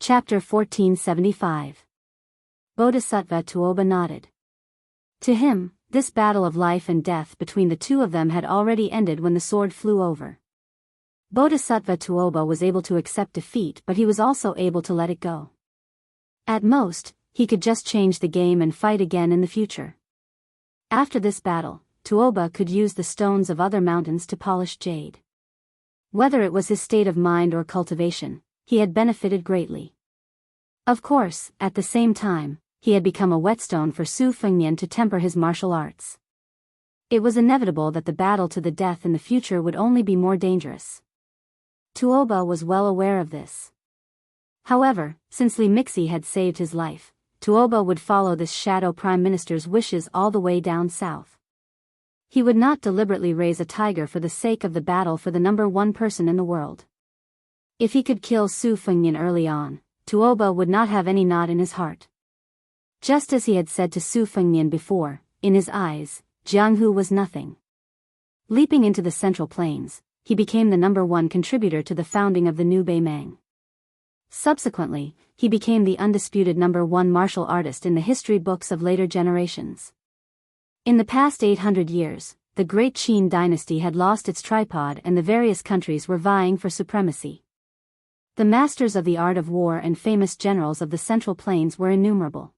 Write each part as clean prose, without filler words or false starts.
Chapter 1475. Bodhisattva Tuoba nodded. To him, this battle of life and death between the two of them had already ended when the sword flew over. Bodhisattva Tuoba was able to accept defeat, but he was also able to let it go. At most, he could just change the game and fight again in the future. After this battle, Tuoba could use the stones of other mountains to polish jade. Whether it was his state of mind or cultivation, he had benefited greatly. Of course, at the same time, he had become a whetstone for Su Fengnian to temper his martial arts. It was inevitable that the battle to the death in the future would only be more dangerous. Tuoba was well aware of this. However, since Li Mixi had saved his life, Tuoba would follow this shadow prime minister's wishes all the way down south. He would not deliberately raise a tiger for the sake of the battle for the number one person in the world. If he could kill Su Fengnian early on, Tuoba would not have any knot in his heart. Just as he had said to Su Fengnian before, in his eyes, Jianghu was nothing. Leaping into the Central Plains, he became the number one contributor to the founding of the new Beimang. Subsequently, he became the undisputed number one martial artist in the history books of later generations. In the past 800 years, the great Qin dynasty had lost its tripod and the various countries were vying for supremacy. The masters of the art of war and famous generals of the Central Plains were innumerable.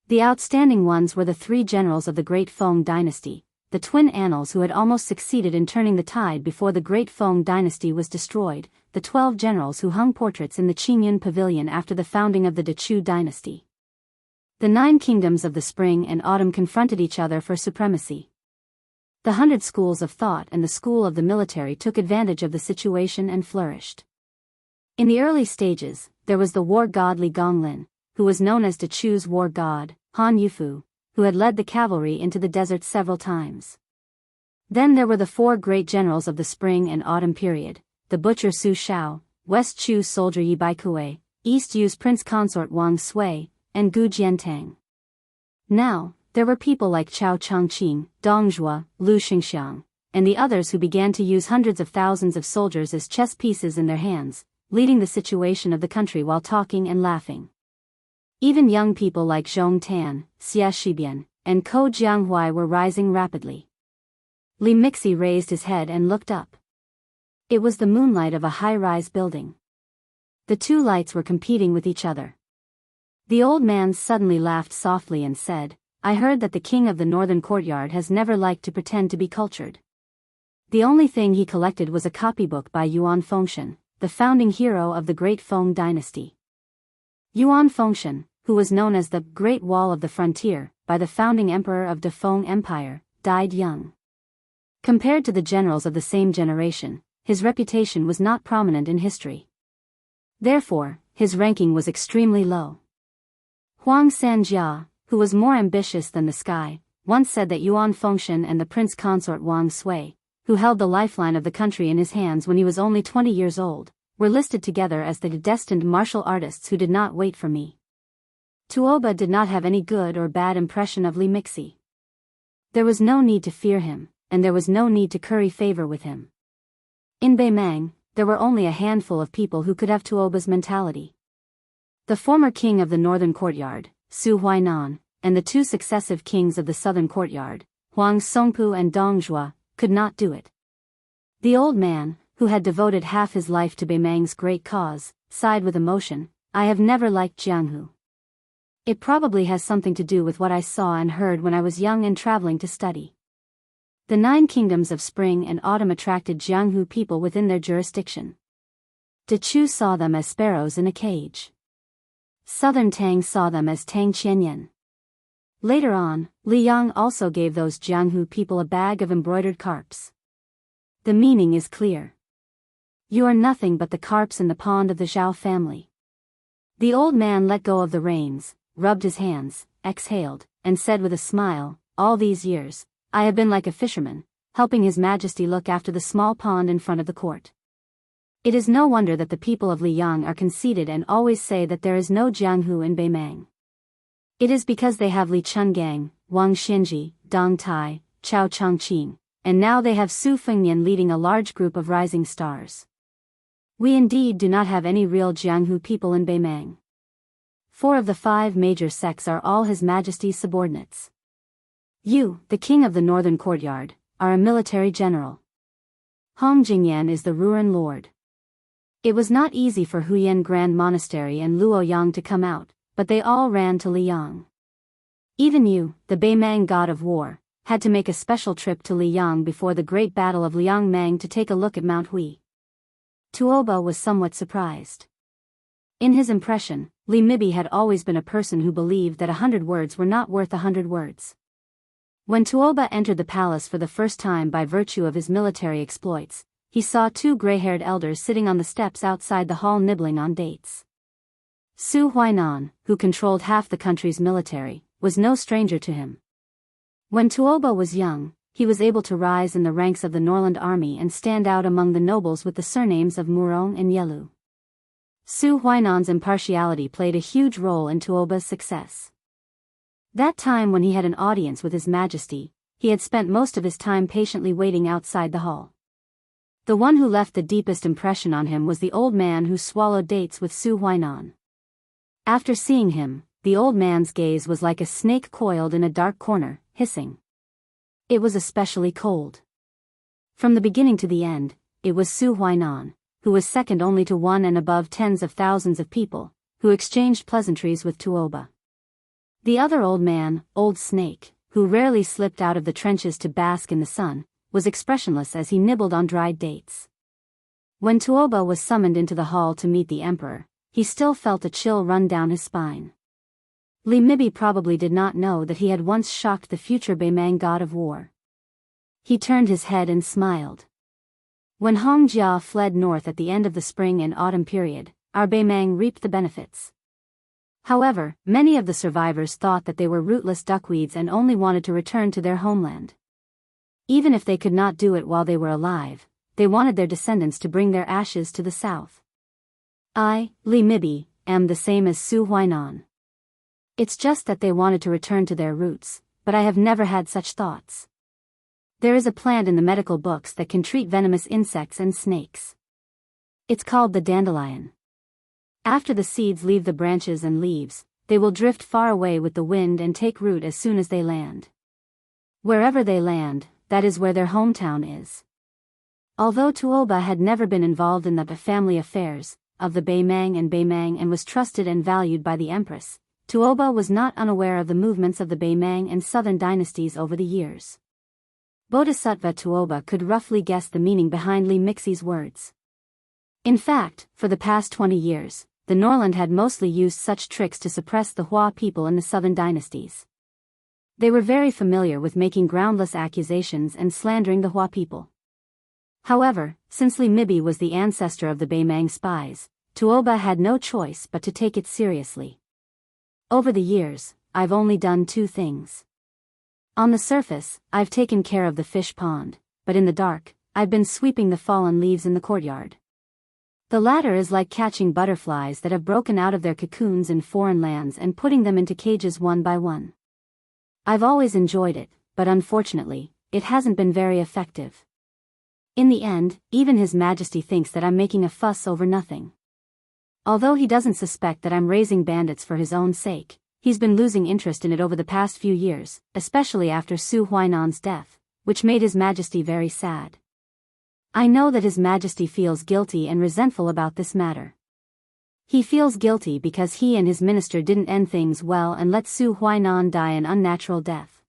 The outstanding ones were the three generals of the Great Feng dynasty, the twin annals who had almost succeeded in turning the tide before the Great Feng dynasty was destroyed, the 12 generals who hung portraits in the Qingyun pavilion after the founding of the Dechu dynasty. The 9 kingdoms of the spring and autumn confronted each other for supremacy. The 100 schools of thought and the school of the military took advantage of the situation and flourished. In the early stages, there was the war god Li Gonglin, who was known as Dechu's war god, Han Yufu, who had led the cavalry into the desert several times. Then there were the 4 great generals of the spring and autumn period, the butcher Su Shao, West Chu's soldier Yi Baikue, East Yu's prince consort Wang Sui, and Gu Jiantang. Now, there were people like Chao Chongqing, Dong Zhuo, Lu Xingxiang, and the others who began to use hundreds of thousands of soldiers as chess pieces in their hands, leading the situation of the country while talking and laughing. Even young people like Zhong Tan, Xia Shibian, and Ko Jianghuai were rising rapidly. Li Mixi raised his head and looked up. It was the moonlight of a high-rise building. The two lights were competing with each other. The old man suddenly laughed softly and said, "I heard that the king of the northern courtyard has never liked to pretend to be cultured. The only thing he collected was a copybook by Yuan Fengshen, the founding hero of the Great Feng dynasty." Yuan Fengshen, who was known as the Great Wall of the Frontier by the founding emperor of the Feng Empire, died young. Compared to the generals of the same generation, his reputation was not prominent in history. Therefore, his ranking was extremely low. Huang Sanjia, who was more ambitious than the sky, once said that Yuan Fengshen and the prince consort Wang Sui, who held the lifeline of the country in his hands when he was only 20 years old, were listed together as the destined martial artists who did not wait for me. Tuoba did not have any good or bad impression of Li Mixi. There was no need to fear him, and there was no need to curry favor with him. In Beimang, there were only a handful of people who could have Tuoba's mentality. The former king of the northern courtyard, Su Huainan, and the 2 successive kings of the southern courtyard, Huang Songpu and Dong Zhuo, could not do it. The old man, who had devoted half his life to Beimang's great cause, sighed with emotion, "I have never liked Jianghu. It probably has something to do with what I saw and heard when I was young and traveling to study." The 9 kingdoms of spring and autumn attracted Jianghu people within their jurisdiction. Dechu saw them as sparrows in a cage. Southern Tang saw them as Tang Qianyan. Later on, Liang also gave those Jianghu people a bag of embroidered carps. The meaning is clear. You are nothing but the carps in the pond of the Zhao family. The old man let go of the reins, rubbed his hands, exhaled, and said with a smile, "All these years, I have been like a fisherman, helping His Majesty look after the small pond in front of the court. It is no wonder that the people of Liang are conceited and always say that there is no Jianghu in Beimang. It is because they have Li Chungang, Wang Xinji, Dong Tai, Chao Chongqing, and now they have Su Fengnian leading a large group of rising stars. We indeed do not have any real Jianghu people in Beimang. 4 of the 5 major sects are all His Majesty's subordinates. You, the king of the northern courtyard, are a military general. Hong Jingyan is the Ruren lord. It was not easy for Huyan Grand Monastery and Luoyang to come out, but they all ran to Liyang. Even you, the Beimang god of war, had to make a special trip to Liyang before the great battle of Liangmang to take a look at Mount Hui. Tuoba was somewhat surprised. In his impression, Li Mibi had always been a person who believed that 100 words were not worth 100 words. When Tuoba entered the palace for the first time by virtue of his military exploits, he saw 2 gray-haired elders sitting on the steps outside the hall nibbling on dates. Su Huainan, who controlled half the country's military, was no stranger to him. When Tuoba was young, he was able to rise in the ranks of the Norland army and stand out among the nobles with the surnames of Murong and Yelu. Su Huainan's impartiality played a huge role in Tuoba's success. That time when he had an audience with His Majesty, he had spent most of his time patiently waiting outside the hall. The one who left the deepest impression on him was the old man who swallowed dates with Su Huainan. After seeing him, the old man's gaze was like a snake coiled in a dark corner, hissing. It was especially cold. From the beginning to the end, it was Su Huainan, who was second only to one and above tens of thousands of people, who exchanged pleasantries with Tuoba. The other old man, Old Snake, who rarely slipped out of the trenches to bask in the sun, was expressionless as he nibbled on dried dates. When Tuoba was summoned into the hall to meet the emperor, he still felt a chill run down his spine. Li Mibi probably did not know that he had once shocked the future Beimang god of war. He turned his head and smiled. When Hong Jia fled north at the end of the spring and autumn period, our Beimang reaped the benefits. However, many of the survivors thought that they were rootless duckweeds and only wanted to return to their homeland. Even if they could not do it while they were alive, they wanted their descendants to bring their ashes to the south. I, Li Mibi, am the same as Su Huainan. It's just that they wanted to return to their roots, but I have never had such thoughts. There is a plant in the medical books that can treat venomous insects and snakes. It's called the dandelion. After the seeds leave the branches and leaves, they will drift far away with the wind and take root as soon as they land. Wherever they land, that is where their hometown is. Although Tuoba had never been involved in the family affairs of the Beimang and was trusted and valued by the empress, Tuoba was not unaware of the movements of the Beimang and southern dynasties over the years. Bodhisattva Tuoba could roughly guess the meaning behind Li Mixi's words. In fact, for the past 20 years, the Norland had mostly used such tricks to suppress the Hua people in the southern dynasties. They were very familiar with making groundless accusations and slandering the Hua people. However, since Li Mibi was the ancestor of the Beimang spies, Tuoba had no choice but to take it seriously. Over the years, I've only done 2 things. On the surface, I've taken care of the fish pond, but in the dark, I've been sweeping the fallen leaves in the courtyard. The latter is like catching butterflies that have broken out of their cocoons in foreign lands and putting them into cages one by one. I've always enjoyed it, but unfortunately, it hasn't been very effective. In the end, even His Majesty thinks that I'm making a fuss over nothing. Although he doesn't suspect that I'm raising bandits for his own sake, he's been losing interest in it over the past few years, especially after Su Huainan's death, which made His Majesty very sad. I know that His Majesty feels guilty and resentful about this matter. He feels guilty because he and his minister didn't end things well and let Su Huainan die an unnatural death.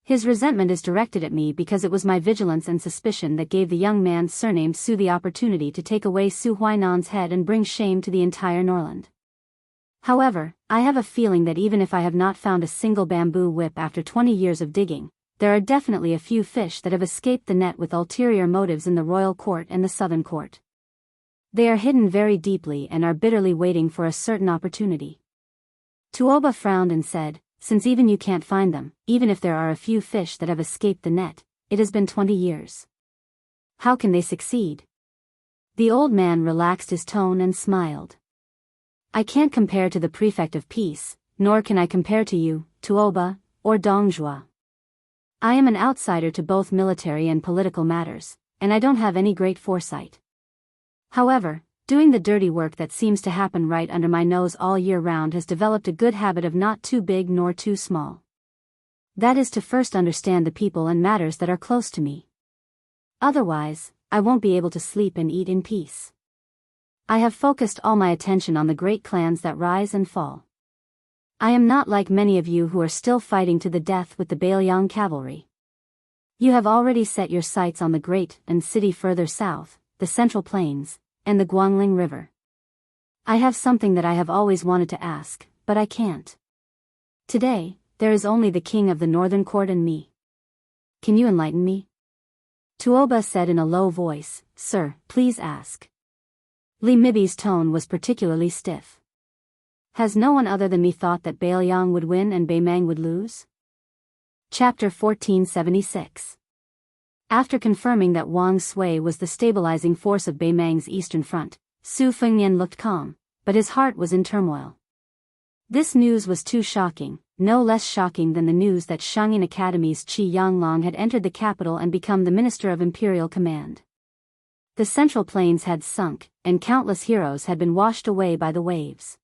His resentment is directed at me because it was my vigilance and suspicion that gave the young man surnamed Su the opportunity to take away Su Huainan's head and bring shame to the entire Norland. However, I have a feeling that even if I have not found a single bamboo whip after 20 years of digging, there are definitely a few fish that have escaped the net with ulterior motives in the royal court and the southern court. They are hidden very deeply and are bitterly waiting for a certain opportunity. Tuoba frowned and said, since even you can't find them, even if there are a few fish that have escaped the net, it has been 20 years. How can they succeed? The old man relaxed his tone and smiled. I can't compare to the prefect of peace, nor can I compare to you, Tuoba, or Dongjua. I am an outsider to both military and political matters, and I don't have any great foresight. However, Doing the dirty work that seems to happen right under my nose all year round has developed a good habit of not too big nor too small. That is to first understand the people and matters that are close to me. Otherwise, I won't be able to sleep and eat in peace. I have focused all my attention on the great clans that rise and fall. I am not like many of you who are still fighting to the death with the Biyao cavalry. You have already set your sights on the great and city further south, the Central Plains, and the Guangling River. I have something that I have always wanted to ask, but I can't. Today, there is only the king of the northern court and me. Can you enlighten me? Tuoba said in a low voice, Sir, please ask. Li Mibi's tone was particularly stiff. Has no one other than me thought that Biyao would win and Beimang would lose? Chapter 1476. After confirming that Wang Sui was the stabilizing force of Beimang's eastern front, Su Fengnian looked calm, but his heart was in turmoil. This news was too shocking, no less shocking than the news that Shangyin Academy's Qi Yanglong had entered the capital and become the Minister of Imperial Command. The Central Plains had sunk, and countless heroes had been washed away by the waves.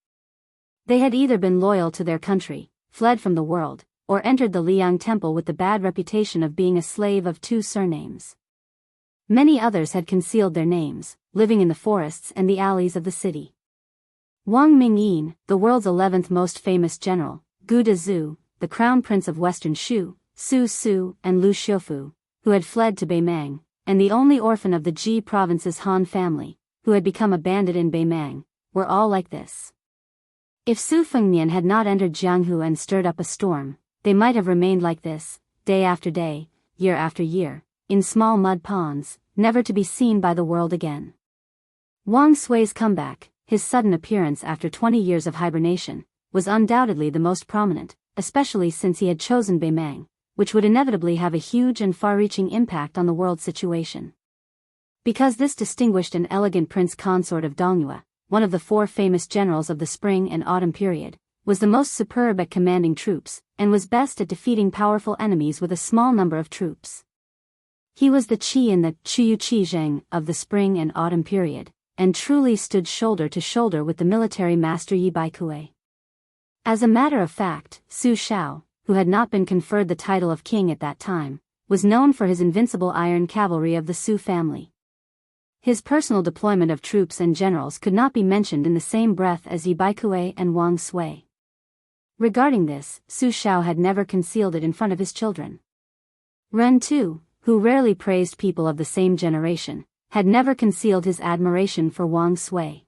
They had either been loyal to their country, fled from the world, or entered the Liang Temple with the bad reputation of being a slave of two surnames. Many others had concealed their names, living in the forests and the alleys of the city. Wang Mingyin, the world's 11th most famous general, Gu Dezhu, the crown prince of western Shu, Su Su, and Lu Xiufu, who had fled to Beimang, and the only orphan of the Ji province's Han family, who had become a bandit in Beimang, were all like this. If Su Fengnian had not entered Jianghu and stirred up a storm, they might have remained like this, day after day, year after year, in small mud ponds, never to be seen by the world again. Wang Sui's comeback, his sudden appearance after 20 years of hibernation, was undoubtedly the most prominent, especially since he had chosen Beimang, which would inevitably have a huge and far-reaching impact on the world situation. Because this distinguished and elegant prince consort of Dongyue, one of the four famous generals of the spring and autumn period, was the most superb at commanding troops, and was best at defeating powerful enemies with a small number of troops. He was the Qi in the Chuyu Zheng of the spring and autumn period, and truly stood shoulder to shoulder with the military master Yi Baikue. As a matter of fact, Su Shao, who had not been conferred the title of king at that time, was known for his invincible iron cavalry of the Su family. His personal deployment of troops and generals could not be mentioned in the same breath as Yi Baikue and Wang Sui. Regarding this, Su Shao had never concealed it in front of his children. Ren too, who rarely praised people of the same generation, had never concealed his admiration for Wang Sui.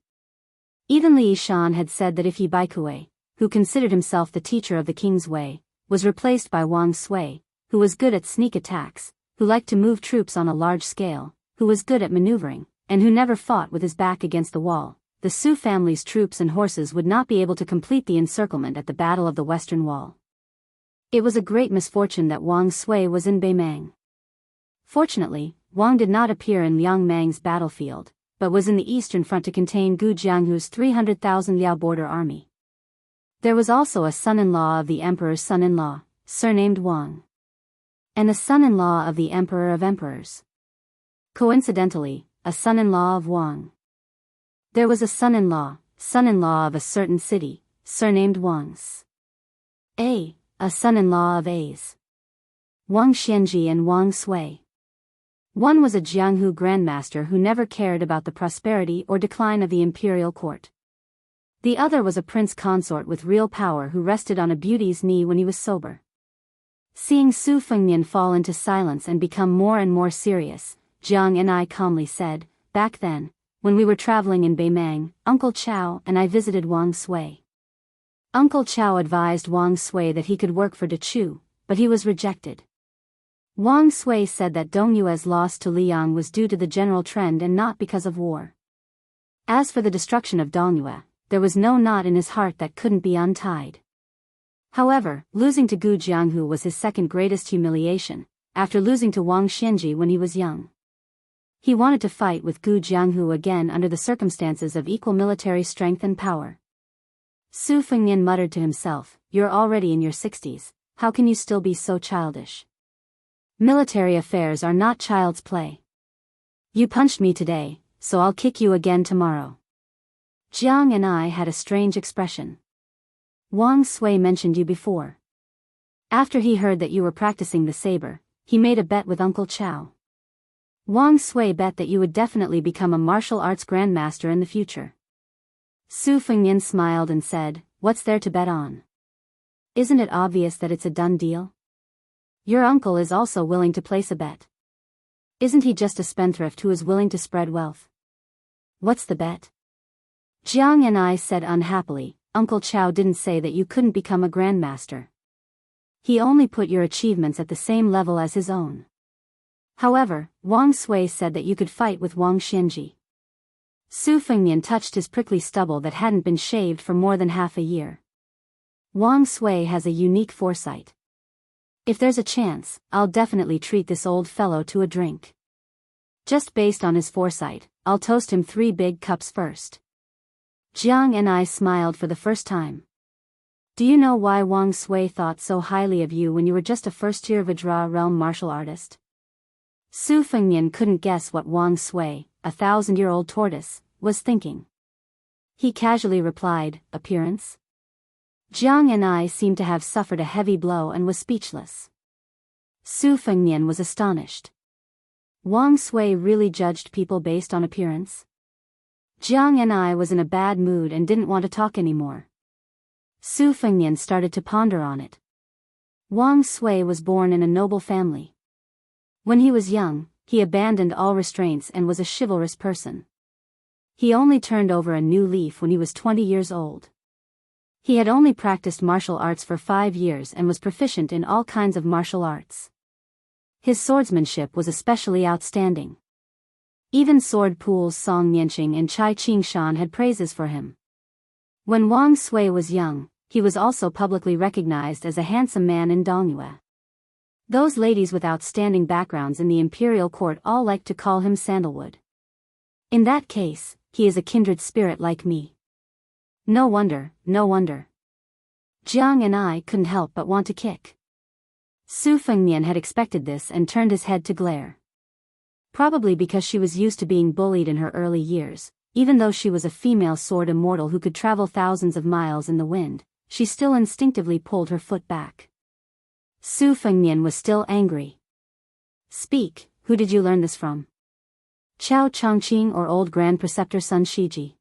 Even Li Yishan had said that if Yi Baikue, who considered himself the teacher of the king's way, was replaced by Wang Sui, who was good at sneak attacks, who liked to move troops on a large scale, who was good at maneuvering, and who never fought with his back against the wall, the Su family's troops and horses would not be able to complete the encirclement at the Battle of the Western Wall. It was a great misfortune that Wang Sui was in Beimang. Fortunately, Wang did not appear in Liangmang's battlefield, but was in the eastern front to contain Gu Jianghu's 300,000 Liao border army. There was also a son-in-law of the emperor's son-in-law, surnamed Wang. And a son-in-law of the emperor of emperors. Coincidentally, a son-in-law of Wang. There was a son-in-law of a certain city, surnamed Wang's. A son-in-law of A's. Wang Xianji and Wang Sui. One was a Jianghu grandmaster who never cared about the prosperity or decline of the imperial court. The other was a prince consort with real power who rested on a beauty's knee when he was sober. Seeing Su Fengnian fall into silence and become more and more serious, Jiang and I calmly said, back then, when we were traveling in Beimang, Uncle Chao and I visited Wang Sui. Uncle Chao advised Wang Sui that he could work for Dechu, but he was rejected. Wang Sui said that Dongyue's loss to Liang was due to the general trend and not because of war. As for the destruction of Dongyue, there was no knot in his heart that couldn't be untied. However, losing to Gu Jianghu was his second greatest humiliation, after losing to Wang Xianji when he was young. He wanted to fight with Gu Jianghu again under the circumstances of equal military strength and power. Su Fengnian muttered to himself, "You're already in your 60s, how can you still be so childish? Military affairs are not child's play. You punched me today, so I'll kick you again tomorrow." Jiang and I had a strange expression. Wang Sui mentioned you before. After he heard that you were practicing the saber, he made a bet with Uncle Chow. Wang Sui bet that you would definitely become a martial arts grandmaster in the future. Su Fengnian smiled and said, "What's there to bet on? Isn't it obvious that it's a done deal? Your uncle is also willing to place a bet. Isn't he just a spendthrift who is willing to spread wealth? What's the bet?" Jiang and I said unhappily, "Uncle Chow didn't say that you couldn't become a grandmaster. He only put your achievements at the same level as his own. However, Wang Sui said that you could fight with Wang Xianji." Su Fengnian touched his prickly stubble that hadn't been shaved for more than half a year. Wang Sui has a unique foresight. If there's a chance, I'll definitely treat this old fellow to a drink. Just based on his foresight, I'll toast him 3 big cups first. Jiang and I smiled for the first time. Do you know why Wang Sui thought so highly of you when you were just a first-year Vajra realm martial artist? Su Fengnian couldn't guess what Wang Sui, a 1,000-year-old tortoise, was thinking. He casually replied, "Appearance?" Jiang and I seemed to have suffered a heavy blow and was speechless. Su Fengnian was astonished. Wang Sui really judged people based on appearance? Jiang and I was in a bad mood and didn't want to talk anymore. Su Fengnian started to ponder on it. Wang Sui was born in a noble family. When he was young, he abandoned all restraints and was a chivalrous person. He only turned over a new leaf when he was 20 years old. He had only practiced martial arts for 5 years and was proficient in all kinds of martial arts. His swordsmanship was especially outstanding. Even sword pools Song Mianqing and Chai Qingshan had praises for him. When Wang Sui was young, he was also publicly recognized as a handsome man in Dongyue. Those ladies with outstanding backgrounds in the imperial court all liked to call him Sandalwood. In that case, he is a kindred spirit like me. No wonder, no wonder. Jiang and I couldn't help but want to kick. Su Fengnian had expected this and turned his head to glare. Probably because she was used to being bullied in her early years, even though she was a female sword immortal who could travel thousands of miles in the wind, she still instinctively pulled her foot back. Su Fengnian was still angry. "Speak, who did you learn this from? Chao Chongqing or old Grand Preceptor Sun Shiji?"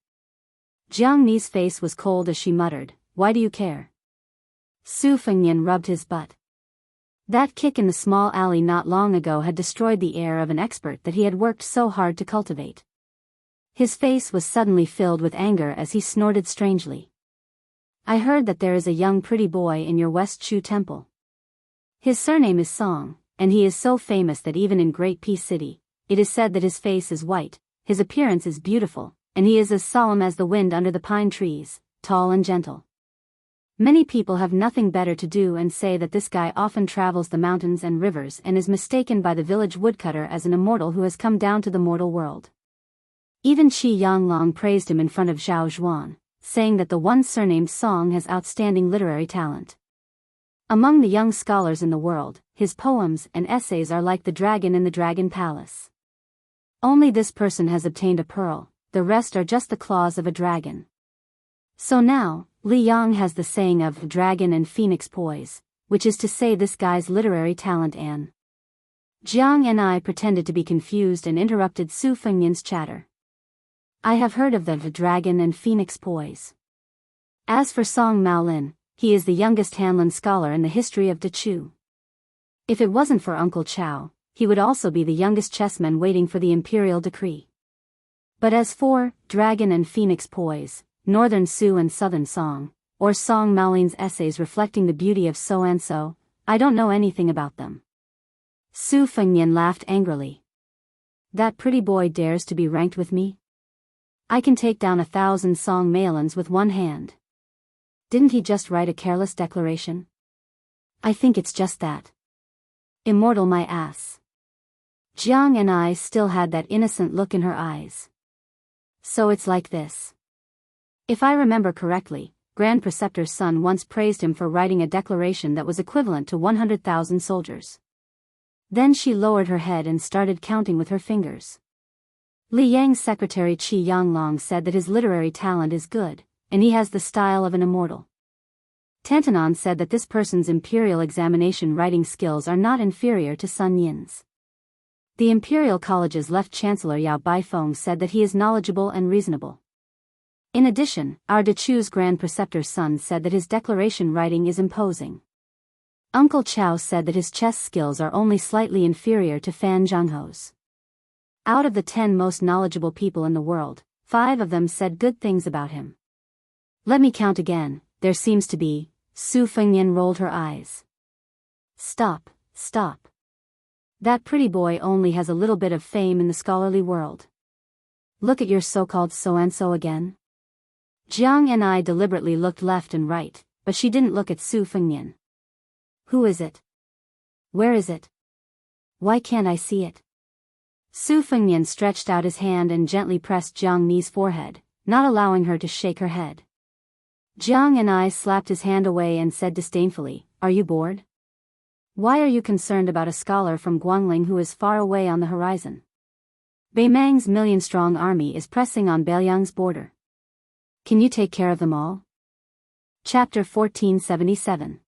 Jiang Ni's face was cold as she muttered, "Why do you care?" Su Fengnian rubbed his butt. That kick in the small alley not long ago had destroyed the air of an expert that he had worked so hard to cultivate. His face was suddenly filled with anger as he snorted strangely. "I heard that there is a young pretty boy in your West Chu temple. His surname is Song, and he is so famous that even in Great Peace City, it is said that his face is white, his appearance is beautiful, and he is as solemn as the wind under the pine trees, tall and gentle. Many people have nothing better to do and say that this guy often travels the mountains and rivers and is mistaken by the village woodcutter as an immortal who has come down to the mortal world. Even Qi Yanglong praised him in front of Zhao Zhuan, saying that the one surnamed Song has outstanding literary talent. Among the young scholars in the world, his poems and essays are like the dragon in the Dragon Palace. Only this person has obtained a pearl, the rest are just the claws of a dragon. So now, Li Yang has the saying of dragon and phoenix poise, which is to say this guy's literary talent and..." Jiang and I pretended to be confused and interrupted Su Fengnian's chatter. "I have heard of the dragon and phoenix poise. As for Song Maolin, he is the youngest Hanlin scholar in the history of Dechu. If it wasn't for Uncle Chow, he would also be the youngest chessman waiting for the imperial decree. But as for dragon and phoenix poise, Northern Su and Southern Song, or Song Maolin's essays reflecting the beauty of so-and-so, I don't know anything about them." Su Fengnian laughed angrily. "That pretty boy dares to be ranked with me? I can take down 1,000 Song Maolins with one hand. Didn't he just write a careless declaration? I think it's just that. Immortal my ass." Jiang and I still had that innocent look in her eyes. "So it's like this. If I remember correctly, Grand Preceptor's son once praised him for writing a declaration that was equivalent to 100,000 soldiers." Then she lowered her head and started counting with her fingers. Li Yang's secretary Qi Yanglong said that his literary talent is good, and he has the style of an immortal. Tantanon said that this person's imperial examination writing skills are not inferior to Sun Yin's. The Imperial College's left chancellor Yao Baifeng said that he is knowledgeable and reasonable. In addition, our De Chu's grand preceptor's son said that his declaration writing is imposing. Uncle Chao said that his chess skills are only slightly inferior to Fan Zhangho's. Out of the 10 most knowledgeable people in the world, 5 of them said good things about him. Let me count again, there seems to be. Su Fengnian rolled her eyes. Stop, stop. That pretty boy only has a little bit of fame in the scholarly world. Look at your so-called so-and-so again. Jiang and I deliberately looked left and right, but she didn't look at Su Fengnian. Who is it? Where is it? Why can't I see it? Su Fengnian stretched out his hand and gently pressed Jiang Ni's forehead, not allowing her to shake her head. Jiang and I slapped his hand away and said disdainfully, "Are you bored? Why are you concerned about a scholar from Guangling who is far away on the horizon? Beimang's million-strong army is pressing on Beiliang's border. Can you take care of them all?" Chapter 1477.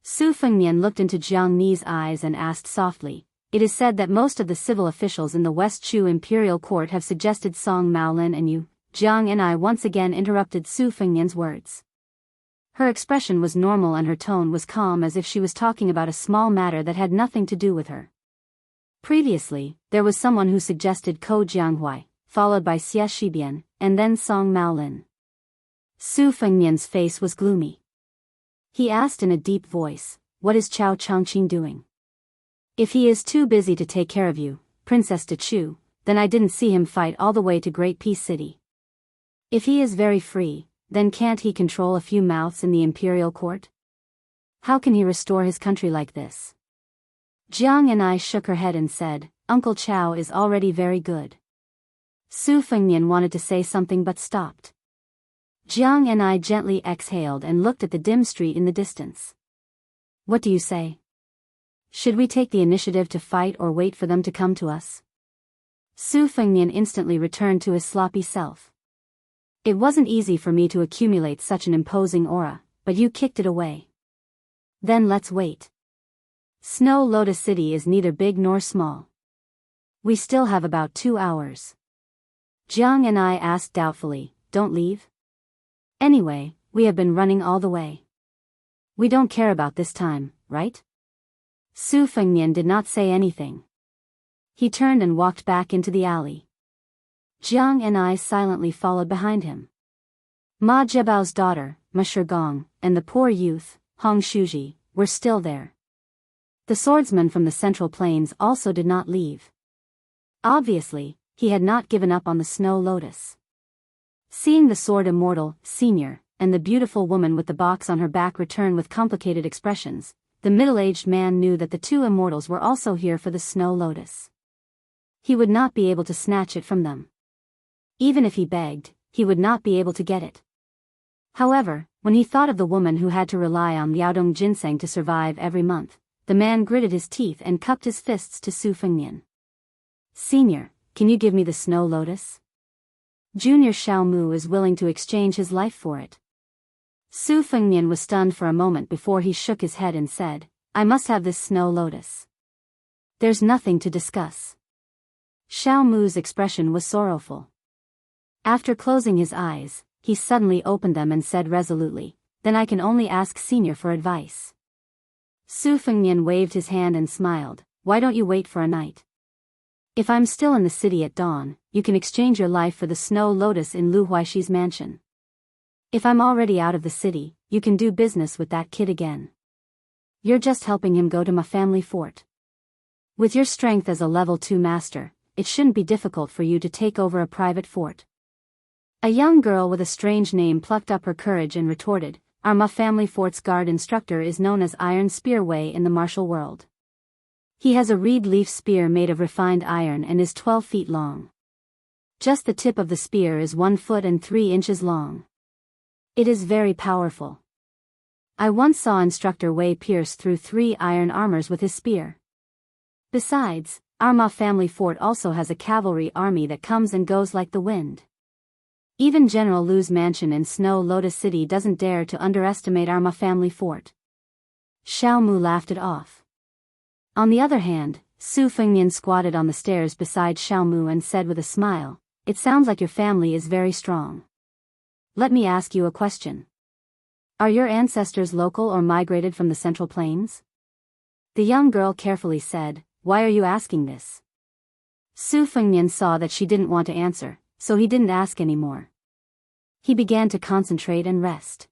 Su Fengnian looked into Jiang Ni's eyes and asked softly, "It is said that most of the civil officials in the West Chu imperial court have suggested Song Maolin and you." Jiang and I once again interrupted Su Fengnian's words. Her expression was normal and her tone was calm, as if she was talking about a small matter that had nothing to do with her. Previously, there was someone who suggested Ko Jianghui, followed by Xie Shibian, and then Song Maolin. Su Fengnian's face was gloomy. He asked in a deep voice, "What is Chao Changqing doing? If he is too busy to take care of you, Princess De Chu, then I didn't see him fight all the way to Great Peace City. If he is very free, then can't he control a few mouths in the imperial court? How can he restore his country like this?" Jiang and I shook her head and said, "Uncle Chao is already very good." Su Fengnian wanted to say something but stopped. Jiang and I gently exhaled and looked at the dim street in the distance. "What do you say? Should we take the initiative to fight or wait for them to come to us?" Su Fengnian instantly returned to his sloppy self. "It wasn't easy for me to accumulate such an imposing aura, but you kicked it away. Then let's wait. Snow Lotus City is neither big nor small. We still have about 2 hours." Jiang and I asked doubtfully, "Don't leave? Anyway, we have been running all the way. We don't care about this time, right?" Su Fengnian did not say anything. He turned and walked back into the alley. Jiang and I silently followed behind him. Ma Zhebao's daughter, Ma Shigong, and the poor youth, Hong Shuji, were still there. The swordsman from the Central Plains also did not leave. Obviously, he had not given up on the Snow Lotus. Seeing the sword immortal, Senior, and the beautiful woman with the box on her back return with complicated expressions, the middle-aged man knew that the 2 immortals were also here for the Snow Lotus. He would not be able to snatch it from them. Even if he begged, he would not be able to get it. However, when he thought of the woman who had to rely on Liaodong ginseng to survive every month, the man gritted his teeth and cupped his fists to Su Fengnian. "Senior, can you give me the Snow Lotus? Junior Xiaomu is willing to exchange his life for it." Su Fengnian was stunned for a moment before he shook his head and said, "I must have this Snow Lotus. There's nothing to discuss." Xiaomu's expression was sorrowful. After closing his eyes, he suddenly opened them and said resolutely, "Then I can only ask Senior for advice." Su Fengnian waved his hand and smiled, "Why don't you wait for a night? If I'm still in the city at dawn, you can exchange your life for the Snow Lotus in Lu Huaishi's mansion. If I'm already out of the city, you can do business with that kid again. You're just helping him go to my family fort. With your strength as a level 2 master, it shouldn't be difficult for you to take over a private fort." A young girl with a strange name plucked up her courage and retorted, "Our Ma family fort's guard instructor is known as Iron Spear Wei in the martial world. He has a reed leaf spear made of refined iron and is 12 feet long. Just the tip of the spear is 1 foot and 3 inches long. It is very powerful. I once saw instructor Wei pierce through 3 iron armors with his spear. Besides, our Ma family fort also has a cavalry army that comes and goes like the wind. Even General Lu's mansion in Snow Lotus City doesn't dare to underestimate our Ma family fort. Xiao Mu laughed it off. On the other hand, Su Fengnian squatted on the stairs beside Xiao Mu and said with a smile, "It sounds like your family is very strong. Let me ask you a question. Are your ancestors local or migrated from the Central Plains?" The young girl carefully said, "Why are you asking this?" Su Fengnian saw that she didn't want to answer, so he didn't ask anymore. He began to concentrate and rest.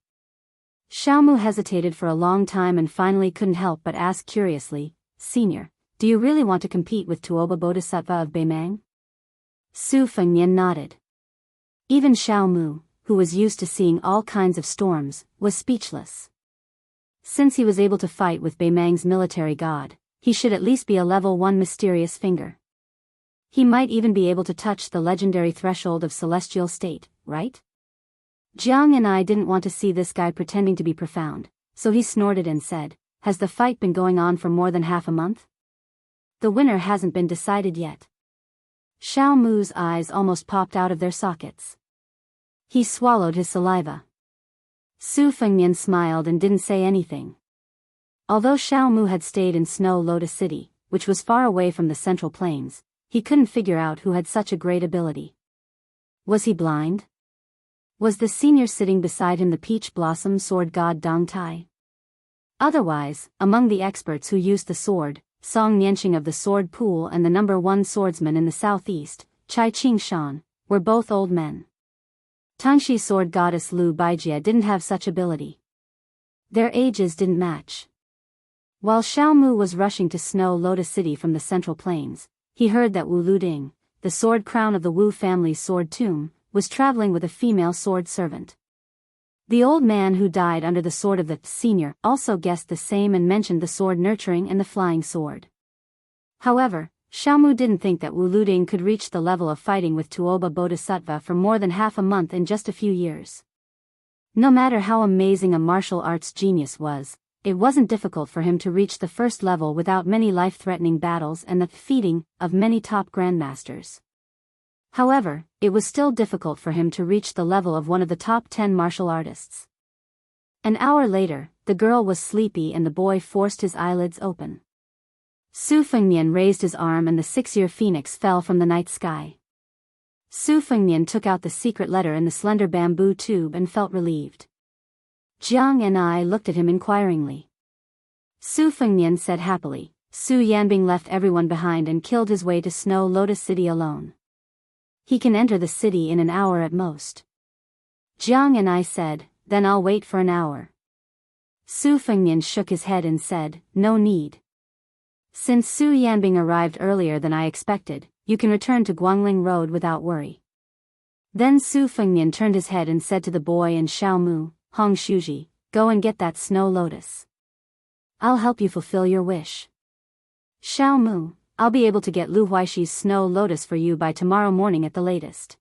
Xiao Mu hesitated for a long time and finally couldn't help but ask curiously, "Senior, do you really want to compete with Tuoba Bodhisattva of Beimang?" Su Fengnian nodded. Even Xiao Mu, who was used to seeing all kinds of storms, was speechless. Since he was able to fight with Beimang's military god, he should at least be a level 1 mysterious finger. He might even be able to touch the legendary threshold of celestial state, right? Jiang and I didn't want to see this guy pretending to be profound, so he snorted and said, "Has the fight been going on for more than half a month? The winner hasn't been decided yet." Xiao Mu's eyes almost popped out of their sockets. He swallowed his saliva. Su Fengnian smiled and didn't say anything. Although Xiao Mu had stayed in Snow Lotus City, which was far away from the Central Plains, he couldn't figure out who had such a great ability. Was he blind? Was the senior sitting beside him the peach blossom sword god Dong Tai? Otherwise, among the experts who used the sword, Song Nianqing of the sword pool and the number 1 swordsman in the southeast, Chai Qingshan, were both old men. Tangxi sword goddess Lu Baijie didn't have such ability. Their ages didn't match. While Xiao Mu was rushing to Snow Lotus City from the Central Plains, he heard that Wu Luding, the sword crown of the Wu family's sword tomb, was traveling with a female sword servant. The old man who died under the sword of the senior also guessed the same and mentioned the sword nurturing and the flying sword. However, Xiao Mu didn't think that Wu Luding could reach the level of fighting with Tuoba Bodhisattva for more than half a month in just a few years. No matter how amazing a martial arts genius was, it wasn't difficult for him to reach the first level without many life-threatening battles and the defeating of many top grandmasters. However, it was still difficult for him to reach the level of one of the top 10 martial artists. An hour later, the girl was sleepy and the boy forced his eyelids open. Su Fengnian raised his arm and the 6-year phoenix fell from the night sky. Su Fengnian took out the secret letter in the slender bamboo tube and felt relieved. Jiang and I looked at him inquiringly. Su Fengnian said happily, "Su Yanbing left everyone behind and killed his way to Snow Lotus City alone. He can enter the city in an hour at most." Jiang and I said, "Then I'll wait for an hour." Su Fengnian shook his head and said, "No need. Since Su Yanbing arrived earlier than I expected, you can return to Guangling Road without worry." Then Su Fengnian turned his head and said to the boy and Xiao Mu, "Hong Shuji, go and get that snow lotus. I'll help you fulfill your wish." "Xiao Mu, I'll be able to get Lu Huaishi's snow lotus for you by tomorrow morning at the latest.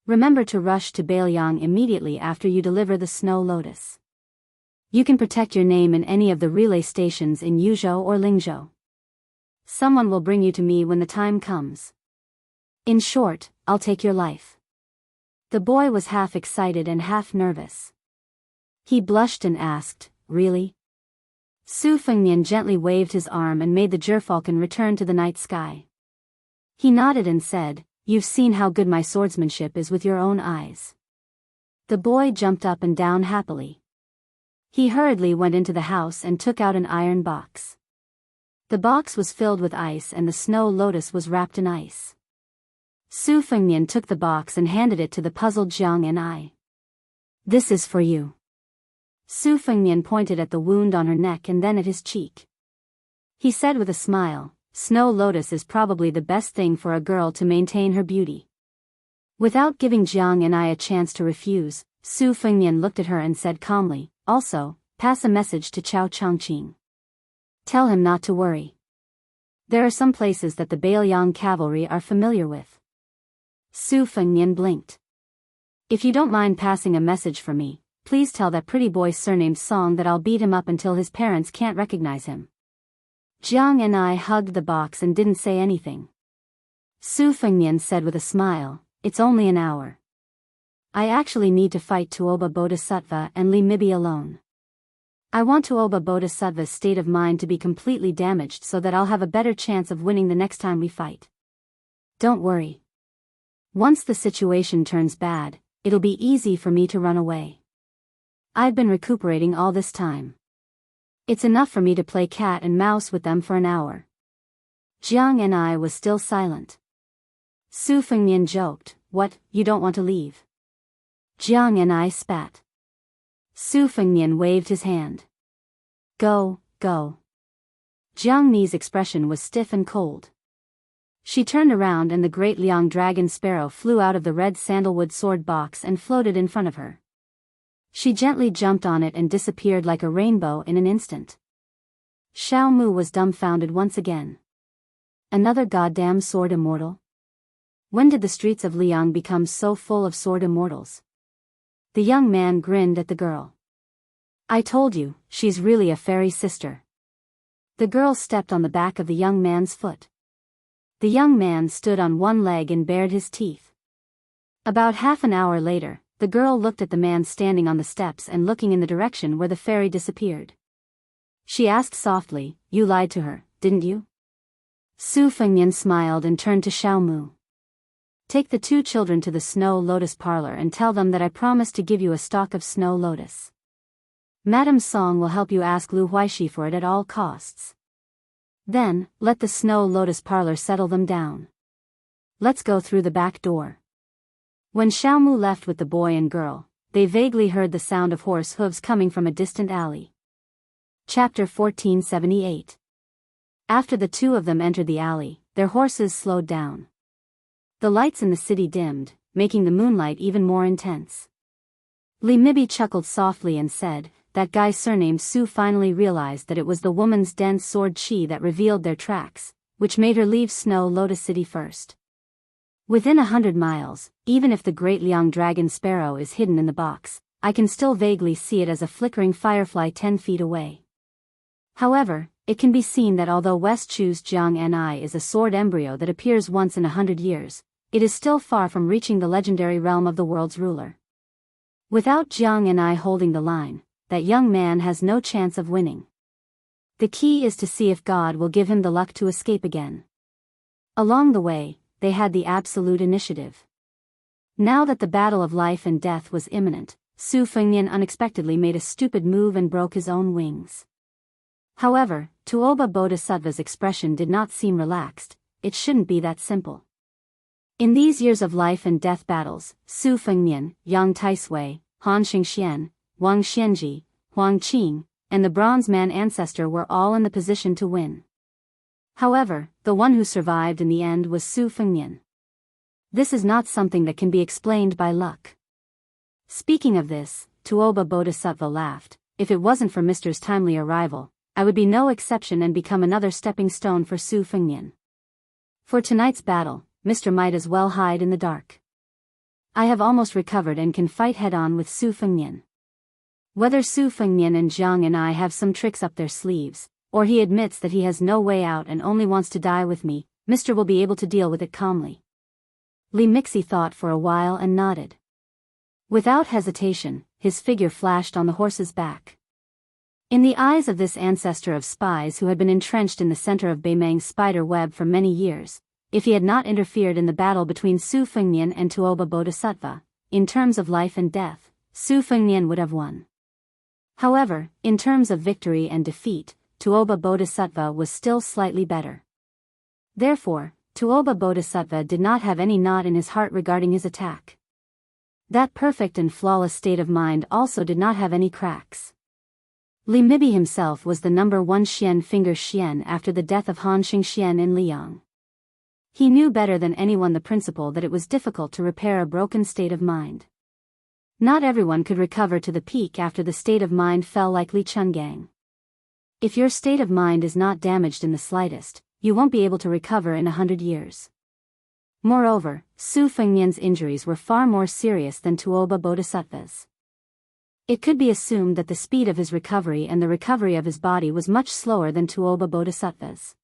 Remember to rush to Biyao immediately after you deliver the snow lotus. You can protect your name in any of the relay stations in Yuzhou or Lingzhou. Someone will bring you to me when the time comes. In short, I'll take your life." The boy was half excited and half nervous. He blushed and asked, "Really?" Su Fengnian gently waved his arm and made the gerfalcon return to the night sky. He nodded and said, "You've seen how good my swordsmanship is with your own eyes." The boy jumped up and down happily. He hurriedly went into the house and took out an iron box. The box was filled with ice and the snow lotus was wrapped in ice. Su Fengnian took the box and handed it to the puzzled Jiang and I. "This is for you." Su Fengnian pointed at the wound on her neck and then at his cheek. He said with a smile, "Snow lotus is probably the best thing for a girl to maintain her beauty." Without giving Jiang and I a chance to refuse, Su Fengnian looked at her and said calmly, "Also, pass a message to Chao Chongqing. Tell him not to worry. There are some places that the Biyao cavalry are familiar with." Su Fengnian blinked. "If you don't mind passing a message for me, please tell that pretty boy surnamed Song that I'll beat him up until his parents can't recognize him." Jiang and I hugged the box and didn't say anything. Su Fengnian said with a smile, "It's only an hour. I actually need to fight Tuoba Bodhisattva and Li Mibi alone. I want Tuoba Bodhisattva's state of mind to be completely damaged so that I'll have a better chance of winning the next time we fight. Don't worry. Once the situation turns bad, it'll be easy for me to run away. I've been recuperating all this time. It's enough for me to play cat and mouse with them for an hour." Jiang and I was still silent. Su Fengnian joked, "What, you don't want to leave?" Jiang and I spat. Su Fengnian waved his hand. "Go, go." Jiang Ni's expression was stiff and cold. She turned around and the great Liang dragon sparrow flew out of the red sandalwood sword box and floated in front of her. She gently jumped on it and disappeared like a rainbow in an instant. Xiao Mu was dumbfounded once again. Another goddamn sword immortal? When did the streets of Liang become so full of sword immortals? The young man grinned at the girl. "I told you, she's really a fairy sister." The girl stepped on the back of the young man's foot. The young man stood on one leg and bared his teeth. About half an hour later, the girl looked at the man standing on the steps and looking in the direction where the fairy disappeared. She asked softly, "You lied to her, didn't you?" Su Fengnian smiled and turned to Xiao Mu. "Take the two children to the Snow Lotus parlor and tell them that I promised to give you a stalk of snow lotus. Madame Song will help you ask Lu Huaishi for it at all costs. Then, let the Snow Lotus parlor settle them down. Let's go through the back door." When Xiao Mu left with the boy and girl, they vaguely heard the sound of horse hooves coming from a distant alley. Chapter 1478. After the two of them entered the alley, their horses slowed down. The lights in the city dimmed, making the moonlight even more intense. Li Mibi chuckled softly and said, "That guy surnamed Su finally realized that it was the woman's dense sword chi that revealed their tracks, which made her leave Snow Lotus City first. Within 100 miles, even if the great Liang dragon sparrow is hidden in the box, I can still vaguely see it as a flickering firefly 10 feet away. However, it can be seen that although West Chu's Jiang Ni is a sword embryo that appears once in 100 years, it is still far from reaching the legendary realm of the world's ruler. Without Jiang Ni holding the line, that young man has no chance of winning. The key is to see if God will give him the luck to escape again." Along the way, they had the absolute initiative. Now that the battle of life and death was imminent, Su Fengnian unexpectedly made a stupid move and broke his own wings. However, Tuoba Bodhisattva's expression did not seem relaxed. It shouldn't be that simple. In these years of life and death battles, Su Fengnian, Yang Taisui, Han Xingxian, Wang Xianji, Huang Qing, and the Bronze Man ancestor were all in the position to win. However, the one who survived in the end was Su Fengnian. This is not something that can be explained by luck. Speaking of this, Tuoba Bodhisattva laughed. "If it wasn't for Mr.'s timely arrival, I would be no exception and become another stepping stone for Su Fengnian. For tonight's battle, Mr. might as well hide in the dark. I have almost recovered and can fight head-on with Su Fengnian. Whether Su Fengnian and Jiang and I have some tricks up their sleeves, or he admits that he has no way out and only wants to die with me, Mr. will be able to deal with it calmly." Li Mixi thought for a while and nodded. Without hesitation, his figure flashed on the horse's back. In the eyes of this ancestor of spies who had been entrenched in the center of Beimang's spider web for many years, if he had not interfered in the battle between Su Fengnian and Tuoba Bodhisattva, in terms of life and death, Su Fengnian would have won. However, in terms of victory and defeat, Tuoba Bodhisattva was still slightly better. Therefore, Tuoba Bodhisattva did not have any knot in his heart regarding his attack. That perfect and flawless state of mind also did not have any cracks. Li Mibi himself was the number one Xian finger Xian after the death of Han Xingxian in Liang. He knew better than anyone the principle that it was difficult to repair a broken state of mind. Not everyone could recover to the peak after the state of mind fell like Li Chungang. If your state of mind is not damaged in the slightest, you won't be able to recover in 100 years. Moreover, Su Fengnian's injuries were far more serious than Tuoba Bodhisattva's. It could be assumed that the speed of his recovery and the recovery of his body was much slower than Tuoba Bodhisattva's.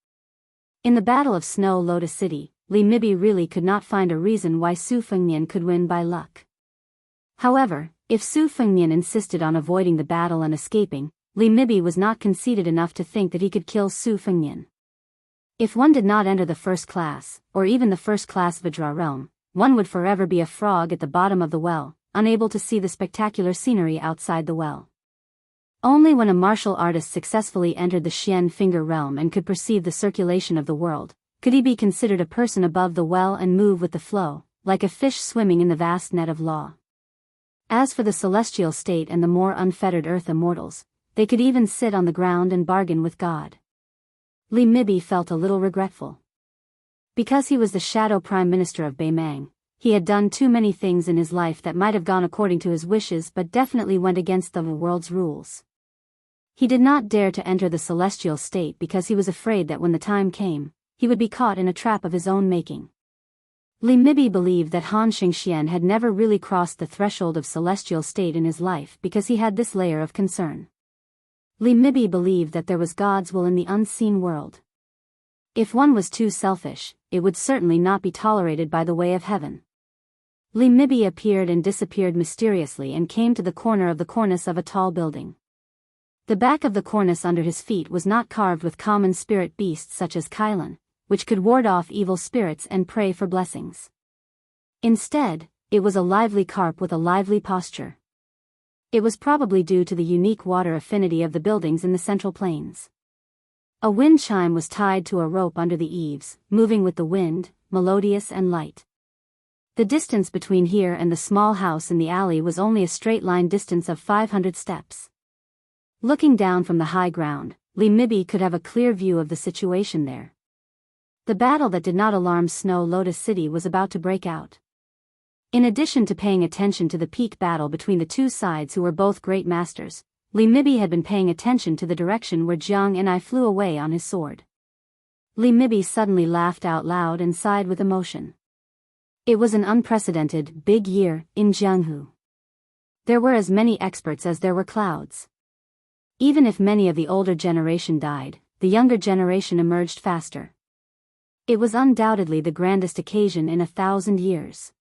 In the Battle of Snow Lotus City, Li Mibi really could not find a reason why Su Fengnian could win by luck. However, if Su Fengnian insisted on avoiding the battle and escaping, Li Mibi was not conceited enough to think that he could kill Su Fengnian. If one did not enter the first class, or even the first class Vajra realm, one would forever be a frog at the bottom of the well, unable to see the spectacular scenery outside the well. Only when a martial artist successfully entered the Xian finger realm and could perceive the circulation of the world, could he be considered a person above the well and move with the flow, like a fish swimming in the vast net of law. As for the celestial state and the more unfettered earth immortals, they could even sit on the ground and bargain with God. Li Mibi felt a little regretful. Because he was the shadow prime minister of Beimang, he had done too many things in his life that might have gone according to his wishes but definitely went against the world's rules. He did not dare to enter the celestial state because he was afraid that when the time came, he would be caught in a trap of his own making. Li Mibi believed that Han Xingxian had never really crossed the threshold of celestial state in his life because he had this layer of concern. Li Mibi believed that there was God's will in the unseen world. If one was too selfish, it would certainly not be tolerated by the way of heaven. Li Mibi appeared and disappeared mysteriously and came to the corner of the cornice of a tall building. The back of the cornice under his feet was not carved with common spirit beasts such as Kailan, which could ward off evil spirits and pray for blessings. Instead, it was a lively carp with a lively posture. It was probably due to the unique water affinity of the buildings in the central plains. A wind chime was tied to a rope under the eaves, moving with the wind, melodious and light. The distance between here and the small house in the alley was only a straight line distance of 500 steps. Looking down from the high ground, Li Mibi could have a clear view of the situation there. The battle that did not alarm Snow Lotus City was about to break out. In addition to paying attention to the peak battle between the two sides who were both great masters, Li Mibi had been paying attention to the direction where Jianghu flew away on his sword. Li Mibi suddenly laughed out loud and sighed with emotion. It was an unprecedented, big year in Jianghu. There were as many experts as there were clouds. Even if many of the older generation died, the younger generation emerged faster. It was undoubtedly the grandest occasion in 1,000 years.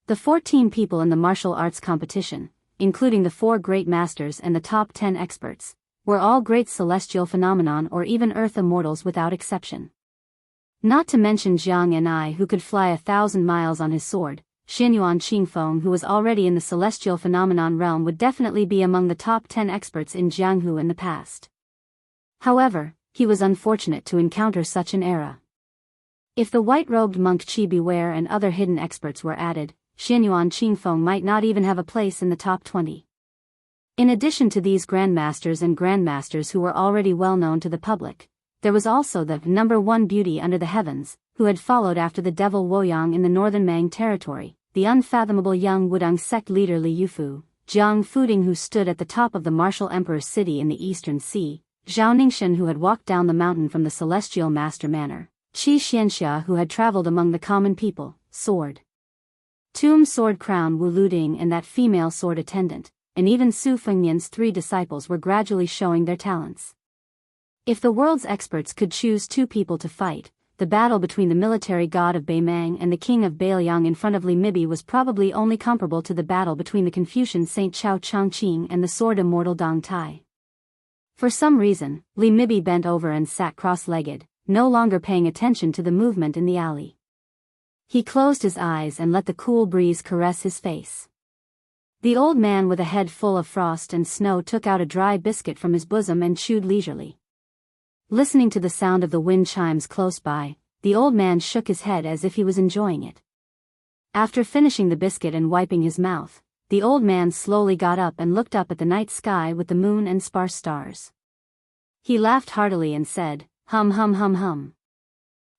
The 14 people in the martial arts competition, including the 4 great masters and the top 10 experts, were all great celestial phenomenon or even earth immortals without exception. Not to mention Jiang Yan'ai, who could fly 1,000 miles on his sword. Xinyuan Qingfeng, who was already in the celestial phenomenon realm, would definitely be among the top 10 experts in Jianghu in the past. However, he was unfortunate to encounter such an era. If the white-robed monk Qi Beware and other hidden experts were added, Xinyuan Qingfeng might not even have a place in the top 20. In addition to these grandmasters and grandmasters who were already well known to the public, there was also the number 1 beauty under the heavens, who had followed after the devil Woyang in the northern Mang territory, the unfathomable young Wudang sect leader Li Yufu, Jiang Fuding, who stood at the top of the martial emperor's city in the eastern sea, Zhao Ningxian, who had walked down the mountain from the celestial master manor, Qi Xianxia, who had traveled among the common people, sword tomb sword crown Wu Luding, and that female sword attendant, and even Su Fengnian's 3 disciples were gradually showing their talents. If the world's experts could choose 2 people to fight, the battle between the military god of Beimang and the king of Beiliang in front of Li Mibi was probably only comparable to the battle between the Confucian Saint Chao Changqing and the sword immortal Dong Tai. For some reason, Li Mibi bent over and sat cross-legged, no longer paying attention to the movement in the alley. He closed his eyes and let the cool breeze caress his face. The old man with a head full of frost and snow took out a dry biscuit from his bosom and chewed leisurely. Listening to the sound of the wind chimes close by, the old man shook his head as if he was enjoying it. After finishing the biscuit and wiping his mouth, the old man slowly got up and looked up at the night sky with the moon and sparse stars. He laughed heartily and said, "Hum hum hum hum.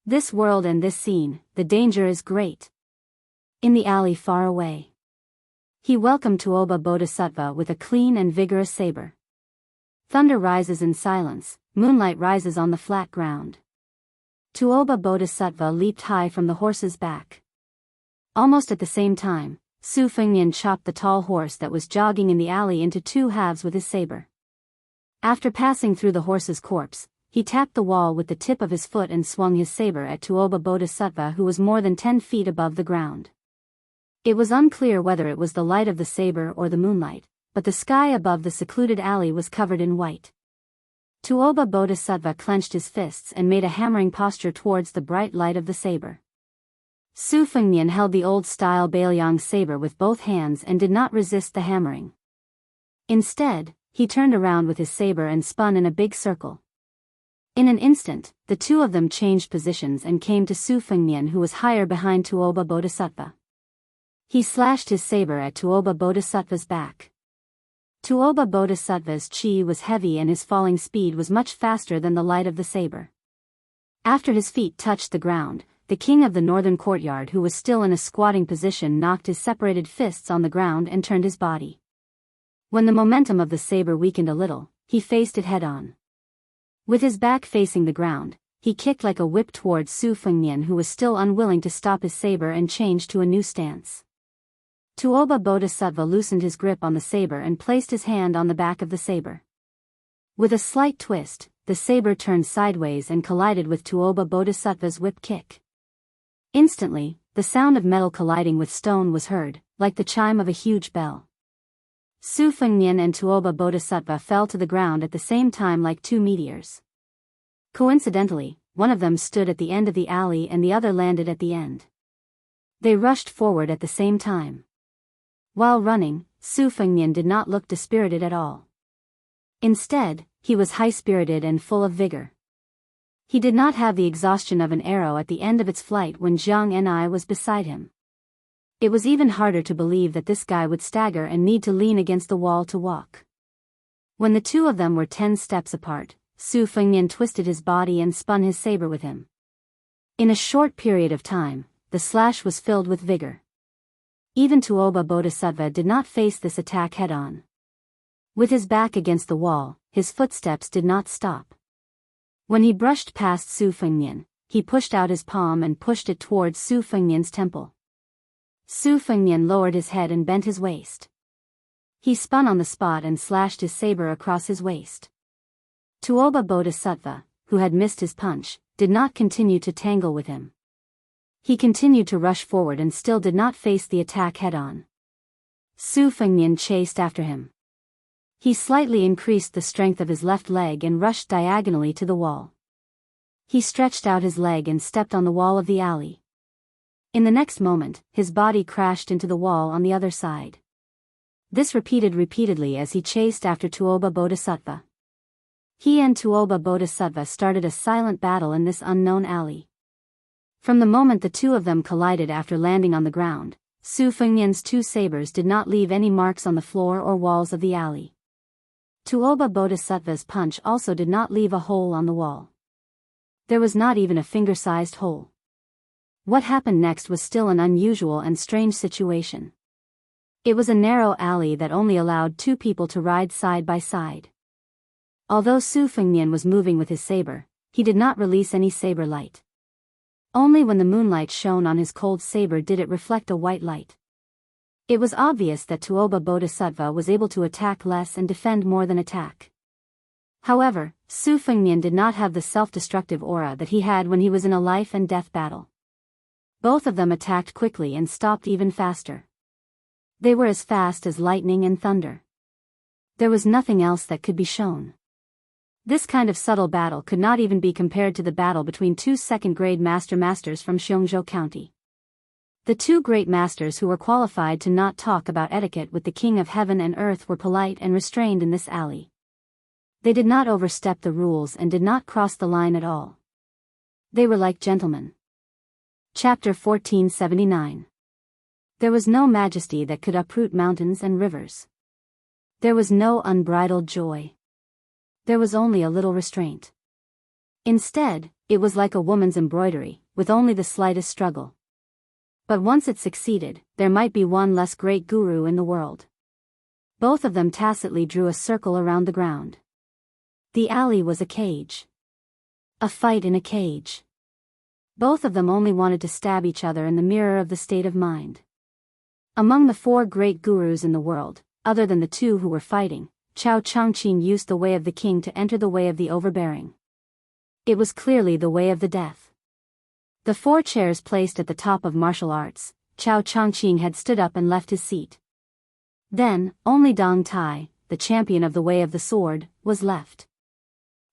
This world and this scene, the danger is great." In the alley far away, he welcomed Tuoba Bodhisattva with a clean and vigorous saber. Thunder rises in silence, moonlight rises on the flat ground. Tuoba Bodhisattva leaped high from the horse's back. Almost at the same time, Su Fengnian chopped the tall horse that was jogging in the alley into two halves with his saber. After passing through the horse's corpse, he tapped the wall with the tip of his foot and swung his saber at Tuoba Bodhisattva, who was more than 10 feet above the ground. It was unclear whether it was the light of the saber or the moonlight, but the sky above the secluded alley was covered in white. Tuoba Bodhisattva clenched his fists and made a hammering posture towards the bright light of the saber. Su Fengnian held the old-style Bailiang saber with both hands and did not resist the hammering. Instead, he turned around with his saber and spun in a big circle. In an instant, the two of them changed positions and came to Su Fengnian, who was higher behind Tuoba Bodhisattva. He slashed his saber at Tuoba Bodhisattva's back. Tuoba Bodhisattva's chi was heavy and his falling speed was much faster than the light of the saber. After his feet touched the ground, the king of the northern courtyard, who was still in a squatting position, knocked his separated fists on the ground and turned his body. When the momentum of the saber weakened a little, he faced it head-on. With his back facing the ground, he kicked like a whip towards Su Fengnian, who was still unwilling to stop his saber and changed to a new stance. Tuoba Bodhisattva loosened his grip on the saber and placed his hand on the back of the saber. With a slight twist, the saber turned sideways and collided with Tuoba Bodhisattva's whip kick. Instantly, the sound of metal colliding with stone was heard, like the chime of a huge bell. Su Fengnian and Tuoba Bodhisattva fell to the ground at the same time like two meteors. Coincidentally, one of them stood at the end of the alley and the other landed at the end. They rushed forward at the same time. While running, Su Fengnian did not look dispirited at all. Instead, he was high-spirited and full of vigor. He did not have the exhaustion of an arrow at the end of its flight when Jianghu was beside him. It was even harder to believe that this guy would stagger and need to lean against the wall to walk. When the two of them were 10 steps apart, Su Fengnian twisted his body and spun his saber with him. In a short period of time, the slash was filled with vigor. Even Tuoba Bodhisattva did not face this attack head-on. With his back against the wall, his footsteps did not stop. When he brushed past Su Fengnian, he pushed out his palm and pushed it towards Su Fengnian's temple. Su Fengnian lowered his head and bent his waist. He spun on the spot and slashed his saber across his waist. Tuoba Bodhisattva, who had missed his punch, did not continue to tangle with him. He continued to rush forward and still did not face the attack head-on. Su Fengnian chased after him. He slightly increased the strength of his left leg and rushed diagonally to the wall. He stretched out his leg and stepped on the wall of the alley. In the next moment, his body crashed into the wall on the other side. This repeated repeatedly as he chased after Tuoba Bodhisattva. He and Tuoba Bodhisattva started a silent battle in this unknown alley. From the moment the two of them collided after landing on the ground, Su Fengnian's two sabers did not leave any marks on the floor or walls of the alley. Tuoba Bodhisattva's punch also did not leave a hole on the wall. There was not even a finger-sized hole. What happened next was still an unusual and strange situation. It was a narrow alley that only allowed two people to ride side by side. Although Su Fengnian was moving with his saber, he did not release any saber light. Only when the moonlight shone on his cold saber did it reflect a white light. It was obvious that Tuoba Bodhisattva was able to attack less and defend more than attack. However, Su Fengnian did not have the self-destructive aura that he had when he was in a life-and-death battle. Both of them attacked quickly and stopped even faster. They were as fast as lightning and thunder. There was nothing else that could be shown. This kind of subtle battle could not even be compared to the battle between two second-grade masters from Xiongzhou County. The two great masters who were qualified to not talk about etiquette with the king of heaven and earth were polite and restrained in this alley. They did not overstep the rules and did not cross the line at all. They were like gentlemen. Chapter 1479. There was no majesty that could uproot mountains and rivers. There was no unbridled joy. There was only a little restraint. Instead, it was like a woman's embroidery, with only the slightest struggle. But once it succeeded, there might be one less great guru in the world. Both of them tacitly drew a circle around the ground. The alley was a cage. A fight in a cage. Both of them only wanted to stab each other in the mirror of the state of mind. Among the 4 great gurus in the world, other than the 2 who were fighting, Chao Changqing used the way of the king to enter the way of the overbearing. It was clearly the way of the death. The 4 chairs placed at the top of martial arts, Chao Changqing had stood up and left his seat. Then, only Dong Tai, the champion of the way of the sword, was left.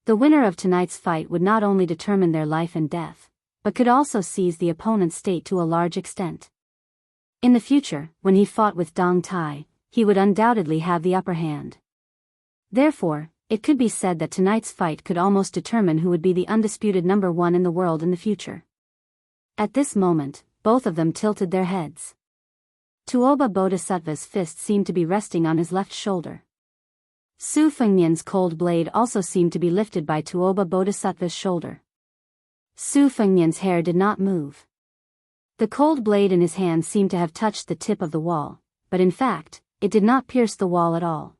The winner of tonight's fight would not only determine their life and death, but could also seize the opponent's state to a large extent. In the future, when he fought with Dong Tai, he would undoubtedly have the upper hand. Therefore, it could be said that tonight's fight could almost determine who would be the undisputed number 1 in the world in the future. At this moment, both of them tilted their heads. Tuoba Bodhisattva's fist seemed to be resting on his left shoulder. Su Fengnian's cold blade also seemed to be lifted by Tuoba Bodhisattva's shoulder. Su Fengnian's hair did not move. The cold blade in his hand seemed to have touched the tip of the wall, but in fact, it did not pierce the wall at all.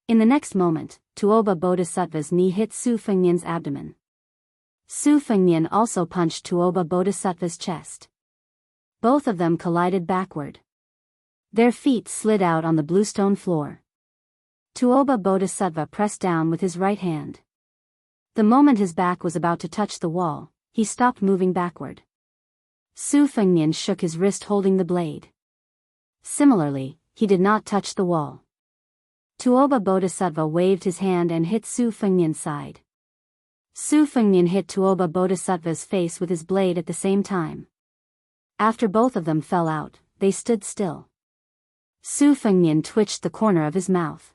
In the next moment, Tuoba Bodhisattva's knee hit Su Fengnian's abdomen. Su Fengnian also punched Tuoba Bodhisattva's chest. Both of them collided backward. Their feet slid out on the bluestone floor. Tuoba Bodhisattva pressed down with his right hand. The moment his back was about to touch the wall, he stopped moving backward. Su Fengnian shook his wrist holding the blade. Similarly, he did not touch the wall. Tuoba Bodhisattva waved his hand and hit Su Fengnian's side. Su Fengnian hit Tuoba Bodhisattva's face with his blade at the same time. After both of them fell out, they stood still. Su Fengnian twitched the corner of his mouth.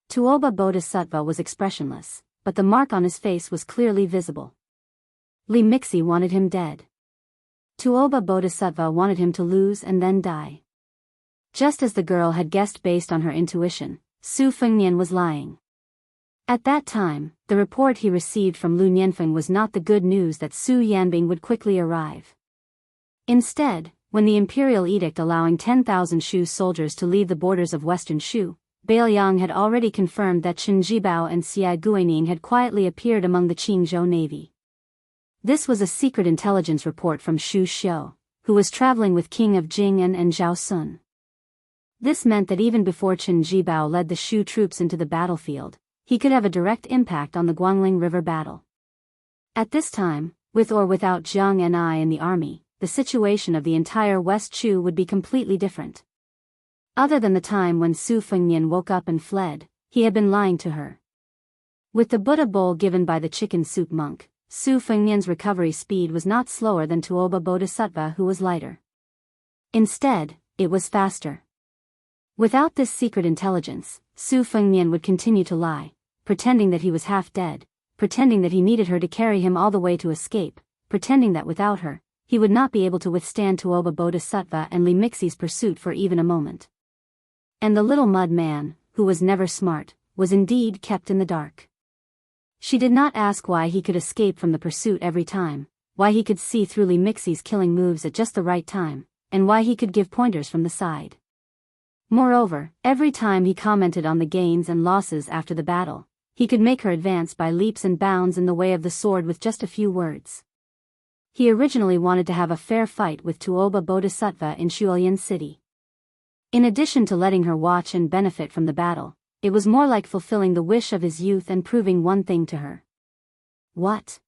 Tuoba Bodhisattva was expressionless, but the mark on his face was clearly visible. Li Mixi wanted him dead. Tuoba Bodhisattva wanted him to lose and then die. Just as the girl had guessed based on her intuition, Su Fengnian was lying. At that time, the report he received from Lu Nianfeng was not the good news that Su Yanbing would quickly arrive. Instead, when the imperial edict allowing 10,000 Shu soldiers to leave the borders of western Shu, Bailiang had already confirmed that Chen Jibao and Xia Guining had quietly appeared among the Qingzhou navy. This was a secret intelligence report from Xu Xiu, who was traveling with King of Jing'an and Zhao Sun. This meant that even before Chen Jibao led the Shu troops into the battlefield, he could have a direct impact on the Guangling River battle. At this time, with or without Jiang and I in the army, the situation of the entire West Shu would be completely different. Other than the time when Su Fengnian woke up and fled, he had been lying to her. With the Buddha bowl given by the chicken soup monk, Su Fengnian's recovery speed was not slower than Tuoba Bodhisattva, who was lighter. Instead, it was faster. Without this secret intelligence, Su Fengnian would continue to lie, pretending that he was half dead, pretending that he needed her to carry him all the way to escape, pretending that without her, he would not be able to withstand Tuoba Bodhisattva and Li Mixi's pursuit for even a moment. And the little mud man, who was never smart, was indeed kept in the dark. She did not ask why he could escape from the pursuit every time, why he could see through Li Mixi's killing moves at just the right time, and why he could give pointers from the side. Moreover, every time he commented on the gains and losses after the battle, he could make her advance by leaps and bounds in the way of the sword with just a few words. He originally wanted to have a fair fight with Tuoba Bodhisattva in Shuolian City. In addition to letting her watch and benefit from the battle, it was more like fulfilling the wish of his youth and proving one thing to her. What?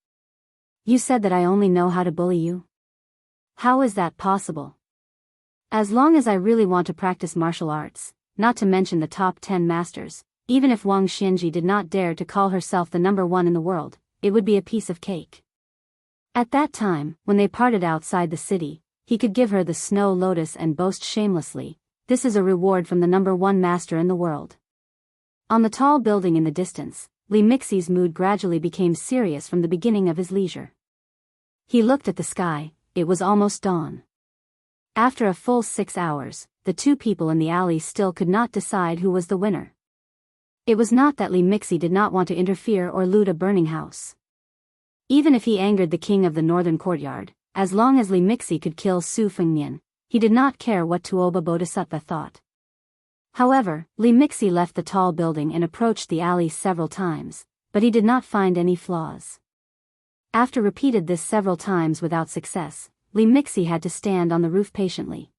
You said that I only know how to bully you? How is that possible? As long as I really want to practice martial arts, not to mention the top 10 masters, even if Wang Xianji did not dare to call herself the number 1 in the world, it would be a piece of cake. At that time, when they parted outside the city, he could give her the snow lotus and boast shamelessly, "This is a reward from the number 1 master in the world." On the tall building in the distance, Li Mixi's mood gradually became serious from the beginning of his leisure. He looked at the sky, it was almost dawn. After a full 6 hours, the 2 people in the alley still could not decide who was the winner. It was not that Li Mixi did not want to interfere or loot a burning house. Even if he angered the king of the northern courtyard, as long as Li Mixi could kill Su Fengnian, he did not care what Tuoba Bodhisattva thought. However, Li Mixi left the tall building and approached the alley several times, but he did not find any flaws. After repeated this several times without success, Li Mixi had to stand on the roof patiently.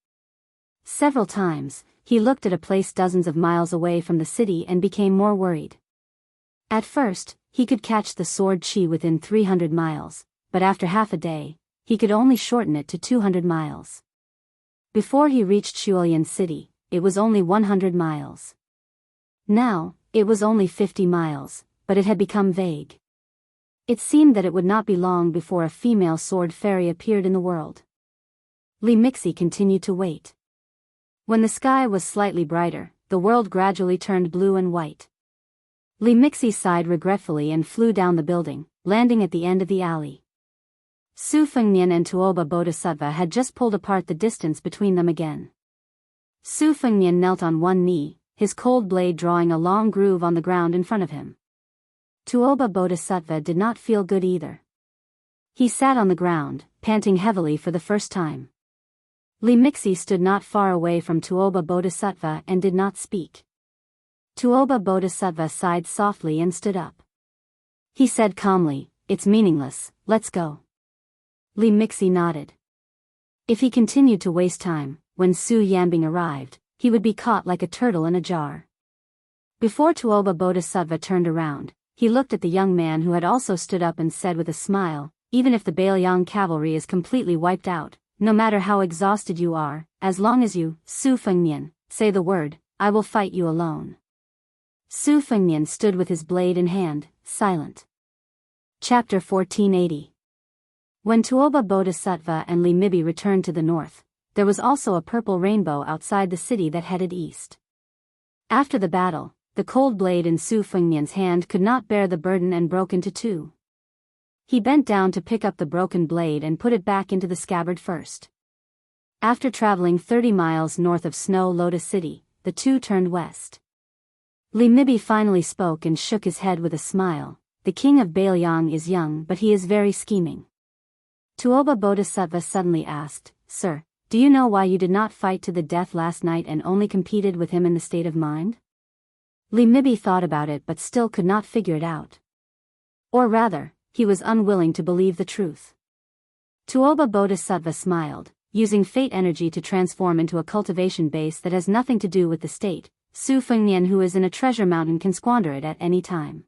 Several times, he looked at a place dozens of miles away from the city and became more worried. At first, he could catch the sword chi within 300 miles, but after half a day, he could only shorten it to 200 miles. Before he reached Shuolian City, it was only 100 miles. Now, it was only 50 miles, but it had become vague. It seemed that it would not be long before a female sword fairy appeared in the world. Li Mixi continued to wait. When the sky was slightly brighter, the world gradually turned blue and white. Li Mixi sighed regretfully and flew down the building, landing at the end of the alley. Su Fengnian and Tuoba Bodhisattva had just pulled apart the distance between them again. Su Fengnian knelt on one knee, his cold blade drawing a long groove on the ground in front of him. Tuoba Bodhisattva did not feel good either. He sat on the ground, panting heavily for the first time. Li Mixi stood not far away from Tuoba Bodhisattva and did not speak. Tuoba Bodhisattva sighed softly and stood up. He said calmly, "It's meaningless, let's go." Li Mixi nodded. If he continued to waste time, when Su Yanbing arrived, he would be caught like a turtle in a jar. Before Tuoba Bodhisattva turned around, he looked at the young man who had also stood up and said with a smile, "Even if the Biyao cavalry is completely wiped out, no matter how exhausted you are, as long as you, Su Fengnian, say the word, I will fight you alone." Su Fengnian stood with his blade in hand, silent. Chapter 1480. When Tuoba Bodhisattva and Li Mibi returned to the north, there was also a purple rainbow outside the city that headed east. After the battle, the cold blade in Su Fengnian's hand could not bear the burden and broke into two. He bent down to pick up the broken blade and put it back into the scabbard first. After traveling 30 miles north of Snow Lotus City, the two turned west. Li Mibi finally spoke and shook his head with a smile. "The king of Biyao is young, but he is very scheming." Tuoba Bodhisattva suddenly asked, "Sir, do you know why you did not fight to the death last night and only competed with him in the state of mind?" Li Mibi thought about it but still could not figure it out. Or rather, he was unwilling to believe the truth. Tuoba Bodhisattva smiled, using fate energy to transform into a cultivation base that has nothing to do with the state. Su Fengnian, who is in a treasure mountain, can squander it at any time.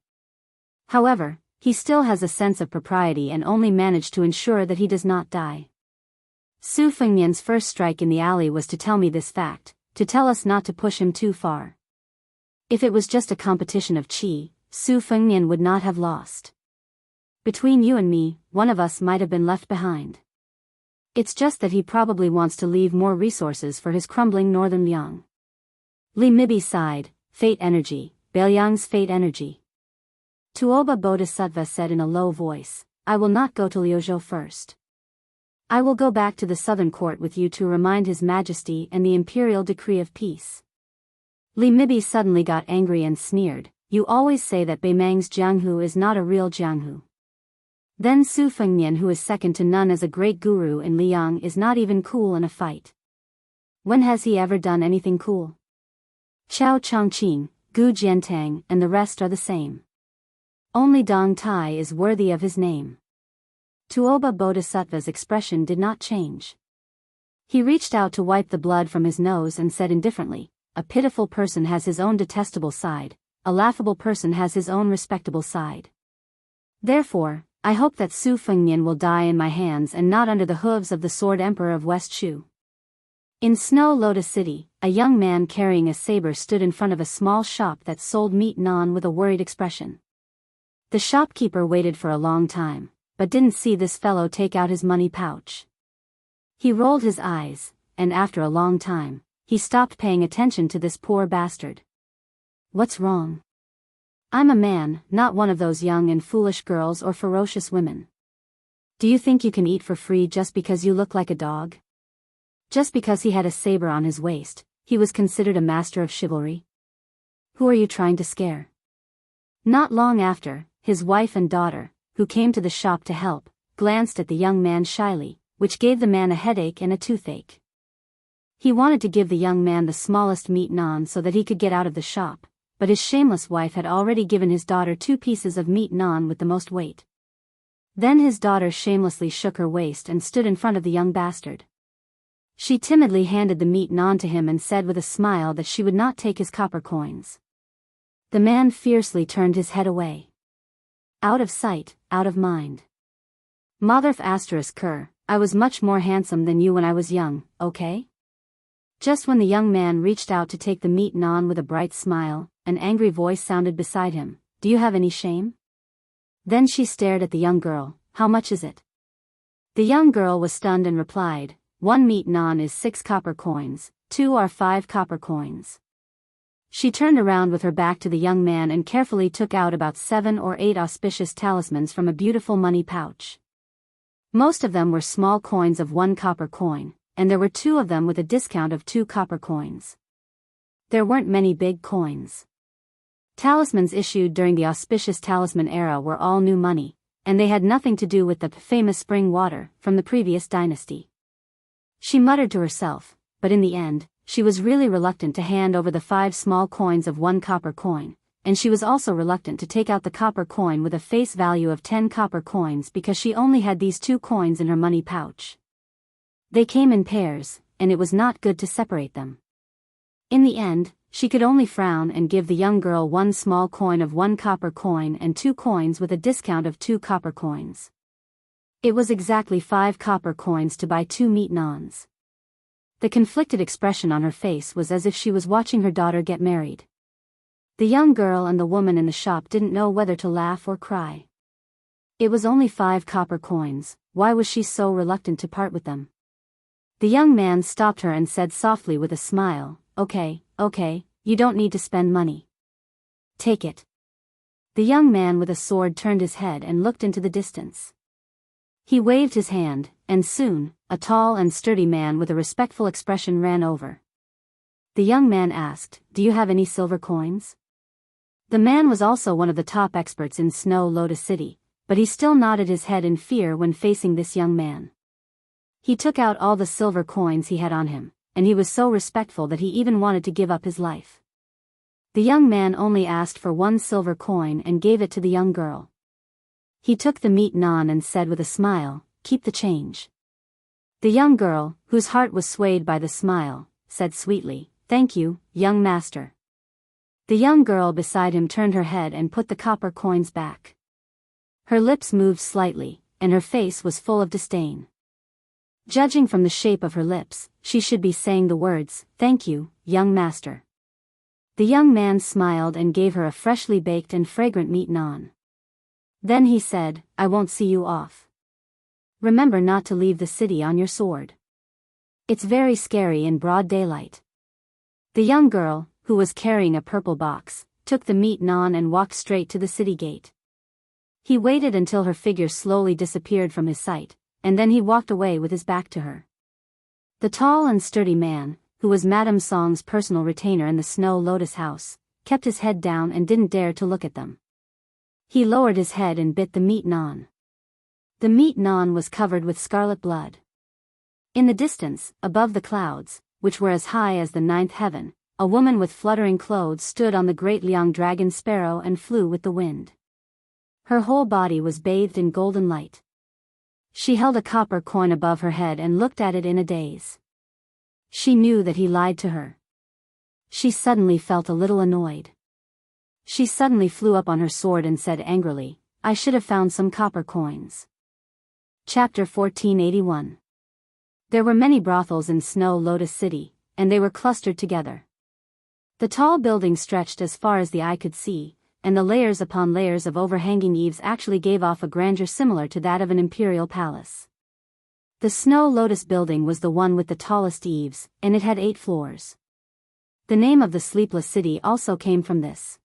However, he still has a sense of propriety and only managed to ensure that he does not die. Su Fengnian's first strike in the alley was to tell me this fact, to tell us not to push him too far. If it was just a competition of qi, Su Fengnian would not have lost. Between you and me, one of us might have been left behind. It's just that he probably wants to leave more resources for his crumbling northern Liang. Li Mibi sighed, "Fate energy, Biyang's fate energy." Tuoba Bodhisattva said in a low voice, "I will not go to Liuzhou first. I will go back to the southern court with you to remind His Majesty and the imperial decree of peace." Li Mibi suddenly got angry and sneered, "You always say that Beimang's Jianghu is not a real Jianghu. Then Su Fengnian, who is second to none as a great guru in Liang, is not even cool in a fight. When has he ever done anything cool? Chao Chongqing, Gu Jiantang, and the rest are the same. Only Dong Tai is worthy of his name." Tuoba Bodhisattva's expression did not change. He reached out to wipe the blood from his nose and said indifferently, "A pitiful person has his own detestable side, a laughable person has his own respectable side. Therefore, I hope that Su Fengnian will die in my hands and not under the hooves of the Sword Emperor of West Shu." In Snow Lotus City, a young man carrying a saber stood in front of a small shop that sold meat naan with a worried expression. The shopkeeper waited for a long time, but didn't see this fellow take out his money pouch. He rolled his eyes, and after a long time, he stopped paying attention to this poor bastard. "What's wrong? I'm a man, not one of those young and foolish girls or ferocious women. Do you think you can eat for free just because you look like a dog?" Just because he had a saber on his waist, he was considered a master of chivalry? Who are you trying to scare? Not long after, his wife and daughter, who came to the shop to help, glanced at the young man shyly, which gave the man a headache and a toothache. He wanted to give the young man the smallest meat naan so that he could get out of the shop, but his shameless wife had already given his daughter 2 pieces of meat naan with the most weight. Then his daughter shamelessly shook her waist and stood in front of the young bastard. She timidly handed the meat non to him and said with a smile that she would not take his copper coins. The man fiercely turned his head away. Out of sight, out of mind. Motherf *Ker, I was much more handsome than you when I was young, okay? Just when the young man reached out to take the meat non with a bright smile, an angry voice sounded beside him. Do you have any shame? Then she stared at the young girl. How much is it? The young girl was stunned and replied, 1 meat non is 6 copper coins, 2 are 5 copper coins. She turned around with her back to the young man and carefully took out about 7 or 8 auspicious talismans from a beautiful money pouch. Most of them were small coins of 1 copper coin, and there were 2 of them with a discount of 2 copper coins. There weren't many big coins. Talismans issued during the auspicious talisman era were all new money, and they had nothing to do with the famous spring water from the previous dynasty. She muttered to herself, but in the end, she was really reluctant to hand over the 5 small coins of 1 copper coin, and she was also reluctant to take out the copper coin with a face value of 10 copper coins because she only had these 2 coins in her money pouch. They came in pairs, and it was not good to separate them. In the end, she could only frown and give the young girl 1 small coin of 1 copper coin and 2 coins with a discount of 2 copper coins. It was exactly 5 copper coins to buy 2 meat nons. The conflicted expression on her face was as if she was watching her daughter get married. The young girl and the woman in the shop didn't know whether to laugh or cry. It was only 5 copper coins, why was she so reluctant to part with them? The young man stopped her and said softly with a smile, Okay, you don't need to spend money. Take it. The young man with a sword turned his head and looked into the distance. He waved his hand, and soon, a tall and sturdy man with a respectful expression ran over. The young man asked, Do you have any silver coins? The man was also one of the top experts in Snow Lotus City, but he still nodded his head in fear when facing this young man. He took out all the silver coins he had on him, and he was so respectful that he even wanted to give up his life. The young man only asked for 1 silver coin and gave it to the young girl. He took the meat non and said with a smile, Keep the change. The young girl, whose heart was swayed by the smile, said sweetly, Thank you, young master. The young girl beside him turned her head and put the copper coins back. Her lips moved slightly, and her face was full of disdain. Judging from the shape of her lips, she should be saying the words, Thank you, young master. The young man smiled and gave her a freshly baked and fragrant meat non. Then he said, I won't see you off. Remember not to leave the city on your sword. It's very scary in broad daylight. The young girl, who was carrying a purple box, took the meat non and walked straight to the city gate. He waited until her figure slowly disappeared from his sight, and then he walked away with his back to her. The tall and sturdy man, who was Madame Song's personal retainer in the Snow Lotus house, kept his head down and didn't dare to look at them. He lowered his head and bit the meat non. The meat non was covered with scarlet blood. In the distance, above the clouds, which were as high as the 9th heaven, a woman with fluttering clothes stood on the great Liang dragon sparrow and flew with the wind. Her whole body was bathed in golden light. She held a copper coin above her head and looked at it in a daze. She knew that he lied to her. She suddenly felt a little annoyed. She suddenly flew up on her sword and said angrily, I should have found some copper coins. Chapter 1481. There were many brothels in Snow Lotus City, and they were clustered together. The tall buildings stretched as far as the eye could see, and the layers upon layers of overhanging eaves actually gave off a grandeur similar to that of an imperial palace. The Snow Lotus building was the one with the tallest eaves, and it had 8 floors. The name of the sleepless city also came from this.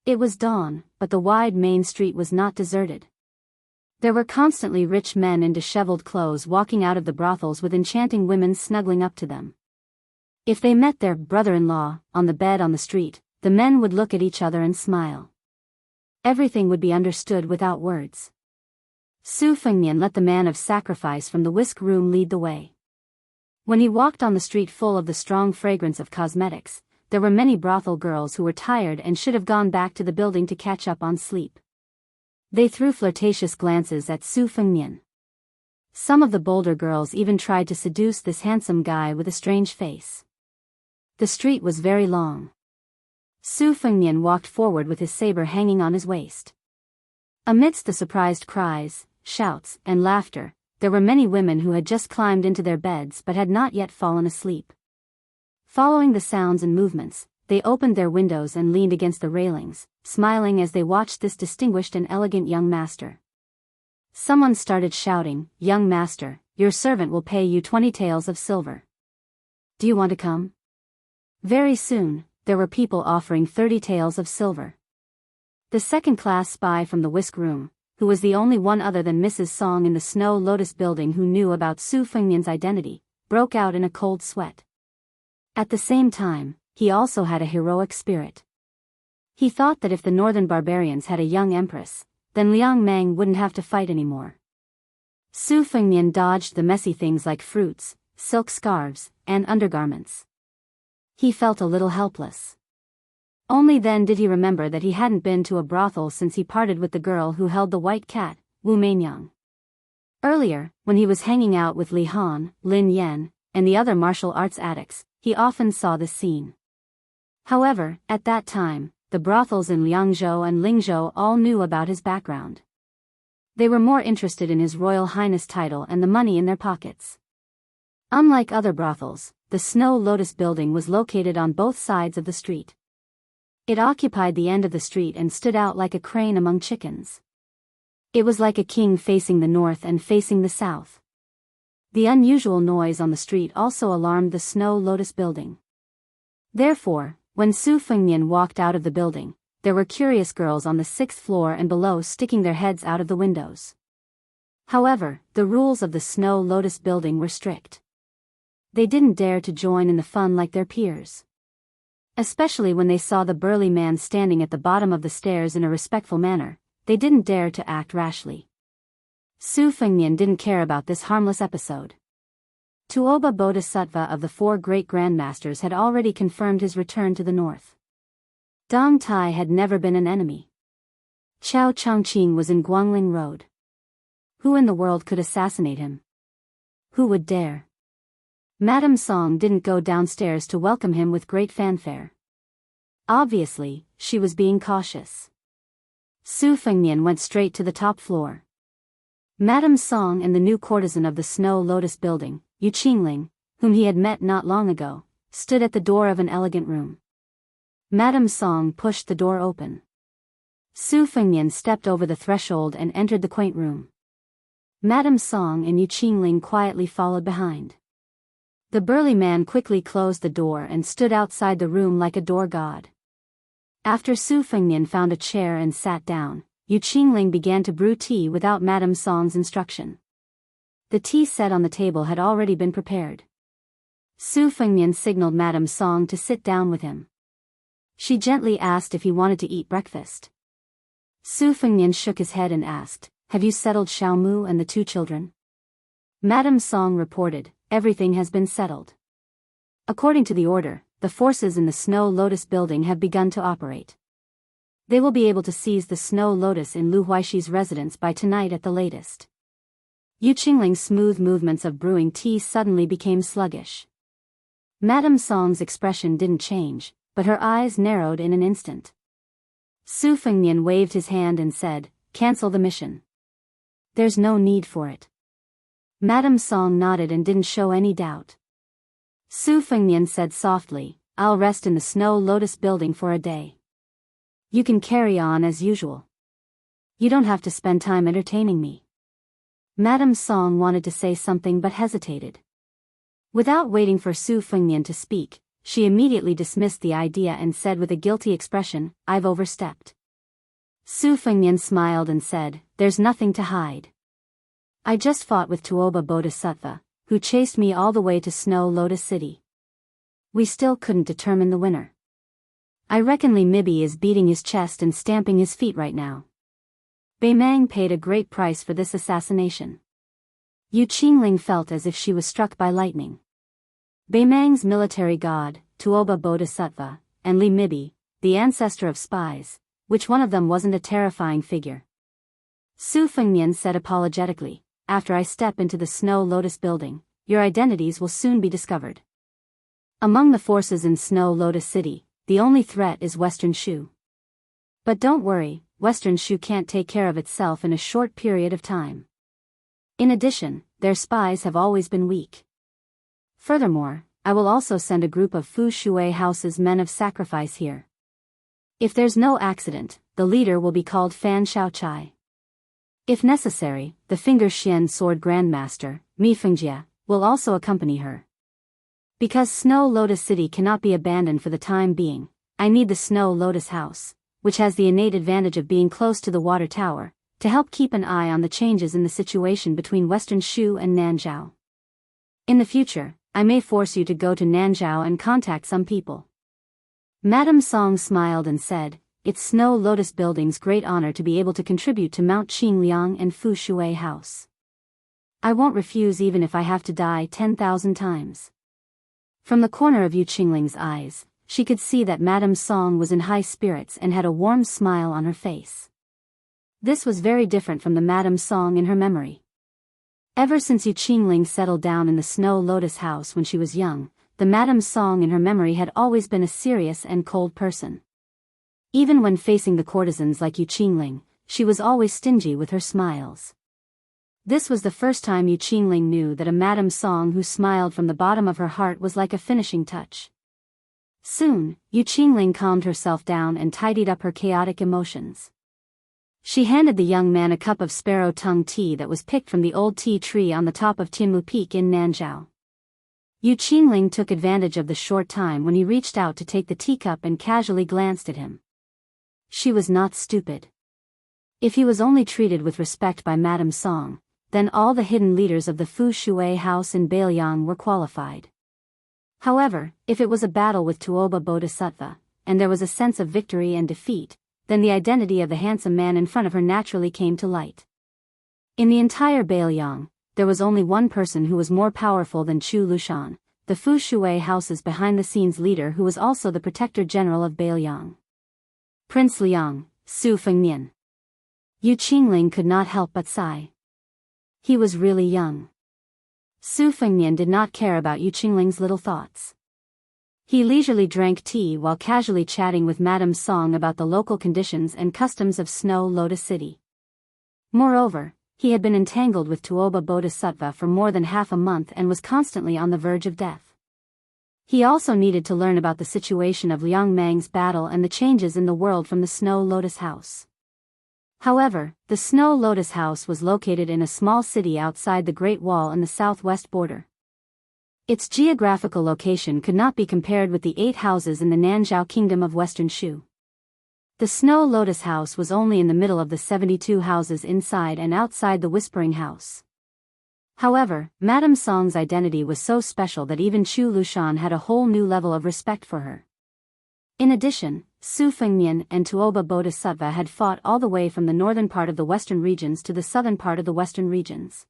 It was dawn, but the wide main street was not deserted. There were constantly rich men in disheveled clothes walking out of the brothels with enchanting women snuggling up to them. If they met their brother-in-law on the bed on the street, the men would look at each other and smile. Everything would be understood without words. Su Fengnian let the man of sacrifice from the whisk room lead the way. When he walked on the street full of the strong fragrance of cosmetics, there were many brothel girls who were tired and should have gone back to the building to catch up on sleep. They threw flirtatious glances at Su Fengnian. Some of the bolder girls even tried to seduce this handsome guy with a strange face. The street was very long. Su Fengnian walked forward with his saber hanging on his waist. Amidst the surprised cries, shouts, and laughter, there were many women who had just climbed into their beds but had not yet fallen asleep. Following the sounds and movements, they opened their windows and leaned against the railings, smiling as they watched this distinguished and elegant young master. Someone started shouting, "Young master, your servant will pay you 20 taels of silver. Do you want to come?" Very soon, there were people offering 30 taels of silver. The second-class spy from the whisk room, who was the only one other than Mrs. Song in the Snow Lotus building who knew about Su Fengnian's identity, broke out in a cold sweat. At the same time, he also had a heroic spirit. He thought that if the northern barbarians had a young empress, then Liang Meng wouldn't have to fight anymore. Su Fengnian dodged the messy things like fruits, silk scarves, and undergarments. He felt a little helpless. Only then did he remember that he hadn't been to a brothel since he parted with the girl who held the white cat, Wu Meinyang. Earlier, when he was hanging out with Li Han, Lin Yan, and the other martial arts addicts, he often saw this scene. However, at that time, the brothels in Liangzhou and Lingzhou all knew about his background. They were more interested in his Royal Highness title and the money in their pockets. Unlike other brothels, the Snow Lotus building was located on both sides of the street. It occupied the end of the street and stood out like a crane among chickens. It was like a king facing the north and facing the south. The unusual noise on the street also alarmed the Snow Lotus building. Therefore, when Su Fengnian walked out of the building, there were curious girls on the 6th floor and below sticking their heads out of the windows. However, the rules of the Snow Lotus building were strict. They didn't dare to join in the fun like their peers. Especially when they saw the burly man standing at the bottom of the stairs in a respectful manner, they didn't dare to act rashly. Su Fengnian didn't care about this harmless episode. Tuoba Bodhisattva of the 4 great grandmasters had already confirmed his return to the north. Dong Tai had never been an enemy. Chao Chongqing was in Guangling Road. Who in the world could assassinate him? Who would dare? Madame Song didn't go downstairs to welcome him with great fanfare. Obviously, she was being cautious. Su Fengnian went straight to the top floor. Madame Song and the new courtesan of the Snow Lotus building, Yu Qingling, whom he had met not long ago, stood at the door of an elegant room. Madame Song pushed the door open. Su Fengnian stepped over the threshold and entered the quaint room. Madame Song and Yu Qingling quietly followed behind. The burly man quickly closed the door and stood outside the room like a door god. After Su Fengnian found a chair and sat down, Yu Qingling began to brew tea without Madame Song's instruction. The tea set on the table had already been prepared. Su Fengnian signaled Madame Song to sit down with him. She gently asked if he wanted to eat breakfast. Su Fengnian shook his head and asked, "Have you settled Xiaomu and the 2 children?" Madame Song reported, "Everything has been settled. According to the order, the forces in the Snow Lotus building have begun to operate. They will be able to seize the Snow Lotus in Lu Huaishi's residence by tonight at the latest." Yu Qingling's smooth movements of brewing tea suddenly became sluggish. Madame Song's expression didn't change, but her eyes narrowed in an instant. Su Fengnian waved his hand and said, "Cancel the mission. There's no need for it." Madame Song nodded and didn't show any doubt. Su Fengnian said softly, "I'll rest in the Snow Lotus building for a day. You can carry on as usual. You don't have to spend time entertaining me." Madame Song wanted to say something but hesitated. Without waiting for Su Fengnian to speak, she immediately dismissed the idea and said with a guilty expression, "I've overstepped." Su Fengnian smiled and said, "There's nothing to hide. I just fought with Tuoba Bodhisattva, who chased me all the way to Snow Lotus City. We still couldn't determine the winner. I reckon Li Mibi is beating his chest and stamping his feet right now. Bei Mang paid a great price for this assassination." Yu Qingling felt as if she was struck by lightning. Bei Mang's military god, Tuoba Bodhisattva, and Li Mibi, the ancestor of spies, which one of them wasn't a terrifying figure? Su Fengnian said apologetically, after I step into the Snow Lotus building, your identities will soon be discovered. Among the forces in Snow Lotus City, the only threat is Western Shu. But don't worry, Western Shu can't take care of itself in a short period of time. In addition, their spies have always been weak. Furthermore, I will also send a group of Fu Shui House's men of sacrifice here. If there's no accident, the leader will be called Fan Shaochai. If necessary, the Finger Xian Sword Grandmaster, Mi Fengjie, will also accompany her. Because Snow Lotus City cannot be abandoned for the time being, I need the Snow Lotus House, which has the innate advantage of being close to the water tower, to help keep an eye on the changes in the situation between Western Shu and Nanzhao. In the future, I may force you to go to Nanzhao and contact some people. Madame Song smiled and said, "It's Snow Lotus Building's great honor to be able to contribute to Mount Qingliang and Fu Shui House. I won't refuse even if I have to die 10,000 times." From the corner of Yu Qingling's eyes, she could see that Madame Song was in high spirits and had a warm smile on her face. This was very different from the Madame Song in her memory. Ever since Yu Qingling settled down in the Snow Lotus House when she was young, the Madame Song in her memory had always been a serious and cold person. Even when facing the courtesans like Yu Qingling, she was always stingy with her smiles. This was the first time Yu Qingling knew that a Madame Song who smiled from the bottom of her heart was like a finishing touch. Soon, Yu Qingling calmed herself down and tidied up her chaotic emotions. She handed the young man a cup of sparrow-tongue tea that was picked from the old tea tree on the top of Tianmu Peak in Nanzhao. Yu Qingling took advantage of the short time when he reached out to take the teacup and casually glanced at him. She was not stupid. If he was only treated with respect by Madame Song, then all the hidden leaders of the Fu Shui house in Biyao were qualified. However, if it was a battle with Tuoba Bodhisattva, and there was a sense of victory and defeat, then the identity of the handsome man in front of her naturally came to light. In the entire Biyao, there was only one person who was more powerful than Chu Lushan, the Fu Shui house's behind-the-scenes leader who was also the protector general of Biyao. Prince Liang, Su Fengnian. Yu Qingling could not help but sigh. He was really young. Su Fengnian did not care about Yu Qingling's little thoughts. He leisurely drank tea while casually chatting with Madame Song about the local conditions and customs of Snow Lotus City. Moreover, he had been entangled with Tuoba Bodhisattva for more than half a month and was constantly on the verge of death. He also needed to learn about the situation of Liang Mang's battle and the changes in the world from the Snow Lotus House. However, the Snow Lotus House was located in a small city outside the Great Wall in the southwest border. Its geographical location could not be compared with the 8 houses in the Nanzhao Kingdom of Western Shu. The Snow Lotus House was only in the middle of the 72 houses inside and outside the Whispering House. However, Madame Song's identity was so special that even Chu Lushan had a whole new level of respect for her. In addition, Su Fengnian and Tuoba Bodhisattva had fought all the way from the northern part of the western regions to the southern part of the western regions.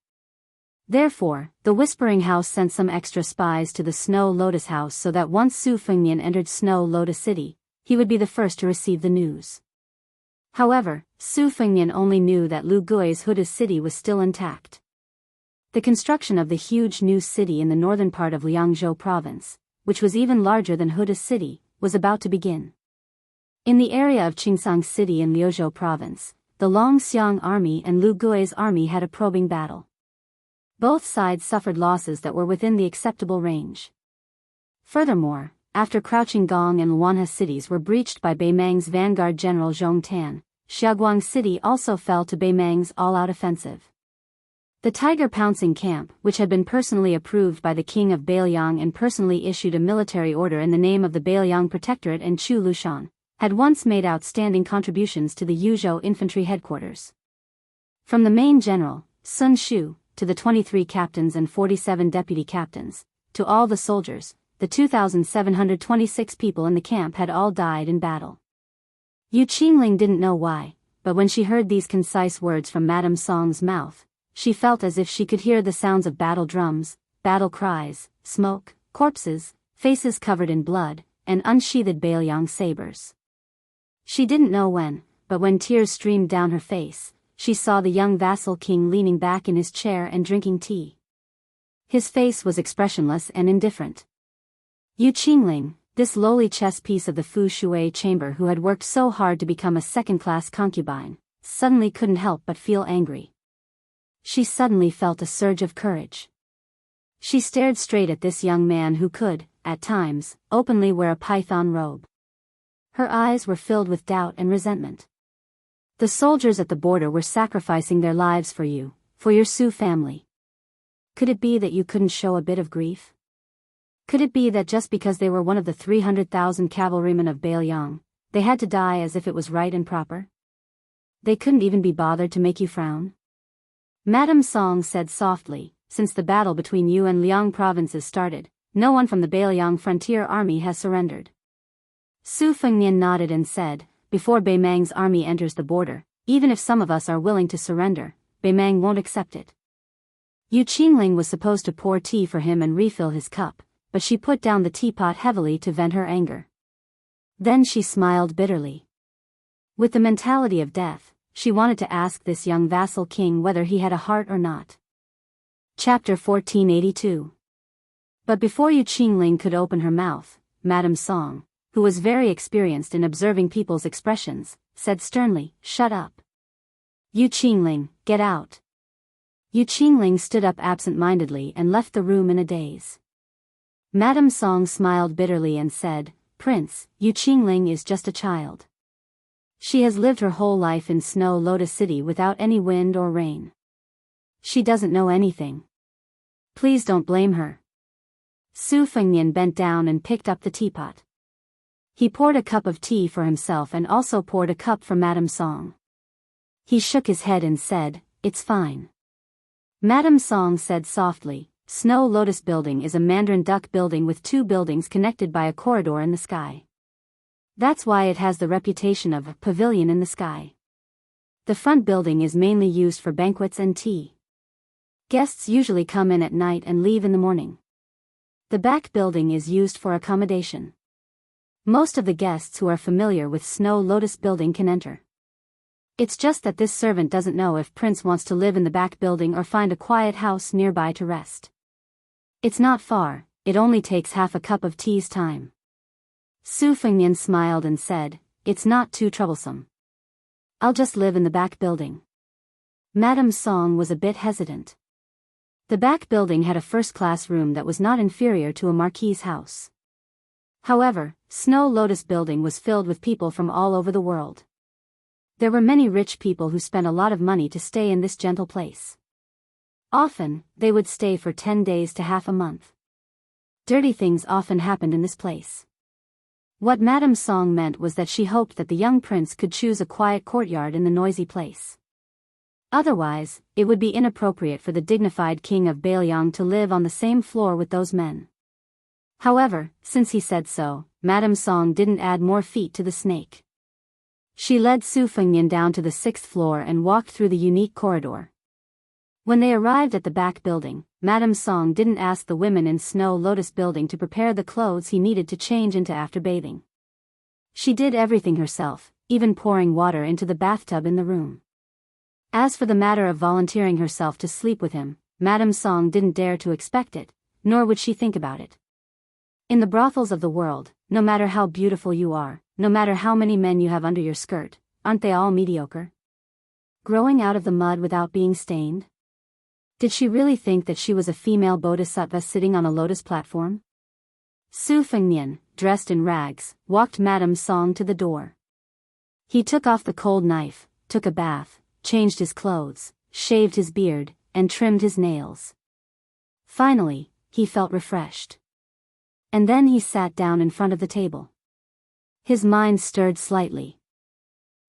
Therefore, the Whispering House sent some extra spies to the Snow Lotus House so that once Su Fengnian entered Snow Lotus City, he would be the first to receive the news. However, Su Fengnian only knew that Lu Gui's Huda's city was still intact. The construction of the huge new city in the northern part of Liangzhou province, which was even larger than Huda's city, was about to begin. In the area of Qingsang City in Liuzhou province, the Longxiang army and Lu Gui's army had a probing battle. Both sides suffered losses that were within the acceptable range. Furthermore, after Crouching Gong and Luanhe cities were breached by Beimang's vanguard general Zhong Tan, Xiaoguang City also fell to Beimang's all-out offensive. The Tiger Pouncing Camp, which had been personally approved by the king of Biyao and personally issued a military order in the name of the Biyao Protectorate and Chu Lushan, had once made outstanding contributions to the Yuzhou infantry headquarters. From the main general, Sun Shu, to the 23 captains and 47 deputy captains, to all the soldiers, the 2,726 people in the camp had all died in battle. Yu Qingling didn't know why, but when she heard these concise words from Madame Song's mouth, she felt as if she could hear the sounds of battle drums, battle cries, smoke, corpses, faces covered in blood, and unsheathed Biyao sabers. She didn't know when, but when tears streamed down her face, she saw the young vassal king leaning back in his chair and drinking tea. His face was expressionless and indifferent. Yu Qingling, this lowly chess piece of the Fu Shui chamber who had worked so hard to become a second-class concubine, suddenly couldn't help but feel angry. She suddenly felt a surge of courage. She stared straight at this young man who could, at times, openly wear a python robe. Her eyes were filled with doubt and resentment. The soldiers at the border were sacrificing their lives for you, for your Su family. Could it be that you couldn't show a bit of grief? Could it be that just because they were one of the 300,000 cavalrymen of Biyao, they had to die as if it was right and proper? They couldn't even be bothered to make you frown? Madame Song said softly, since the battle between Yu and Liang provinces started, no one from the Biyao frontier army has surrendered. Su Fengnian nodded and said, before Beimang's army enters the border, even if some of us are willing to surrender, Beimang won't accept it. Yu Qingling was supposed to pour tea for him and refill his cup, but she put down the teapot heavily to vent her anger. Then she smiled bitterly. With the mentality of death, she wanted to ask this young vassal king whether he had a heart or not. Chapter 1482. But before Yu Qingling could open her mouth, Madame Song, who was very experienced in observing people's expressions, said sternly, "Shut up. Yu Qingling, get out." Yu Qingling stood up absent-mindedly and left the room in a daze. Madame Song smiled bitterly and said, "Prince, Yu Qingling is just a child. She has lived her whole life in Snow Lotus City without any wind or rain. She doesn't know anything. Please don't blame her." Su Fengnian bent down and picked up the teapot. He poured a cup of tea for himself and also poured a cup for Madame Song. He shook his head and said, "It's fine." Madame Song said softly, "Snow Lotus Building is a Mandarin duck building with two buildings connected by a corridor in the sky. That's why it has the reputation of a pavilion in the sky. The front building is mainly used for banquets and tea. Guests usually come in at night and leave in the morning. The back building is used for accommodation. Most of the guests who are familiar with Snow Lotus Building can enter. It's just that this servant doesn't know if Prince wants to live in the back building or find a quiet house nearby to rest. It's not far, it only takes half a cup of tea's time." Su Fengnian smiled and said, "It's not too troublesome. I'll just live in the back building." Madame Song was a bit hesitant. The back building had a first-class room that was not inferior to a marquis's house. However, Snow Lotus Building was filled with people from all over the world. There were many rich people who spent a lot of money to stay in this gentle place. Often, they would stay for 10 days to half a month. Dirty things often happened in this place. What Madame Song meant was that she hoped that the young prince could choose a quiet courtyard in the noisy place. Otherwise, it would be inappropriate for the dignified king of Biyao to live on the same floor with those men. However, since he said so, Madame Song didn't add more feet to the snake. She led Su Fengnian down to the 6th floor and walked through the unique corridor. When they arrived at the back building, Madame Song didn't ask the women in Snow Lotus Building to prepare the clothes he needed to change into after bathing. She did everything herself, even pouring water into the bathtub in the room. As for the matter of volunteering herself to sleep with him, Madame Song didn't dare to expect it, nor would she think about it. In the brothels of the world, no matter how beautiful you are, no matter how many men you have under your skirt, aren't they all mediocre? Growing out of the mud without being stained? Did she really think that she was a female bodhisattva sitting on a lotus platform? Su Fengnian, dressed in rags, walked Madame Song to the door. He took off the cold knife, took a bath, changed his clothes, shaved his beard, and trimmed his nails. Finally, he felt refreshed. And then he sat down in front of the table. His mind stirred slightly.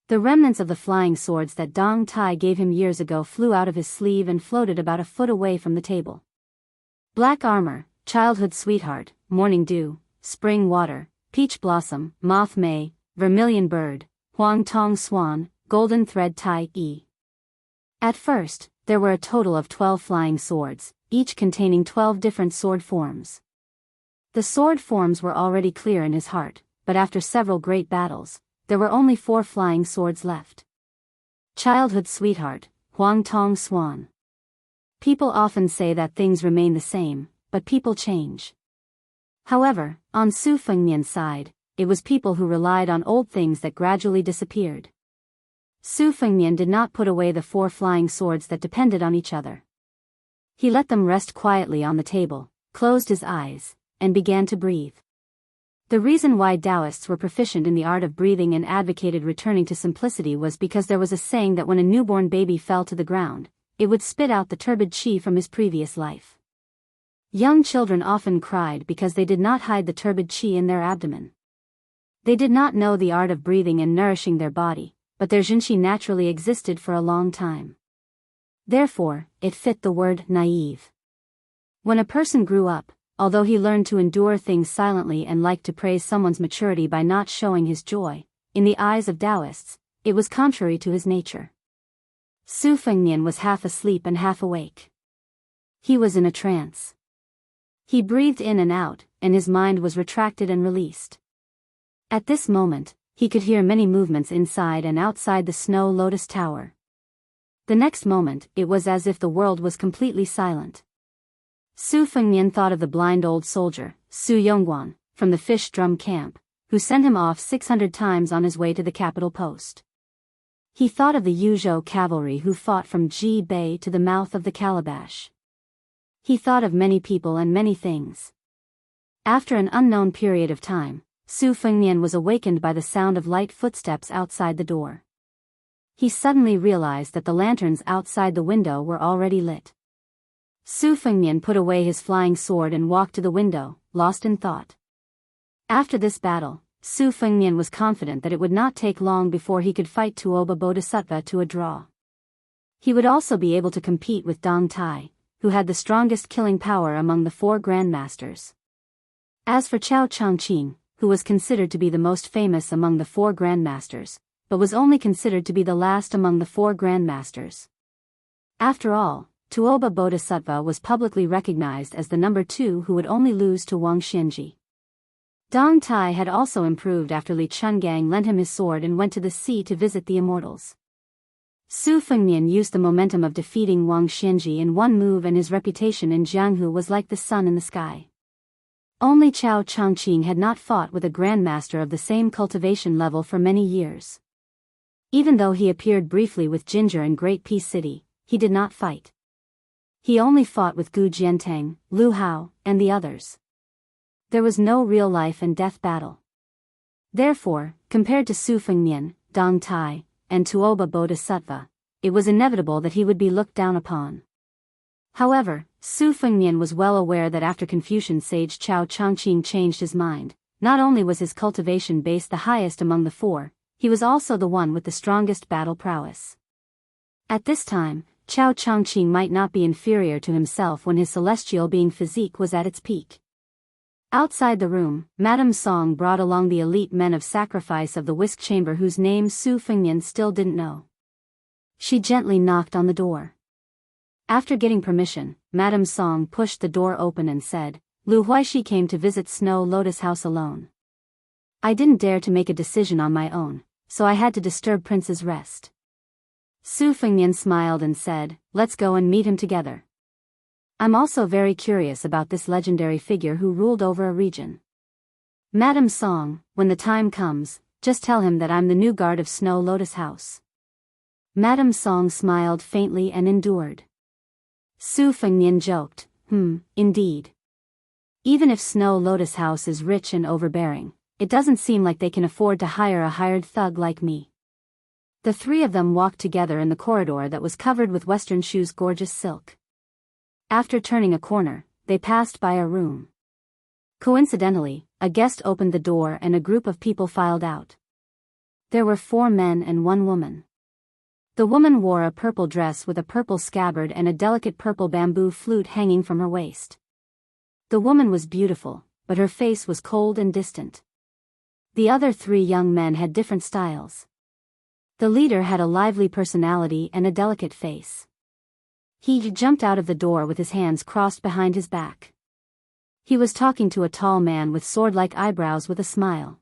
The remnants of the flying swords that Dong Tai gave him years ago flew out of his sleeve and floated about a foot away from the table. Black armor, childhood sweetheart, morning dew, spring water, peach blossom, moth may, vermilion bird, huang tong swan, golden thread tai e. At first, there were a total of 12 flying swords, each containing 12 different sword forms. The sword forms were already clear in his heart, but after several great battles, there were only 4 flying swords left. Childhood sweetheart, Huang Tong Swan. People often say that things remain the same, but people change. However, on Su Fengnian's side, it was people who relied on old things that gradually disappeared. Su Fengnian did not put away the 4 flying swords that depended on each other. He let them rest quietly on the table, closed his eyes, and began to breathe. The reason why Taoists were proficient in the art of breathing and advocated returning to simplicity was because there was a saying that when a newborn baby fell to the ground, it would spit out the turbid qi from his previous life. Young children often cried because they did not hide the turbid qi in their abdomen. They did not know the art of breathing and nourishing their body, but their jinqi naturally existed for a long time. Therefore, it fit the word naive. When a person grew up, although he learned to endure things silently and liked to praise someone's maturity by not showing his joy, in the eyes of Taoists, it was contrary to his nature. Su Fengnian was half asleep and half awake. He was in a trance. He breathed in and out, and his mind was retracted and released. At this moment, he could hear many movements inside and outside the Snow Lotus Tower. The next moment, it was as if the world was completely silent. Su Fengnian thought of the blind old soldier, Su Yongguan, from the fish drum camp, who sent him off 600 times on his way to the capital post. He thought of the Yuzhou cavalry who fought from Ji Bay to the mouth of the calabash. He thought of many people and many things. After an unknown period of time, Su Fengnian was awakened by the sound of light footsteps outside the door. He suddenly realized that the lanterns outside the window were already lit. Su Fengnian put away his flying sword and walked to the window, lost in thought. After this battle, Su Fengnian was confident that it would not take long before he could fight Tuoba Bodhisattva to a draw. He would also be able to compete with Dong Tai, who had the strongest killing power among the 4 grandmasters. As for Chao Changqing, who was considered to be the most famous among the 4 grandmasters, but was only considered to be the last among the 4 grandmasters. After all, Tuoba Bodhisattva was publicly recognized as the number 2 who would only lose to Wang Xianji. Dong Tai had also improved after Li Chungang lent him his sword and went to the sea to visit the immortals. Su Fengnian used the momentum of defeating Wang Xianji in one move, and his reputation in Jianghu was like the sun in the sky. Only Chao Changqing had not fought with a grandmaster of the same cultivation level for many years. Even though he appeared briefly with Ginger in Great Peace City, he did not fight. He only fought with Gu Jiantang, Lu Hao, and the others. There was no real life and death battle. Therefore, compared to Su Fengnian, Dong Tai, and Tuoba Bodhisattva, it was inevitable that he would be looked down upon. However, Su Fengnian was well aware that after Confucian sage Chao Changqing changed his mind, not only was his cultivation base the highest among the 4, he was also the one with the strongest battle prowess. At this time, Chao Changqing might not be inferior to himself when his celestial being physique was at its peak. Outside the room, Madame Song brought along the elite men of sacrifice of the whisk chamber whose name Su Fengnian still didn't know. She gently knocked on the door. After getting permission, Madame Song pushed the door open and said, "Lu Huaishi came to visit Snow Lotus House alone. I didn't dare to make a decision on my own, so I had to disturb Prince's rest." Su Fengnian smiled and said, "Let's go and meet him together. I'm also very curious about this legendary figure who ruled over a region. Madame Song, when the time comes, just tell him that I'm the new guard of Snow Lotus House." Madame Song smiled faintly and endured. Su Fengnian joked, indeed. Even if Snow Lotus House is rich and overbearing, it doesn't seem like they can afford to hire a hired thug like me." The 3 of them walked together in the corridor that was covered with Western Shu's gorgeous silk. After turning a corner, they passed by a room. Coincidentally, a guest opened the door and a group of people filed out. There were 4 men and 1 woman. The woman wore a purple dress with a purple scabbard and a delicate purple bamboo flute hanging from her waist. The woman was beautiful, but her face was cold and distant. The other 3 young men had different styles. The leader had a lively personality and a delicate face. He jumped out of the door with his hands crossed behind his back. He was talking to a tall man with sword-like eyebrows with a smile.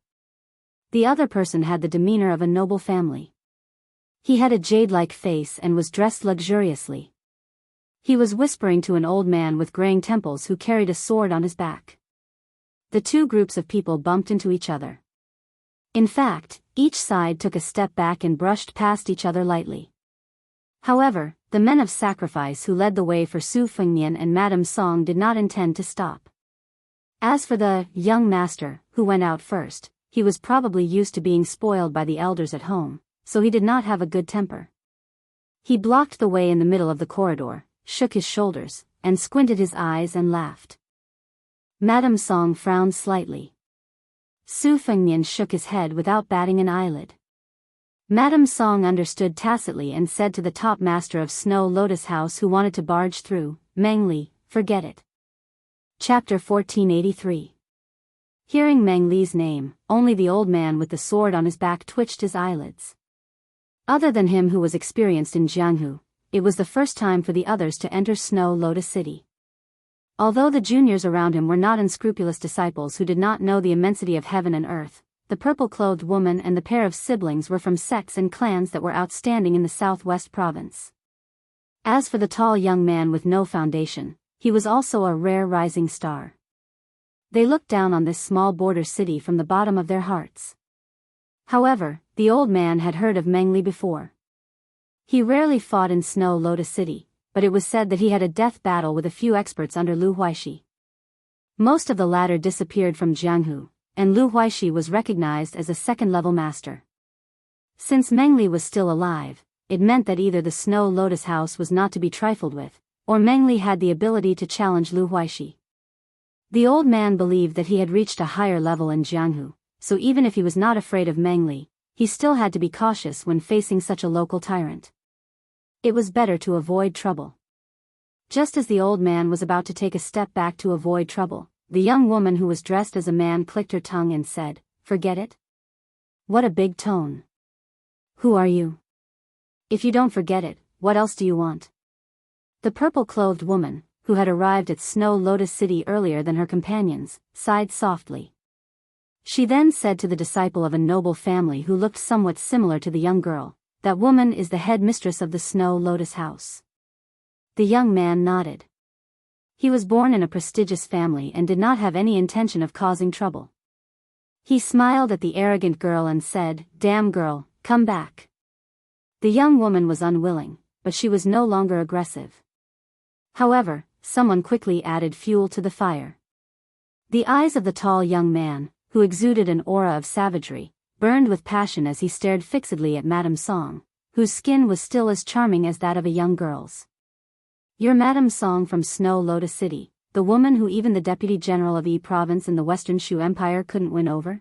The other person had the demeanor of a noble family. He had a jade-like face and was dressed luxuriously. He was whispering to an old man with graying temples who carried a sword on his back. The two groups of people bumped into each other. In fact, each side took a step back and brushed past each other lightly. However, the men of sacrifice who led the way for Su Fengnian and Madame Song did not intend to stop. As for the young master, who went out first, he was probably used to being spoiled by the elders at home, so he did not have a good temper. He blocked the way in the middle of the corridor, shook his shoulders, and squinted his eyes and laughed. Madame Song frowned slightly. Su Fengnian shook his head without batting an eyelid. Madame Song understood tacitly and said to the top master of Snow Lotus House who wanted to barge through, Meng Li, forget it. Chapter 1483. Hearing Meng Li's name, only the old man with the sword on his back twitched his eyelids. Other than him who was experienced in Jianghu, it was the first time for the others to enter Snow Lotus City. Although the juniors around him were not unscrupulous disciples who did not know the immensity of heaven and earth, the purple-clothed woman and the pair of siblings were from sects and clans that were outstanding in the southwest province. As for the tall young man with no foundation, he was also a rare rising star. They looked down on this small border city from the bottom of their hearts. However, the old man had heard of Meng Li before. He rarely fought in Snow Lotus City, but it was said that he had a death battle with a few experts under Lu Huaishi. Most of the latter disappeared from Jianghu, and Lu Huaishi was recognized as a second-level master. Since Meng Li was still alive, it meant that either the Snow Lotus House was not to be trifled with, or Meng Li had the ability to challenge Lu Huaishi. The old man believed that he had reached a higher level in Jianghu, so even if he was not afraid of Meng Li, he still had to be cautious when facing such a local tyrant. It was better to avoid trouble. Just as the old man was about to take a step back to avoid trouble, the young woman who was dressed as a man clicked her tongue and said, "Forget it?" What a big tone. Who are you? If you don't forget it, what else do you want? The purple-clothed woman, who had arrived at Snow Lotus City earlier than her companions, sighed softly. She then said to the disciple of a noble family who looked somewhat similar to the young girl, "That woman is the head mistress of the Snow Lotus House." The young man nodded. He was born in a prestigious family and did not have any intention of causing trouble. He smiled at the arrogant girl and said, "Damn girl, come back." The young woman was unwilling, but she was no longer aggressive. However, someone quickly added fuel to the fire. The eyes of the tall young man, who exuded an aura of savagery, burned with passion as he stared fixedly at Madame Song, whose skin was still as charming as that of a young girl's. "You're Madame Song from Snow Lotus City, the woman who even the Deputy General of Yi Province in the Western Shu Empire couldn't win over?"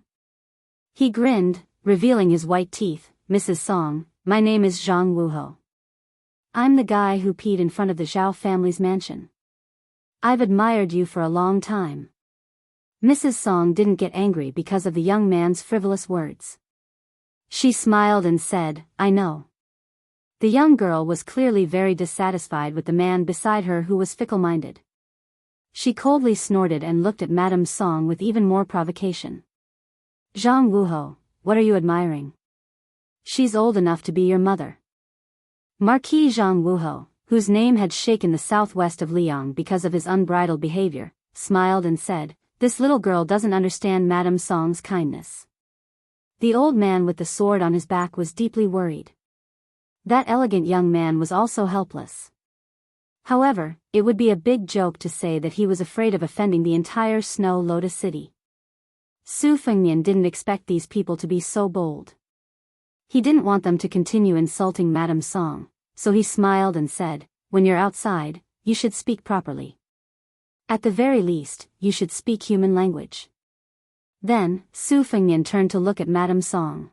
He grinned, revealing his white teeth. "Mrs. Song, my name is Zhang Wuho. I'm the guy who peed in front of the Zhao family's mansion. I've admired you for a long time." Mrs. Song didn't get angry because of the young man's frivolous words. She smiled and said, "I know." The young girl was clearly very dissatisfied with the man beside her who was fickle-minded. She coldly snorted and looked at Madame Song with even more provocation. "Zhang Wuho, what are you admiring? She's old enough to be your mother." Marquis Zhang Wuho, whose name had shaken the southwest of Liang because of his unbridled behavior, smiled and said, "This little girl doesn't understand Madame Song's kindness." The old man with the sword on his back was deeply worried. That elegant young man was also helpless. However, it would be a big joke to say that he was afraid of offending the entire Snow Lotus City. Su Fengnian didn't expect these people to be so bold. He didn't want them to continue insulting Madame Song, so he smiled and said, "When you're outside, you should speak properly. At the very least, you should speak human language." Then, Su Fengnian turned to look at Madame Song.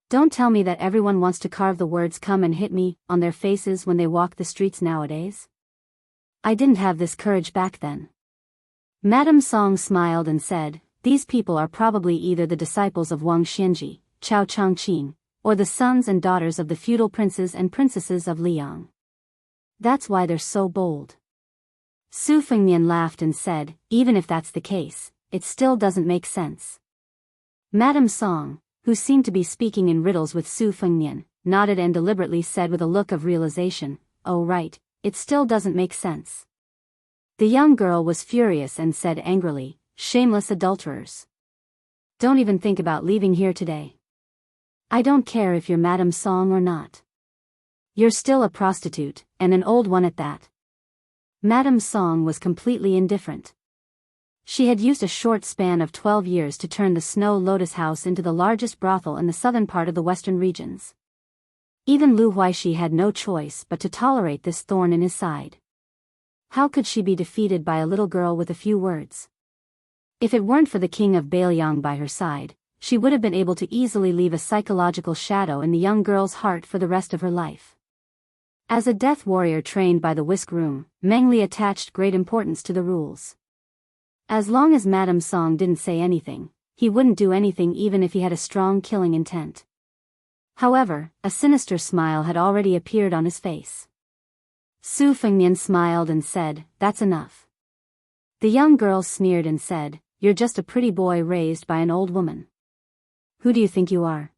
"Don't tell me that everyone wants to carve the words 'come and hit me' on their faces when they walk the streets nowadays. I didn't have this courage back then." Madame Song smiled and said, "These people are probably either the disciples of Wang Xianji, Chao Changqing, or the sons and daughters of the feudal princes and princesses of Liang. That's why they're so bold." Su Fengnian laughed and said, "Even if that's the case, it still doesn't make sense." Madame Song, who seemed to be speaking in riddles with Su Fengnian, nodded and deliberately said with a look of realization, "Oh right, it still doesn't make sense." The young girl was furious and said angrily, "Shameless adulterers. Don't even think about leaving here today. I don't care if you're Madame Song or not. You're still a prostitute, and an old one at that." Madame Song was completely indifferent. She had used a short span of 12 years to turn the Snow Lotus House into the largest brothel in the southern part of the western regions. Even Lu Huixi had no choice but to tolerate this thorn in his side. How could she be defeated by a little girl with a few words? If it weren't for the king of Biyao by her side, she would have been able to easily leave a psychological shadow in the young girl's heart for the rest of her life. As a death warrior trained by the whisk room, Meng Li attached great importance to the rules. As long as Madame Song didn't say anything, he wouldn't do anything even if he had a strong killing intent. However, a sinister smile had already appeared on his face. Su Fengnian smiled and said, "That's enough." The young girl sneered and said, "You're just a pretty boy raised by an old woman. Who do you think you are?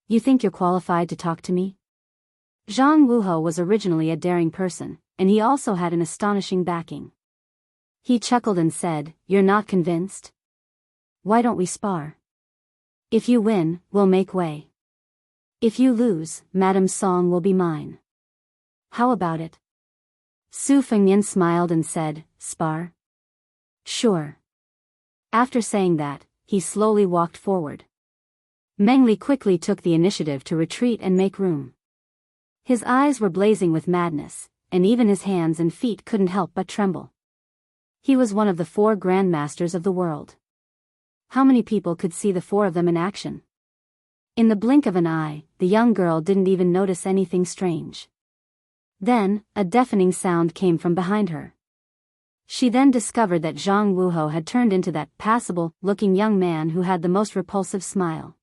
You think you're qualified to talk to me?" Zhang Wuho was originally a daring person, and he also had an astonishing backing. He chuckled and said, "You're not convinced? Why don't we spar? If you win, we'll make way. If you lose, Madame Song will be mine. How about it?" Su Fengnian smiled and said, "Spar? Sure." After saying that, he slowly walked forward. Meng Li quickly took the initiative to retreat and make room. His eyes were blazing with madness, and even his hands and feet couldn't help but tremble. He was one of the 4 grandmasters of the world. How many people could see the 4 of them in action? In the blink of an eye, the young girl didn't even notice anything strange. Then, a deafening sound came from behind her. She then discovered that Zhang Wuho had turned into that passable-looking young man who had the most repulsive smile.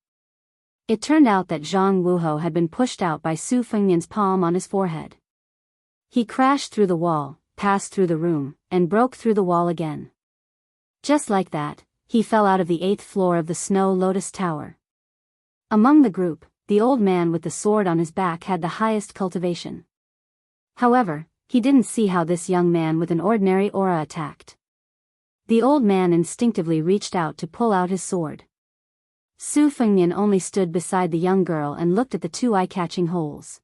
It turned out that Zhang Wuho had been pushed out by Su Fengnian's palm on his forehead. He crashed through the wall, passed through the room, and broke through the wall again. Just like that, he fell out of the 8th floor of the Snow Lotus Tower. Among the group, the old man with the sword on his back had the highest cultivation. However, he didn't see how this young man with an ordinary aura attacked. The old man instinctively reached out to pull out his sword. Su Fengnian only stood beside the young girl and looked at the 2 eye-catching holes.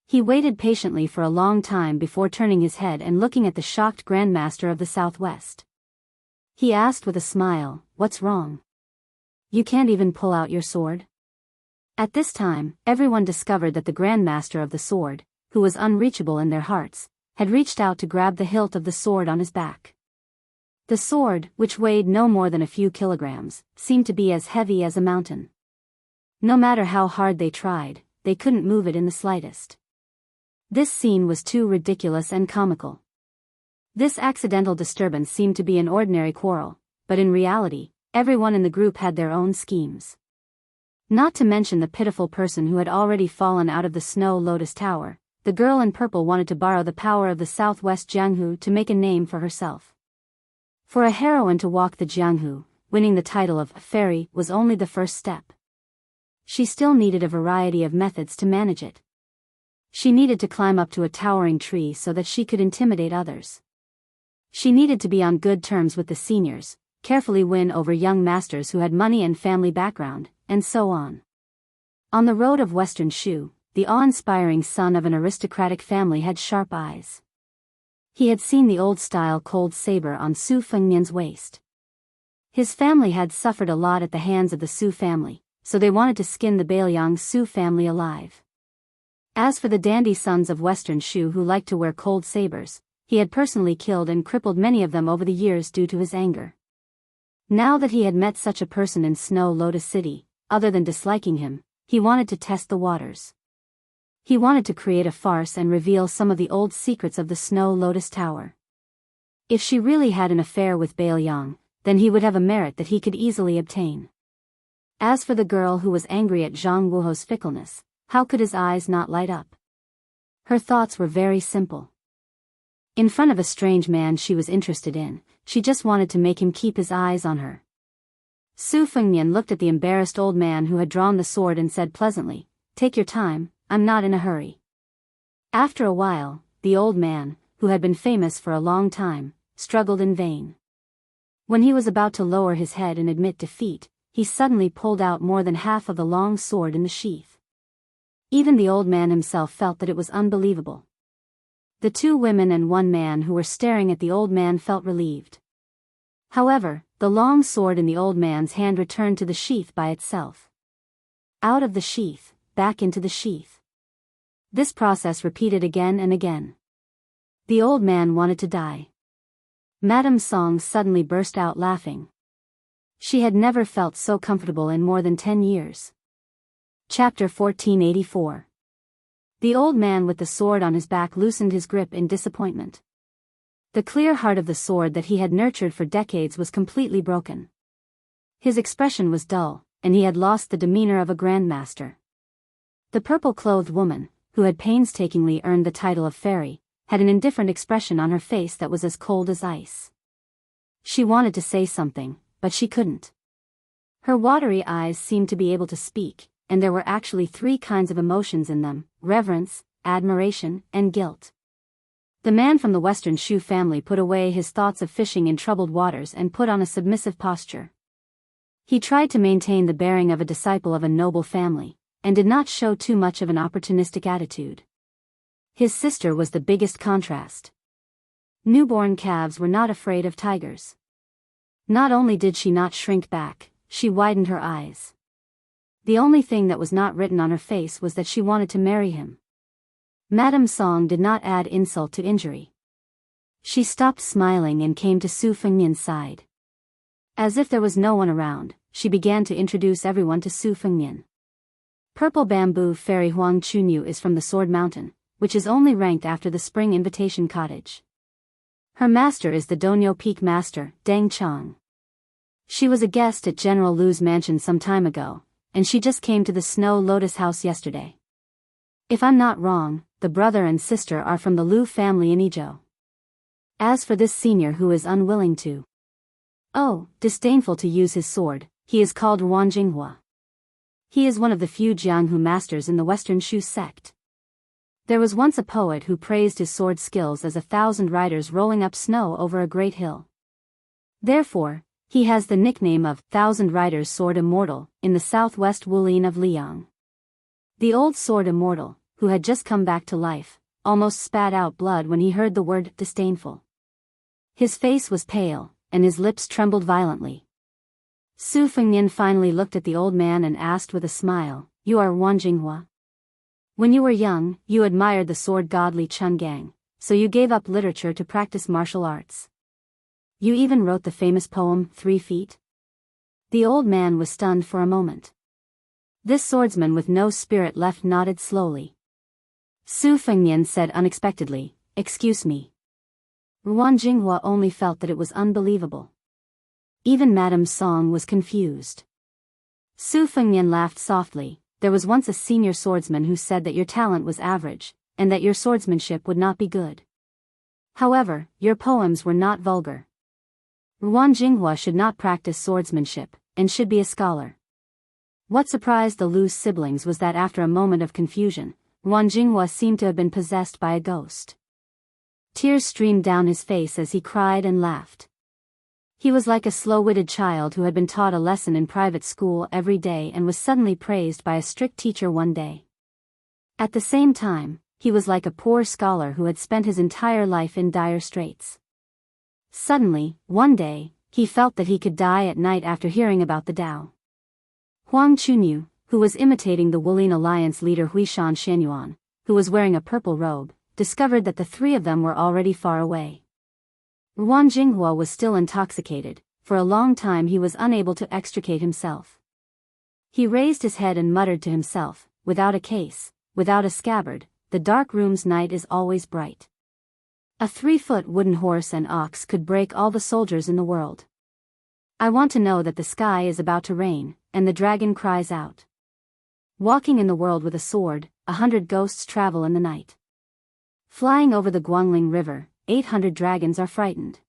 He waited patiently for a long time before turning his head and looking at the shocked Grandmaster of the Southwest. He asked with a smile, "What's wrong? You can't even pull out your sword?" At this time, everyone discovered that the Grandmaster of the Sword, who was unreachable in their hearts, had reached out to grab the hilt of the sword on his back. The sword, which weighed no more than a few kilograms, seemed to be as heavy as a mountain. No matter how hard they tried, they couldn't move it in the slightest. This scene was too ridiculous and comical. This accidental disturbance seemed to be an ordinary quarrel, but in reality, everyone in the group had their own schemes. Not to mention the pitiful person who had already fallen out of the Snow Lotus Tower, the girl in purple wanted to borrow the power of the Southwest Jianghu to make a name for herself. For a heroine to walk the Jianghu, winning the title of fairy was only the first step. She still needed a variety of methods to manage it. She needed to climb up to a towering tree so that she could intimidate others. She needed to be on good terms with the seniors, carefully win over young masters who had money and family background, and so on. On the road of Western Shu, the awe-inspiring son of an aristocratic family had sharp eyes. He had seen the old-style cold saber on Su Fengnian's waist. His family had suffered a lot at the hands of the Su family, so they wanted to skin the Biyao Su family alive. As for the dandy sons of Western Shu who liked to wear cold sabers, he had personally killed and crippled many of them over the years due to his anger. Now that he had met such a person in Snow Lotus City, other than disliking him, he wanted to test the waters. He wanted to create a farce and reveal some of the old secrets of the Snow Lotus Tower. If she really had an affair with Biyao, then he would have a merit that he could easily obtain. As for the girl who was angry at Zhang Wuho's fickleness, how could his eyes not light up? Her thoughts were very simple. In front of a strange man she was interested in, she just wanted to make him keep his eyes on her. Su Fengnian looked at the embarrassed old man who had drawn the sword and said pleasantly, take your time, I'm not in a hurry. After a while, the old man, who had been famous for a long time, struggled in vain. When he was about to lower his head and admit defeat, he suddenly pulled out more than half of the long sword in the sheath. Even the old man himself felt that it was unbelievable. The 2 women and 1 man who were staring at the old man felt relieved. However, the long sword in the old man's hand returned to the sheath by itself. Out of the sheath, back into the sheath. This process repeated again and again. The old man wanted to die. Madame Song suddenly burst out laughing. She had never felt so comfortable in more than 10 years. Chapter 1484. The old man with the sword on his back loosened his grip in disappointment. The clear heart of the sword that he had nurtured for decades was completely broken. His expression was dull, and he had lost the demeanor of a grandmaster. The purple-clothed woman, who had painstakingly earned the title of fairy, had an indifferent expression on her face that was as cold as ice. She wanted to say something, but she couldn't. Her watery eyes seemed to be able to speak, and there were actually 3 kinds of emotions in them: reverence, admiration, and guilt. The man from the Western Shu family put away his thoughts of fishing in troubled waters and put on a submissive posture. He tried to maintain the bearing of a disciple of a noble family, and did not show too much of an opportunistic attitude. His sister was the biggest contrast. Newborn calves were not afraid of tigers. Not only did she not shrink back, she widened her eyes. The only thing that was not written on her face was that she wanted to marry him. Madame Song did not add insult to injury. She stopped smiling and came to Su Fengnian's side. As if there was no one around, she began to introduce everyone to Su Fengnian. Purple Bamboo Fairy Huang Chunyu is from the Sword Mountain, which is only ranked after the Spring Invitation Cottage. Her master is the Donyo Peak Master, Deng Chong. She was a guest at General Lu's mansion some time ago, and she just came to the Snow Lotus House yesterday. If I'm not wrong, the brother and sister are from the Lu family in Izhou. As for this senior who is unwilling to, disdainful to use his sword, he is called Ruan Jinghua. He is one of the few Jianghu masters in the Western Shu sect. There was once a poet who praised his sword skills as 1,000 riders rolling up snow over a great hill. Therefore, he has the nickname of 1,000 Riders Sword Immortal in the southwest Wulin of Liang. The old sword immortal, who had just come back to life, almost spat out blood when he heard the word disdainful. His face was pale, and his lips trembled violently. Su Fengnian finally looked at the old man and asked with a smile, "You are Ruan Jinghua? When you were young, you admired the sword god Li Chungang, so you gave up literature to practice martial arts. You even wrote the famous poem, 3 Feet? The old man was stunned for a moment. This swordsman with no spirit left nodded slowly. Su Fengnian said unexpectedly, "Excuse me." Ruan Jinghua only felt that it was unbelievable. Even Madame Song was confused. Su Fengnian laughed softly. "There was once a senior swordsman who said that your talent was average, and that your swordsmanship would not be good. However, your poems were not vulgar. Ruan Jinghua should not practice swordsmanship, and should be a scholar." What surprised the Lu siblings was that after a moment of confusion, Ruan Jinghua seemed to have been possessed by a ghost. Tears streamed down his face as he cried and laughed. He was like a slow-witted child who had been taught a lesson in private school every day and was suddenly praised by a strict teacher one day. At the same time, he was like a poor scholar who had spent his entire life in dire straits. Suddenly, one day, he felt that he could die at night after hearing about the Tao. Huang Chunyu, who was imitating the Wulin Alliance leader Huishan Shenyuan, who was wearing a purple robe, discovered that the 3 of them were already far away. Ruan Jinghua was still intoxicated. For a long time he was unable to extricate himself. He raised his head and muttered to himself, "Without a case, without a scabbard, the dark room's night is always bright." A 3-foot wooden horse and ox could break all the soldiers in the world. I want to know that the sky is about to rain, and the dragon cries out. Walking in the world with a sword, 100 ghosts travel in the night. Flying over the Guangling River, 800 dragons are frightened.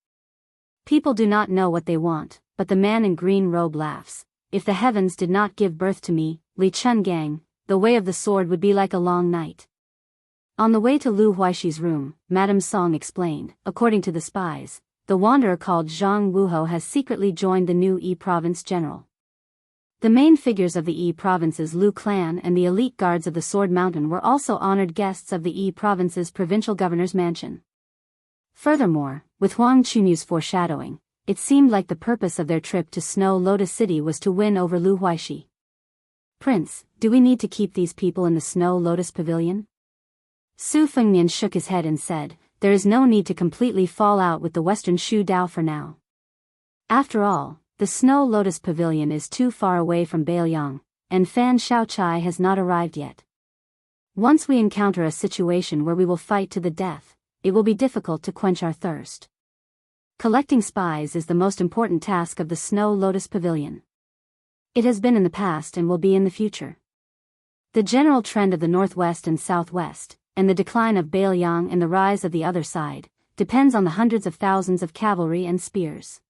People do not know what they want, but the man in green robe laughs. "If the heavens did not give birth to me, Li Chungang, the way of the sword would be like a long night. On the way to Lu Huaxi's room, Madame Song explained, according to the spies, the wanderer called Zhang Wuho has secretly joined the new Yi province general. The main figures of the Yi province's Lu clan and the elite guards of the Sword Mountain were also honored guests of the Yi province's provincial governor's mansion. Furthermore, with Huang Chunyu's foreshadowing, it seemed like the purpose of their trip to Snow Lotus City was to win over Lu Huaixi. Prince, do we need to keep these people in the Snow Lotus Pavilion? Su Fengnian shook his head and said, there is no need to completely fall out with the Western Shu Dao for now. After all, the Snow Lotus Pavilion is too far away from Biyao, and Fan Shaochai has not arrived yet. Once we encounter a situation where we will fight to the death, it will be difficult to quench our thirst. Collecting spies is the most important task of the Snow Lotus Pavilion. It has been in the past and will be in the future. The general trend of the northwest and southwest, and the decline of Biyao and the rise of the other side, depends on the hundreds of thousands of cavalry and spears.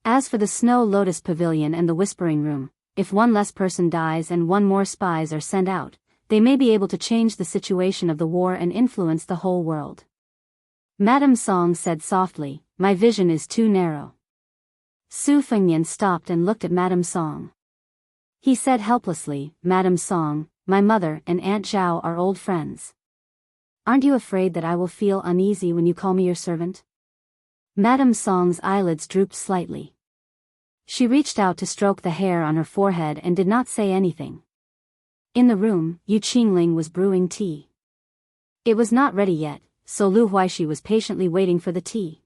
As for the Snow Lotus Pavilion and the Whispering Room, if one less person dies and one more spies are sent out, they may be able to change the situation of the war and influence the whole world. Madame Song said softly, my vision is too narrow. Su Fengnian stopped and looked at Madame Song. He said helplessly, Madame Song, my mother and Aunt Zhao are old friends. Aren't you afraid that I will feel uneasy when you call me your servant? Madame Song's eyelids drooped slightly. She reached out to stroke the hair on her forehead and did not say anything. In the room, Yu Qingling was brewing tea. It was not ready yet, so Lu Huaixi was patiently waiting for the tea.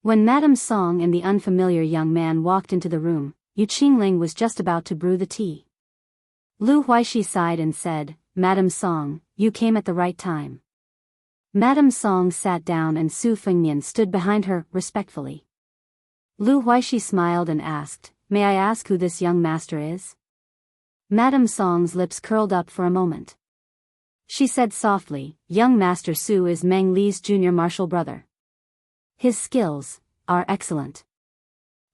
When Madame Song and the unfamiliar young man walked into the room, Yu Qingling was just about to brew the tea. Lu Huaixi sighed and said, Madame Song, you came at the right time. Madame Song sat down and Su Fengnian stood behind her, respectfully. Lu Huaixi smiled and asked, may I ask who this young master is? Madame Song's lips curled up for a moment. She said softly, young Master Su is Meng Li's junior martial brother. His skills are excellent.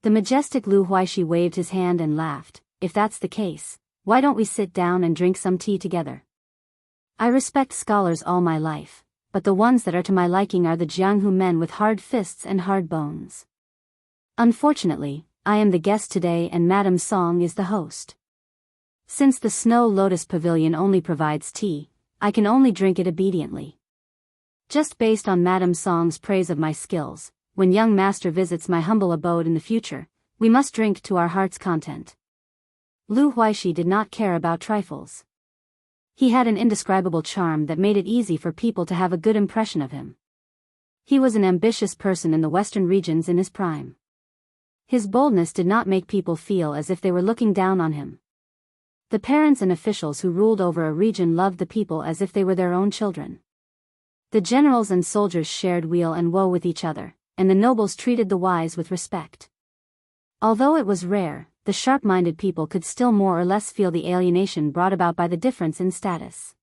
The majestic Lu Huaixi waved his hand and laughed, if that's the case, why don't we sit down and drink some tea together? I respect scholars all my life, but the ones that are to my liking are the Jianghu men with hard fists and hard bones. Unfortunately, I am the guest today and Madame Song is the host. Since the Snow Lotus Pavilion only provides tea, I can only drink it obediently. Just based on Madame Song's praise of my skills, when young master visits my humble abode in the future, we must drink to our heart's content. Lu Huaixi did not care about trifles. He had an indescribable charm that made it easy for people to have a good impression of him. He was an ambitious person in the western regions in his prime. His boldness did not make people feel as if they were looking down on him. The parents and officials who ruled over a region loved the people as if they were their own children. The generals and soldiers shared weal and woe with each other, and the nobles treated the wise with respect. Although it was rare, the sharp-minded people could still more or less feel the alienation brought about by the difference in status.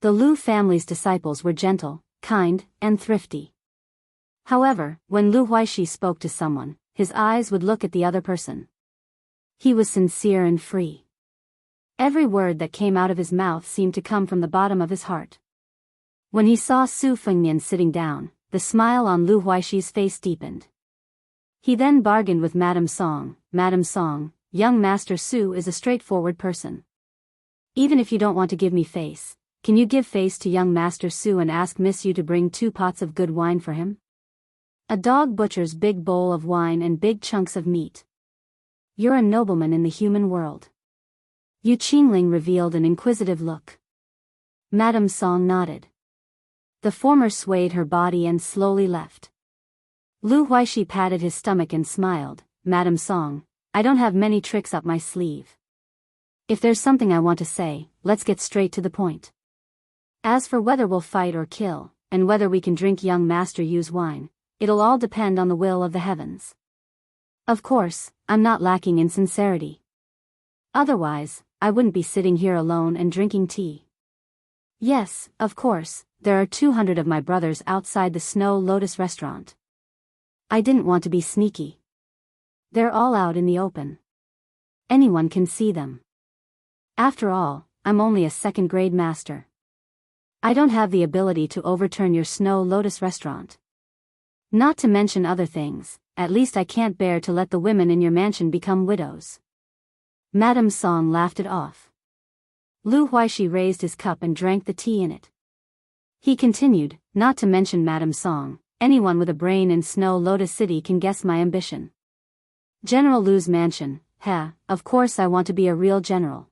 The Lu family's disciples were gentle, kind, and thrifty. However, when Lu Huaixi spoke to someone, his eyes would look at the other person. He was sincere and free. Every word that came out of his mouth seemed to come from the bottom of his heart. When he saw Su Fengnian sitting down, the smile on Lu Huaxi's face deepened. He then bargained with Madame Song, Madame Song, young Master Su is a straightforward person. Even if you don't want to give me face, can you give face to young Master Su and ask Miss Yu to bring 2 pots of good wine for him? A dog butchers big bowl of wine and big chunks of meat. You're a nobleman in the human world. Yu Qingling revealed an inquisitive look. Madame Song nodded. The former swayed her body and slowly left. Lu Huaixi patted his stomach and smiled, Madame Song, I don't have many tricks up my sleeve. If there's something I want to say, let's get straight to the point. As for whether we'll fight or kill, and whether we can drink young Master Yu's wine, it'll all depend on the will of the heavens. Of course, I'm not lacking in sincerity. Otherwise, I wouldn't be sitting here alone and drinking tea. Yes, of course, there are 200 of my brothers outside the Snow Lotus restaurant. I didn't want to be sneaky. They're all out in the open. Anyone can see them. After all, I'm only a second-grade master. I don't have the ability to overturn your Snow Lotus restaurant. Not to mention other things, at least I can't bear to let the women in your mansion become widows." Madame Song laughed it off. Lu Huaishi raised his cup and drank the tea in it. He continued, "Not to mention Madame Song, anyone with a brain in Snow Lotus City can guess my ambition. General Lu's mansion, of course I want to be a real general.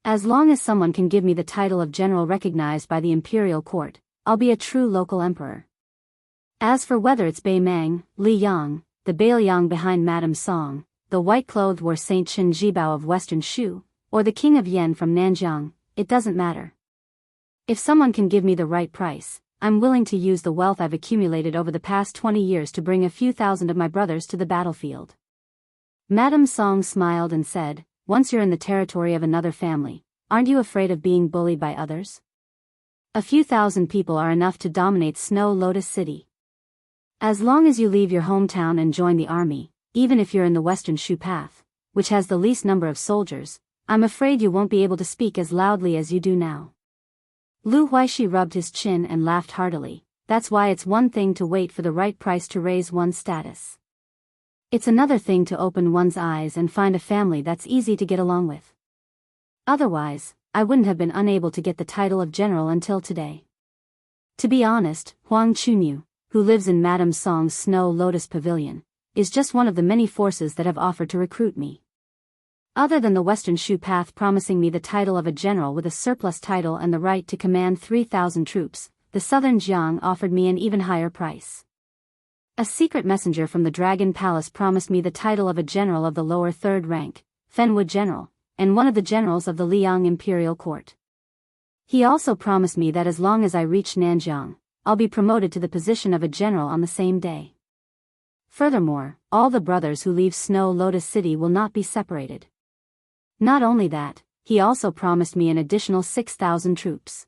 As long as someone can give me the title of general recognized by the imperial court, I'll be a true local emperor. As for whether it's Bei Mang, Li Yang, the Bailiang behind Madame Song, the white-clothed war Saint Chen Jibao of Western Shu, or the King of Yen from Nanjiang, it doesn't matter. If someone can give me the right price, I'm willing to use the wealth I've accumulated over the past 20 years to bring a few thousand of my brothers to the battlefield." Madame Song smiled and said, "Once you're in the territory of another family, aren't you afraid of being bullied by others? A few thousand people are enough to dominate Snow Lotus City. As long as you leave your hometown and join the army, even if you're in the Western Shu path, which has the least number of soldiers, I'm afraid you won't be able to speak as loudly as you do now." Lu Huaishi rubbed his chin and laughed heartily. "That's why it's one thing to wait for the right price to raise one's status. It's another thing to open one's eyes and find a family that's easy to get along with. Otherwise, I wouldn't have been unable to get the title of general until today. To be honest, Huang Chunyu, who lives in Madame Song's Snow Lotus Pavilion, is just one of the many forces that have offered to recruit me. Other than the Western Shu path promising me the title of a general with a surplus title and the right to command 3,000 troops, the Southern Jiang offered me an even higher price. A secret messenger from the Dragon Palace promised me the title of a general of the lower third rank, Fenwood General, and one of the generals of the Liang Imperial Court. He also promised me that as long as I reach Nanjiang, I'll be promoted to the position of a general on the same day. Furthermore, all the brothers who leave Snow Lotus City will not be separated. Not only that, he also promised me an additional 6,000 troops.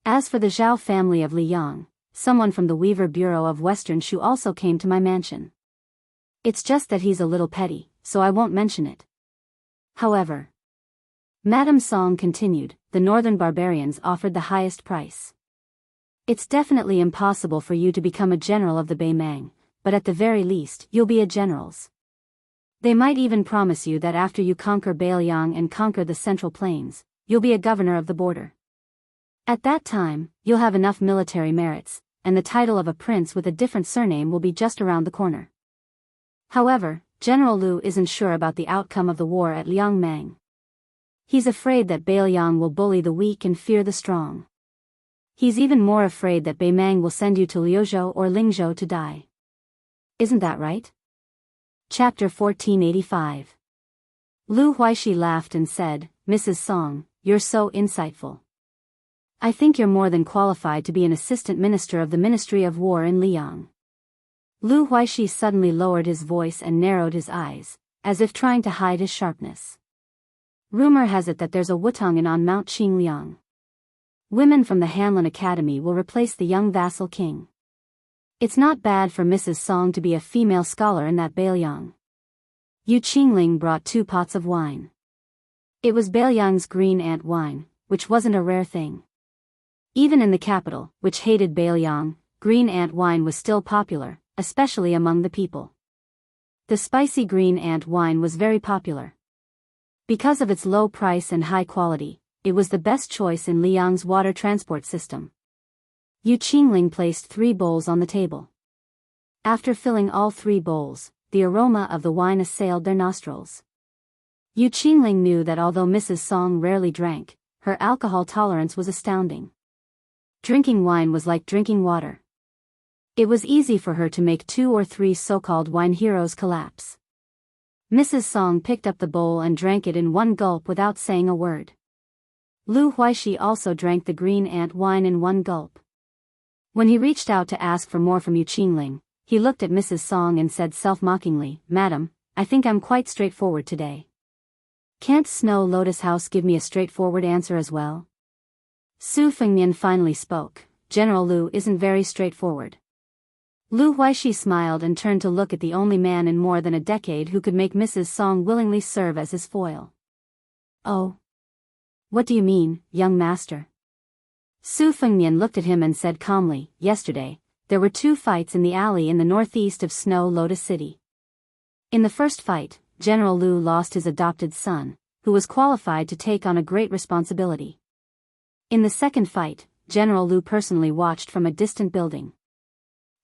As for the Zhao family of Liang, someone from the Weaver Bureau of Western Shu also came to my mansion. It's just that he's a little petty, so I won't mention it. However," Madame Song continued, "the northern barbarians offered the highest price. It's definitely impossible for you to become a general of the Bei Mang, but at the very least, you'll be a general's. They might even promise you that after you conquer Bailiang and conquer the Central Plains, you'll be a governor of the border. At that time, you'll have enough military merits, and the title of a prince with a different surname will be just around the corner. However, General Lu isn't sure about the outcome of the war at Liangmang. He's afraid that Bailiang will bully the weak and fear the strong. He's even more afraid that Bei Mang will send you to Liuzhou or Lingzhou to die. Isn't that right?" Chapter 1485. Lu Huaishi laughed and said, "Mrs. Song, you're so insightful. I think you're more than qualified to be an assistant minister of the Ministry of War in Liang." Lu Huaishi suddenly lowered his voice and narrowed his eyes, as if trying to hide his sharpness. "Rumor has it that there's a Wutongin on Mount Qingliang. Women from the Hanlin Academy will replace the young vassal king. It's not bad for Mrs. Song to be a female scholar in that Bailiang." Yu Qingling brought 2 pots of wine. It was Bailiang's green ant wine, which wasn't a rare thing. Even in the capital, which hated Bailiang, green ant wine was still popular, especially among the people. The spicy green ant wine was very popular. Because of its low price and high quality, it was the best choice in Liang's water transport system. Yu Qingling placed 3 bowls on the table. After filling all 3 bowls, the aroma of the wine assailed their nostrils. Yu Qingling knew that although Mrs. Song rarely drank, her alcohol tolerance was astounding. Drinking wine was like drinking water. It was easy for her to make 2 or 3 so-called wine heroes collapse. Mrs. Song picked up the bowl and drank it in one gulp without saying a word. Lu Huaishi also drank the green ant wine in one gulp. When he reached out to ask for more from Yu Qingling, he looked at Mrs. Song and said self-mockingly, "Madam, I think I'm quite straightforward today. Can't Snow Lotus House give me a straightforward answer as well?" Su Fengnian finally spoke. "General Lu isn't very straightforward." Lu Huaishi smiled and turned to look at the only man in more than a decade who could make Mrs. Song willingly serve as his foil. "Oh. What do you mean, young master? Su Fengnian looked at him and said calmly, yesterday, there were 2 fights in the alley in the northeast of Snow Lotus City. In the first fight, General Lu lost his adopted son, who was qualified to take on a great responsibility. In the second fight, General Lu personally watched from a distant building.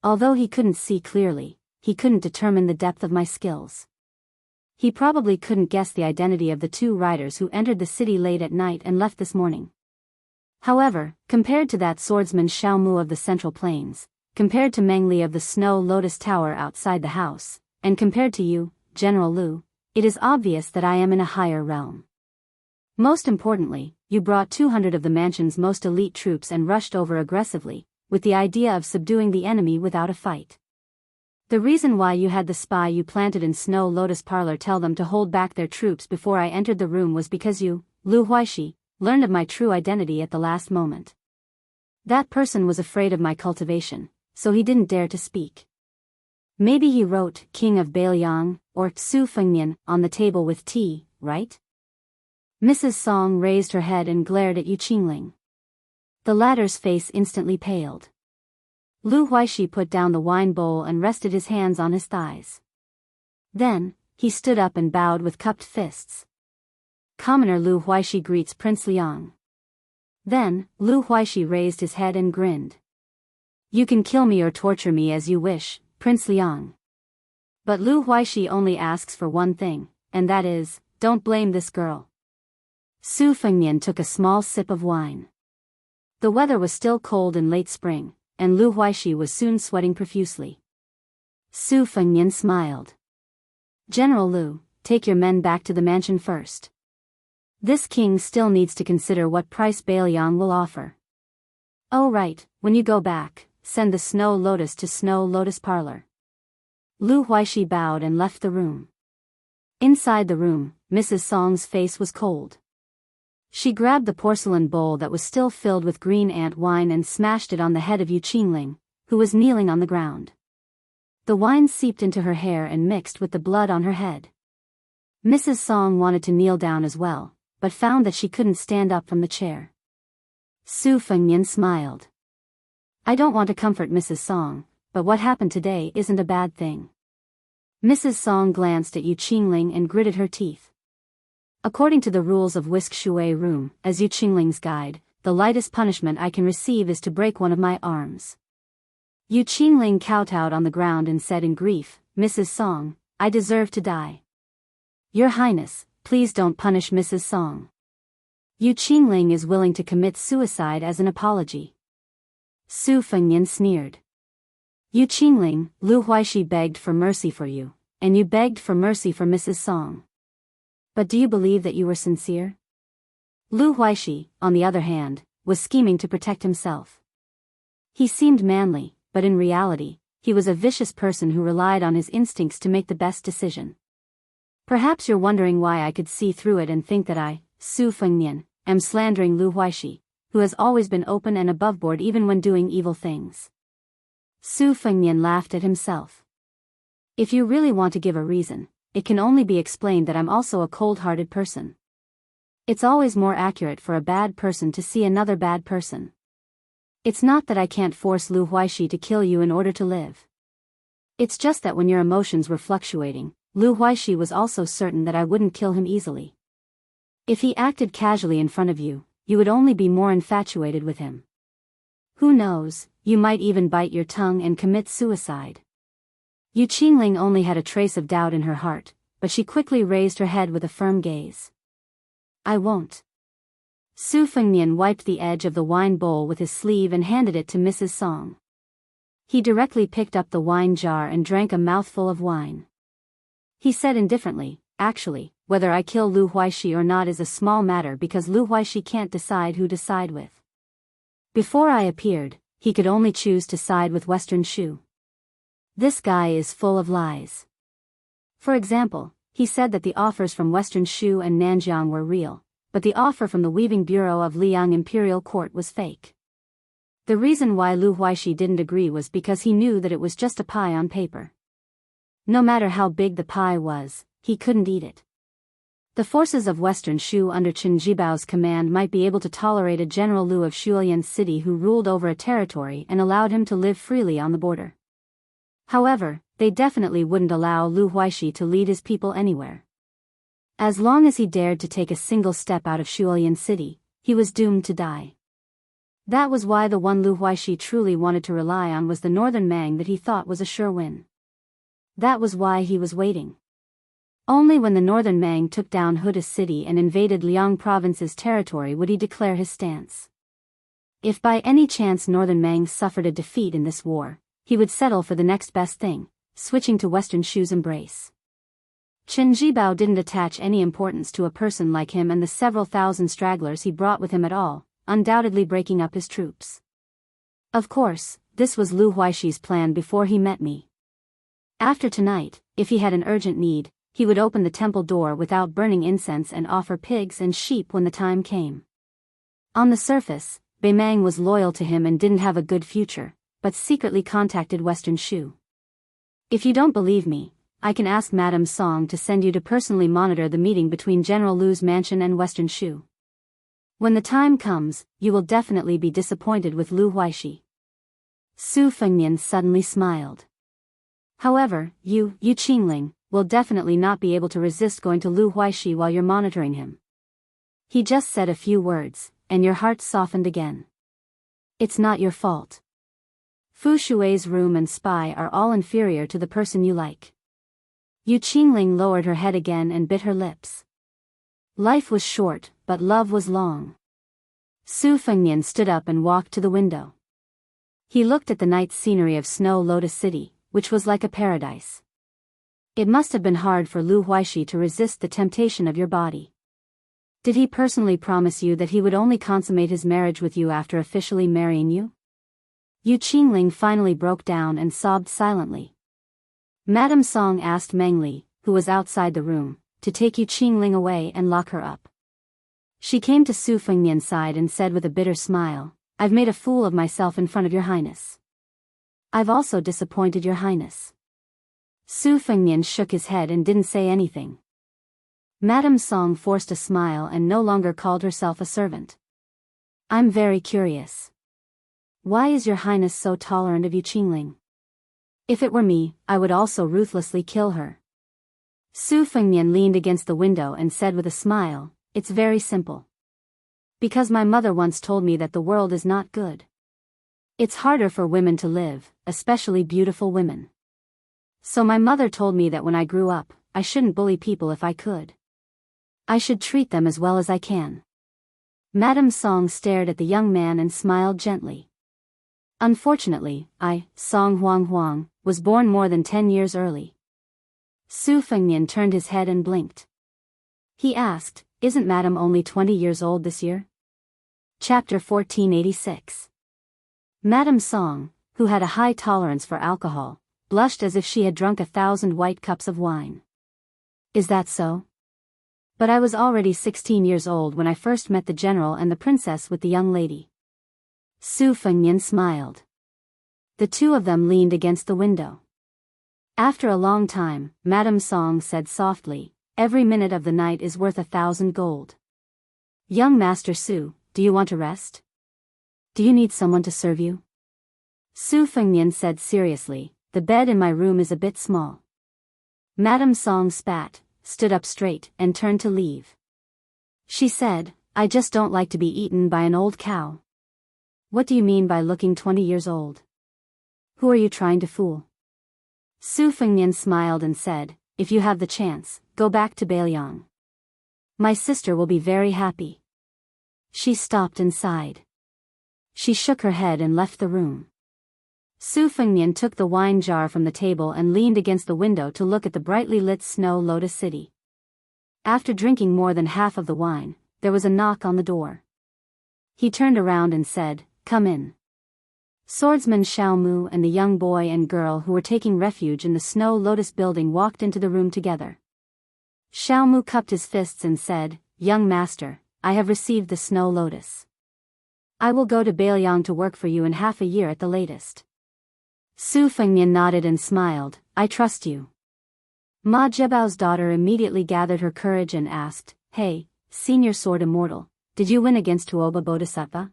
Although he couldn't see clearly, he couldn't determine the depth of my skills. He probably couldn't guess the identity of the 2 riders who entered the city late at night and left this morning. However, compared to that swordsman Xiao Mu of the Central Plains, compared to Meng Li of the Snow Lotus Tower outside the house, and compared to you, General Lu, it is obvious that I am in a higher realm. Most importantly, you brought 200 of the mansion's most elite troops and rushed over aggressively, with the idea of subduing the enemy without a fight. The reason why you had the spy you planted in Snow Lotus Parlor tell them to hold back their troops before I entered the room was because you, Lu Huaishi, learned of my true identity at the last moment. That person was afraid of my cultivation, so he didn't dare to speak. Maybe he wrote King of Biyao or Su Fengnian on the table with tea, right? Mrs. Song raised her head and glared at Yu Qingling. The latter's face instantly paled. Lu Huaishi put down the wine bowl and rested his hands on his thighs. Then, he stood up and bowed with cupped fists. Commoner Lu Huaishi greets Prince Liang. Then, Lu Huaishi raised his head and grinned. You can kill me or torture me as you wish, Prince Liang. But Lu Huaishi only asks for one thing, and that is, don't blame this girl. Su Fengnian took a small sip of wine. The weather was still cold in late spring, and Lu Huaishi was soon sweating profusely. Su Fengnian smiled. General Lu, take your men back to the mansion first. This king still needs to consider what price Biyao will offer. Oh right, when you go back, send the Snow Lotus to Snow Lotus Parlor. Lu Huaishi bowed and left the room. Inside the room, Mrs. Song's face was cold. She grabbed the porcelain bowl that was still filled with green ant wine and smashed it on the head of Yu Qingling, who was kneeling on the ground. The wine seeped into her hair and mixed with the blood on her head. Mrs. Song wanted to kneel down as well, but found that she couldn't stand up from the chair. Su Fengnian smiled. I don't want to comfort Mrs. Song, but what happened today isn't a bad thing. Mrs. Song glanced at Yu Qingling and gritted her teeth. According to the rules of Whisk Shui Room, as Yu Qingling's guide, the lightest punishment I can receive is to break one of my arms. Yu Qingling kowtowed on the ground and said in grief, Mrs. Song, I deserve to die. Your Highness, please don't punish Mrs. Song. Yu Qingling is willing to commit suicide as an apology. Su Fengnian sneered. Yu Qingling, Lu Huaishi begged for mercy for you, and you begged for mercy for Mrs. Song. But do you believe that you were sincere? Lu Huaishi, on the other hand, was scheming to protect himself. He seemed manly, but in reality, he was a vicious person who relied on his instincts to make the best decision. Perhaps you're wondering why I could see through it and think that I, Su Fengnian, am slandering Lu Huaishi, who has always been open and aboveboard even when doing evil things. Su Fengnian laughed at himself. If you really want to give a reason, it can only be explained that I'm also a cold-hearted person. It's always more accurate for a bad person to see another bad person. It's not that I can't force Lu Huaishi to kill you in order to live. It's just that when your emotions were fluctuating, Lu Huaishi was also certain that I wouldn't kill him easily. If he acted casually in front of you, you would only be more infatuated with him. Who knows, you might even bite your tongue and commit suicide. Yu Qingling only had a trace of doubt in her heart, but she quickly raised her head with a firm gaze. I won't. Su Fengnian wiped the edge of the wine bowl with his sleeve and handed it to Mrs. Song. He directly picked up the wine jar and drank a mouthful of wine. He said indifferently, actually, whether I kill Lu Huaishi or not is a small matter because Lu Huaishi can't decide who to side with. Before I appeared, he could only choose to side with Western Shu. This guy is full of lies. For example, he said that the offers from Western Shu and Nanjiang were real, but the offer from the Weaving Bureau of Liang Imperial Court was fake. The reason why Lu Huaishi didn't agree was because he knew that it was just a pie on paper. No matter how big the pie was, he couldn't eat it. The forces of Western Shu under Chen Jibao's command might be able to tolerate a General Lu of Shuilian City who ruled over a territory and allowed him to live freely on the border. However, they definitely wouldn't allow Lu Huaishi to lead his people anywhere. As long as he dared to take a single step out of Shuilian City, he was doomed to die. That was why the one Lu Huaishi truly wanted to rely on was the northern Mang that he thought was a sure win. That was why he was waiting. Only when the northern Mang took down Huda City and invaded Liang Province's territory would he declare his stance. If by any chance northern Mang suffered a defeat in this war, he would settle for the next best thing, switching to Western Shu's embrace. Chen Jibao didn't attach any importance to a person like him and the several thousand stragglers he brought with him at all, undoubtedly breaking up his troops. Of course, this was Lu Huaishi's plan before he met me. After tonight, if he had an urgent need, he would open the temple door without burning incense and offer pigs and sheep when the time came. On the surface, Bei Mang was loyal to him and didn't have a good future, but secretly contacted Western Shu. If you don't believe me, I can ask Madame Song to send you to personally monitor the meeting between General Lu's mansion and Western Shu. When the time comes, you will definitely be disappointed with Lu Huaishi. Su Fengnian suddenly smiled. However, you Qingling, will definitely not be able to resist going to Lu Huaishi while you're monitoring him. He just said a few words, and your heart softened again. It's not your fault. Fu Shui's room and spy are all inferior to the person you like. Yu Qingling lowered her head again and bit her lips. Life was short, but love was long. Su Fengnian stood up and walked to the window. He looked at the night scenery of Snow Lotus City, which was like a paradise. It must have been hard for Lu Huaishi to resist the temptation of your body. Did he personally promise you that he would only consummate his marriage with you after officially marrying you? Yu Qingling finally broke down and sobbed silently. Madame Song asked Meng Li, who was outside the room, to take Yu Qingling away and lock her up. She came to Su Fengnian's side and said with a bitter smile, "I've made a fool of myself in front of your highness. I've also disappointed your highness." Su Fengnian shook his head and didn't say anything. Madame Song forced a smile and no longer called herself a servant. "I'm very curious. Why is your highness so tolerant of Yu Qingling? If it were me, I would also ruthlessly kill her." Su Fengnian leaned against the window and said with a smile, "It's very simple. Because my mother once told me that the world is not good. It's harder for women to live, especially beautiful women. So my mother told me that when I grew up, I shouldn't bully people if I could. I should treat them as well as I can." Madame Song stared at the young man and smiled gently. "Unfortunately, I, Song Huang, was born more than 10 years early." Su Fengnian turned his head and blinked. He asked, "Isn't Madame only 20 years old this year?" Chapter 1486. Madame Song, who had a high tolerance for alcohol, blushed as if she had drunk 1,000 white cups of wine. "Is that so? But I was already 16 years old when I first met the general and the princess with the young lady." Su Fengnian smiled. The two of them leaned against the window. After a long time, Madame Song said softly, "Every minute of the night is worth 1,000 gold. Young Master Su, do you want to rest? Do you need someone to serve you?" Su Fengnian said seriously, "The bed in my room is a bit small." Madame Song spat, stood up straight, and turned to leave. She said, "I just don't like to be eaten by an old cow." "What do you mean by looking 20 years old? Who are you trying to fool?" Su Fengnian smiled and said, "If you have the chance, go back to Biyao. My sister will be very happy." She stopped and sighed. She shook her head and left the room. Su Fengnian took the wine jar from the table and leaned against the window to look at the brightly lit Snow Lotus City. After drinking more than half of the wine, there was a knock on the door. He turned around and said, "Come in." Swordsman Xiao Mu and the young boy and girl who were taking refuge in the Snow Lotus building walked into the room together. Xiao Mu cupped his fists and said, "Young master, I have received the Snow Lotus. I will go to Biyao to work for you in half a year at the latest." Su Fengnian nodded and smiled, "I trust you." Ma Jiabao's daughter immediately gathered her courage and asked, "Hey, Senior Sword Immortal, did you win against Huoba Bodhisattva?"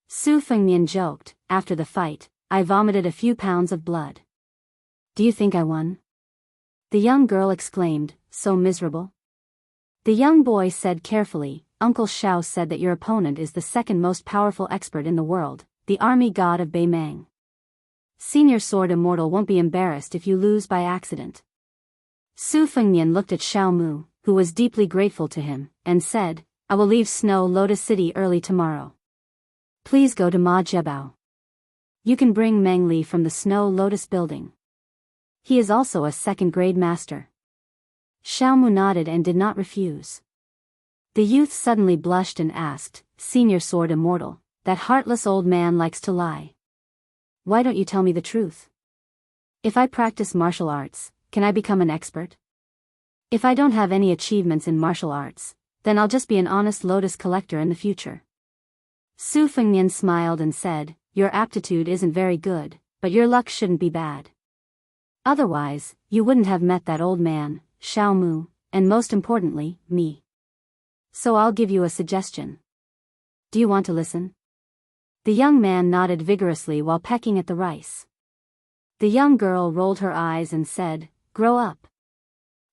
Su Fengnian joked, "After the fight, I vomited a few pounds of blood. Do you think I won?" The young girl exclaimed, "So miserable." The young boy said carefully, "Uncle Xiao said that your opponent is the second most powerful expert in the world, the army god of Beimang. Senior Sword Immortal won't be embarrassed if you lose by accident." Su Fengnian looked at Xiao Mu, who was deeply grateful to him, and said, "I will leave Snow Lotus City early tomorrow. Please go to Ma Jiabao. You can bring Meng Li from the Snow Lotus building. He is also a second-grade master." Xiao Mu nodded and did not refuse. The youth suddenly blushed and asked, "Senior Sword Immortal, that heartless old man likes to lie. Why don't you tell me the truth? If I practice martial arts, can I become an expert? If I don't have any achievements in martial arts, then I'll just be an honest lotus collector in the future." Su Fengnian smiled and said, "Your aptitude isn't very good, but your luck shouldn't be bad. Otherwise, you wouldn't have met that old man, Xiao Mu, and most importantly, me. So I'll give you a suggestion. Do you want to listen?" The young man nodded vigorously while pecking at the rice. The young girl rolled her eyes and said, "Grow up."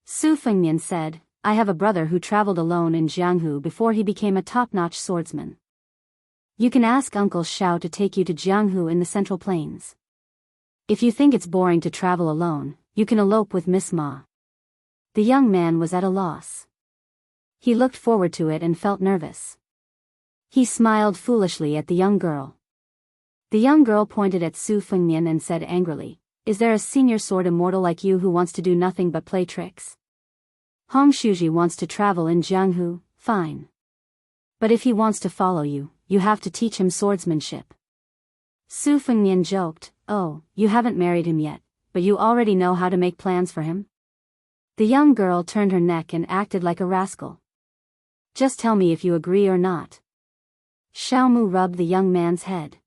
Su Fengnian said, "I have a brother who traveled alone in Jianghu before he became a top-notch swordsman. You can ask Uncle Xiao to take you to Jianghu in the Central Plains. If you think it's boring to travel alone, you can elope with Miss Ma." The young man was at a loss. He looked forward to it and felt nervous. He smiled foolishly at the young girl. The young girl pointed at Su Fengnian and said angrily, "Is there a senior sword immortal like you who wants to do nothing but play tricks? Hong Shuji wants to travel in Jianghu, fine. But if he wants to follow you, you have to teach him swordsmanship." Su Fengnian joked, "Oh, you haven't married him yet, but you already know how to make plans for him?" The young girl turned her neck and acted like a rascal. "Just tell me if you agree or not." Xiao Mu rubbed the young man's head.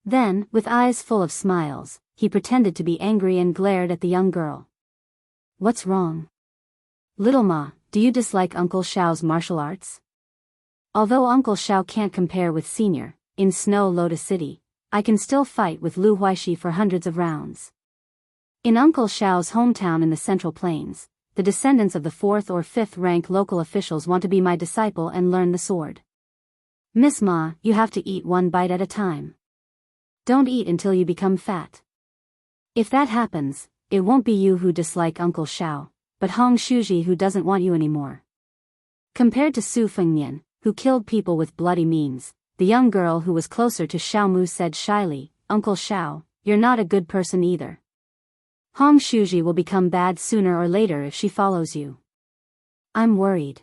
Then, with eyes full of smiles, he pretended to be angry and glared at the young girl. "What's wrong? Little Ma, do you dislike Uncle Xiao's martial arts? Although Uncle Xiao can't compare with Senior, in Snow Lotus City, I can still fight with Lu Huaishi for hundreds of rounds. In Uncle Xiao's hometown in the Central Plains, the descendants of the 4th or 5th rank local officials want to be my disciple and learn the sword. Miss Ma, you have to eat one bite at a time. Don't eat until you become fat. If that happens, it won't be you who dislike Uncle Xiao, but Hong Shuji who doesn't want you anymore." Compared to Su Fengnian, who killed people with bloody means, the young girl who was closer to Xiao Mu said shyly, "Uncle Xiao, you're not a good person either. Hong Shuji will become bad sooner or later if she follows you. I'm worried."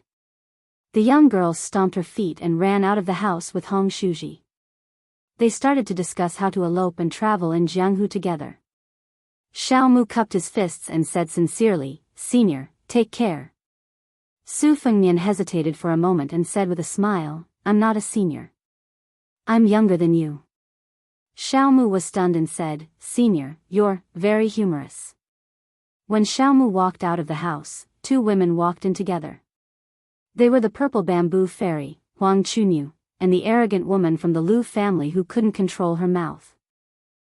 The young girl stomped her feet and ran out of the house with Hong Shuji. They started to discuss how to elope and travel in Jianghu together. Xiao Mu cupped his fists and said sincerely, "Senior, take care." Su Fengnian hesitated for a moment and said with a smile, "I'm not a senior. I'm younger than you." Xiao Mu was stunned and said, "Senior, you're very humorous." When Xiao Mu walked out of the house, two women walked in together. They were the purple bamboo fairy, Huang Chunyu, and the arrogant woman from the Lu family who couldn't control her mouth.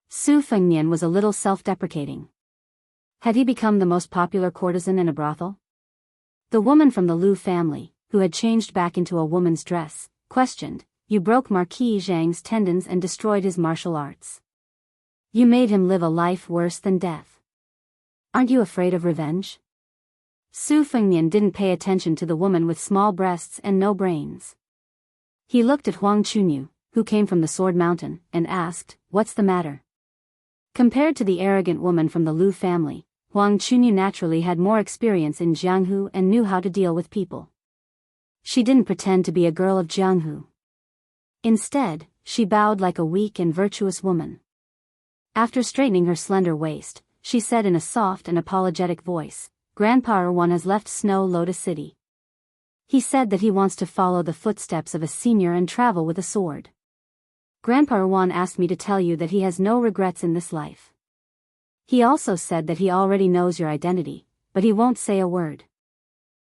Su Fengnian was a little self-deprecating. Had he become the most popular courtesan in a brothel? The woman from the Lu family, who had changed back into a woman's dress, questioned, "You broke Marquis Zhang's tendons and destroyed his martial arts. You made him live a life worse than death. Aren't you afraid of revenge?" Su Fengnian didn't pay attention to the woman with small breasts and no brains. He looked at Huang Chunyu, who came from the Sword Mountain, and asked, "What's the matter?" Compared to the arrogant woman from the Lu family, Huang Chunyu naturally had more experience in Jianghu and knew how to deal with people. She didn't pretend to be a girl of Jianghu. Instead, she bowed like a weak and virtuous woman. After straightening her slender waist, she said in a soft and apologetic voice, "Grandpa Erwan has left Snow Lotus City. He said that he wants to follow the footsteps of a senior and travel with a sword. Grandpa Erwan asked me to tell you that he has no regrets in this life. He also said that he already knows your identity, but he won't say a word.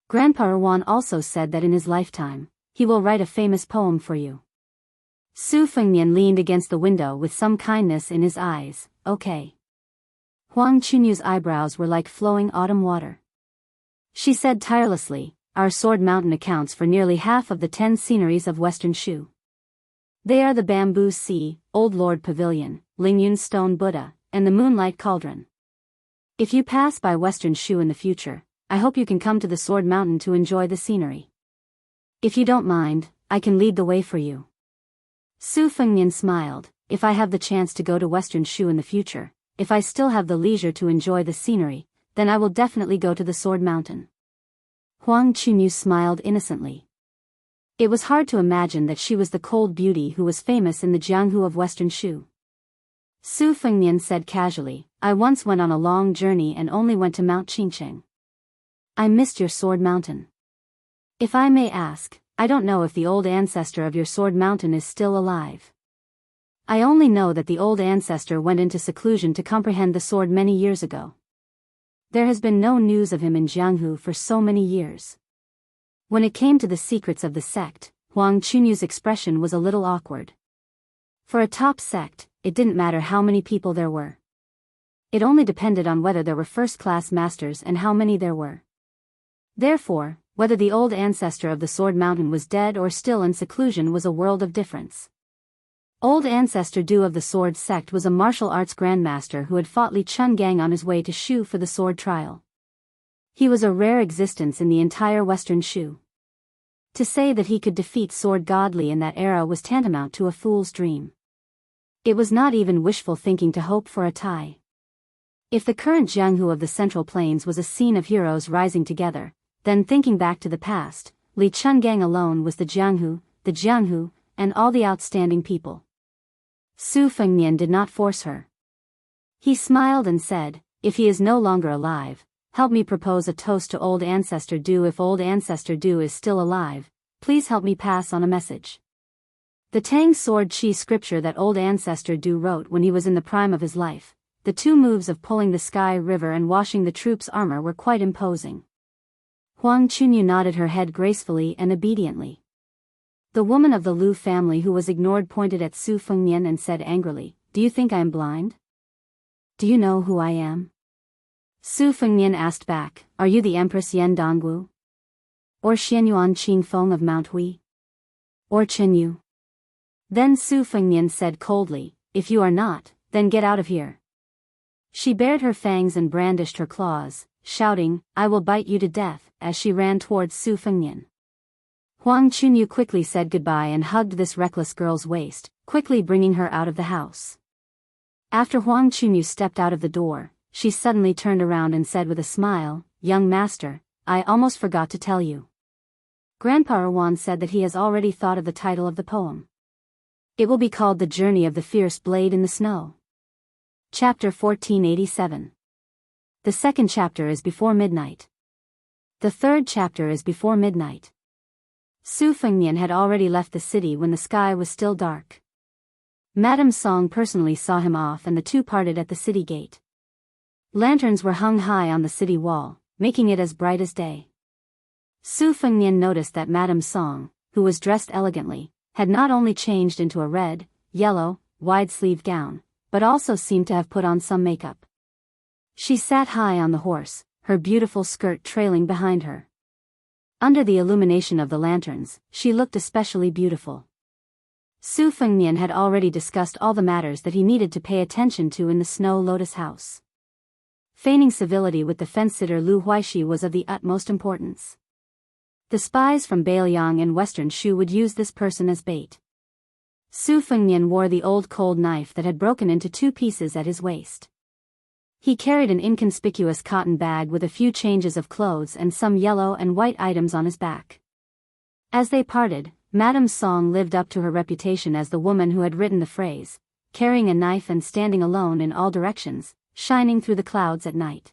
Grandpa Erwan also said that in his lifetime, he will write a famous poem for you. Su Fengnian leaned against the window with some kindness in his eyes. Okay. Huang Chunyu's eyebrows were like flowing autumn water. She said tirelessly, our Sword Mountain accounts for nearly half of the 10 sceneries of Western Shu. They are the Bamboo Sea, Old Lord Pavilion, Lingyun Stone Buddha, and the Moonlight Cauldron. If you pass by Western Shu in the future, I hope you can come to the Sword Mountain to enjoy the scenery. If you don't mind, I can lead the way for you. Su Fengnian smiled. If I have the chance to go to Western Shu in the future, if I still have the leisure to enjoy the scenery, then I will definitely go to the Sword Mountain. Huang Chunyu smiled innocently. It was hard to imagine that she was the cold beauty who was famous in the Jianghu of Western Shu. Su Fengnian said casually, I once went on a long journey and only went to Mount Qingcheng. I missed your Sword Mountain. If I may ask, I don't know if the old ancestor of your Sword Mountain is still alive. I only know that the old ancestor went into seclusion to comprehend the sword many years ago. There has been no news of him in Jianghu for so many years. When it came to the secrets of the sect, Huang Chunyu's expression was a little awkward. For a top sect, it didn't matter how many people there were. It only depended on whether there were first-class masters and how many there were. Therefore, whether the old ancestor of the Sword Mountain was dead or still in seclusion was a world of difference. Old Ancestor Du of the Sword Sect was a martial arts grandmaster who had fought Li Chungang on his way to Shu for the sword trial. He was a rare existence in the entire Western Shu. To say that he could defeat Sword God Li in that era was tantamount to a fool's dream. It was not even wishful thinking to hope for a tie. If the current Jianghu of the Central Plains was a scene of heroes rising together, then thinking back to the past, Li Chungang alone was the Jianghu, and all the outstanding people. Su Fengnian did not force her. He smiled and said, if he is no longer alive, help me propose a toast to Old Ancestor Du. If Old Ancestor Du is still alive, please help me pass on a message. The Tang Sword Chi scripture that Old Ancestor Du wrote when he was in the prime of his life, the 2 moves of pulling the Sky River and washing the troops' armor were quite imposing. Huang Chunyu nodded her head gracefully and obediently. The woman of the Lu family who was ignored pointed at Su Fengnian and said angrily, do you think I am blind? Do you know who I am? Su Fengnian asked back, are you the Empress Yan Dongwu? Or Xianyuan Qingfeng of Mount Hui? Or Chen Yu? Then Su Fengnian said coldly, if you are not, then get out of here. She bared her fangs and brandished her claws, shouting, I will bite you to death, as she ran towards Su Fengnian. Huang Chunyu quickly said goodbye and hugged this reckless girl's waist, quickly bringing her out of the house. After Huang Chunyu stepped out of the door, she suddenly turned around and said with a smile, young master, I almost forgot to tell you. Grandpa Erwan said that he has already thought of the title of the poem. It will be called The Journey of the Fierce Blade in the Snow. Chapter 1487. The second chapter is before midnight. The third chapter is before midnight. Su Fengnian had already left the city when the sky was still dark. Madame Song personally saw him off and the 2 parted at the city gate. Lanterns were hung high on the city wall, making it as bright as day. Su Fengnian noticed that Madame Song, who was dressed elegantly, had not only changed into a red, yellow, wide-sleeved gown, but also seemed to have put on some makeup. She sat high on the horse, her beautiful skirt trailing behind her. Under the illumination of the lanterns, she looked especially beautiful. Su Fengnian had already discussed all the matters that he needed to pay attention to in the Snow Lotus House. Feigning civility with the fence-sitter Lu Huaishi was of the utmost importance. The spies from Beilyang and Western Shu would use this person as bait. Su Fengnian wore the old cold knife that had broken into 2 pieces at his waist. He carried an inconspicuous cotton bag with a few changes of clothes and some yellow and white items on his back. As they parted, Madame Song lived up to her reputation as the woman who had written the phrase, carrying a knife and standing alone in all directions, shining through the clouds at night.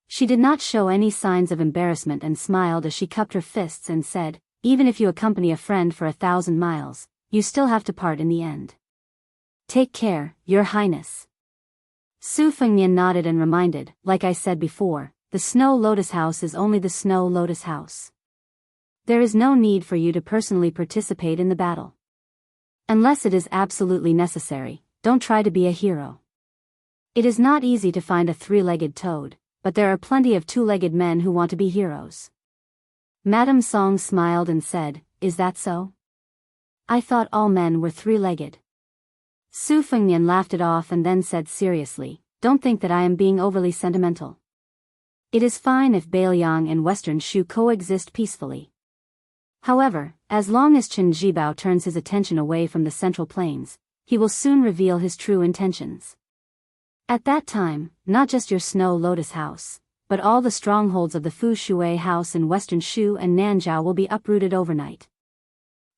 She did not show any signs of embarrassment and smiled as she cupped her fists and said, even if you accompany a friend for 1,000 miles, you still have to part in the end. Take care, Your Highness. Su Fengnian nodded and reminded, like I said before, the the Snow Lotus House is only the Snow Lotus House. There is no need for you to personally participate in the battle. Unless it is absolutely necessary, don't try to be a hero. It is not easy to find a three-legged toad, but there are plenty of two-legged men who want to be heroes. Madame Song smiled and said, "Is that so? I thought all men were three-legged." Su Fengnian laughed it off and then said seriously, "Don't think that I am being overly sentimental. It is fine if Biyao and Western Shu coexist peacefully. However, as long as Chen Jibao turns his attention away from the Central Plains, he will soon reveal his true intentions. At that time, not just your Snow Lotus House, but all the strongholds of the Fu Shui House in Western Shu and Nanzhao will be uprooted overnight.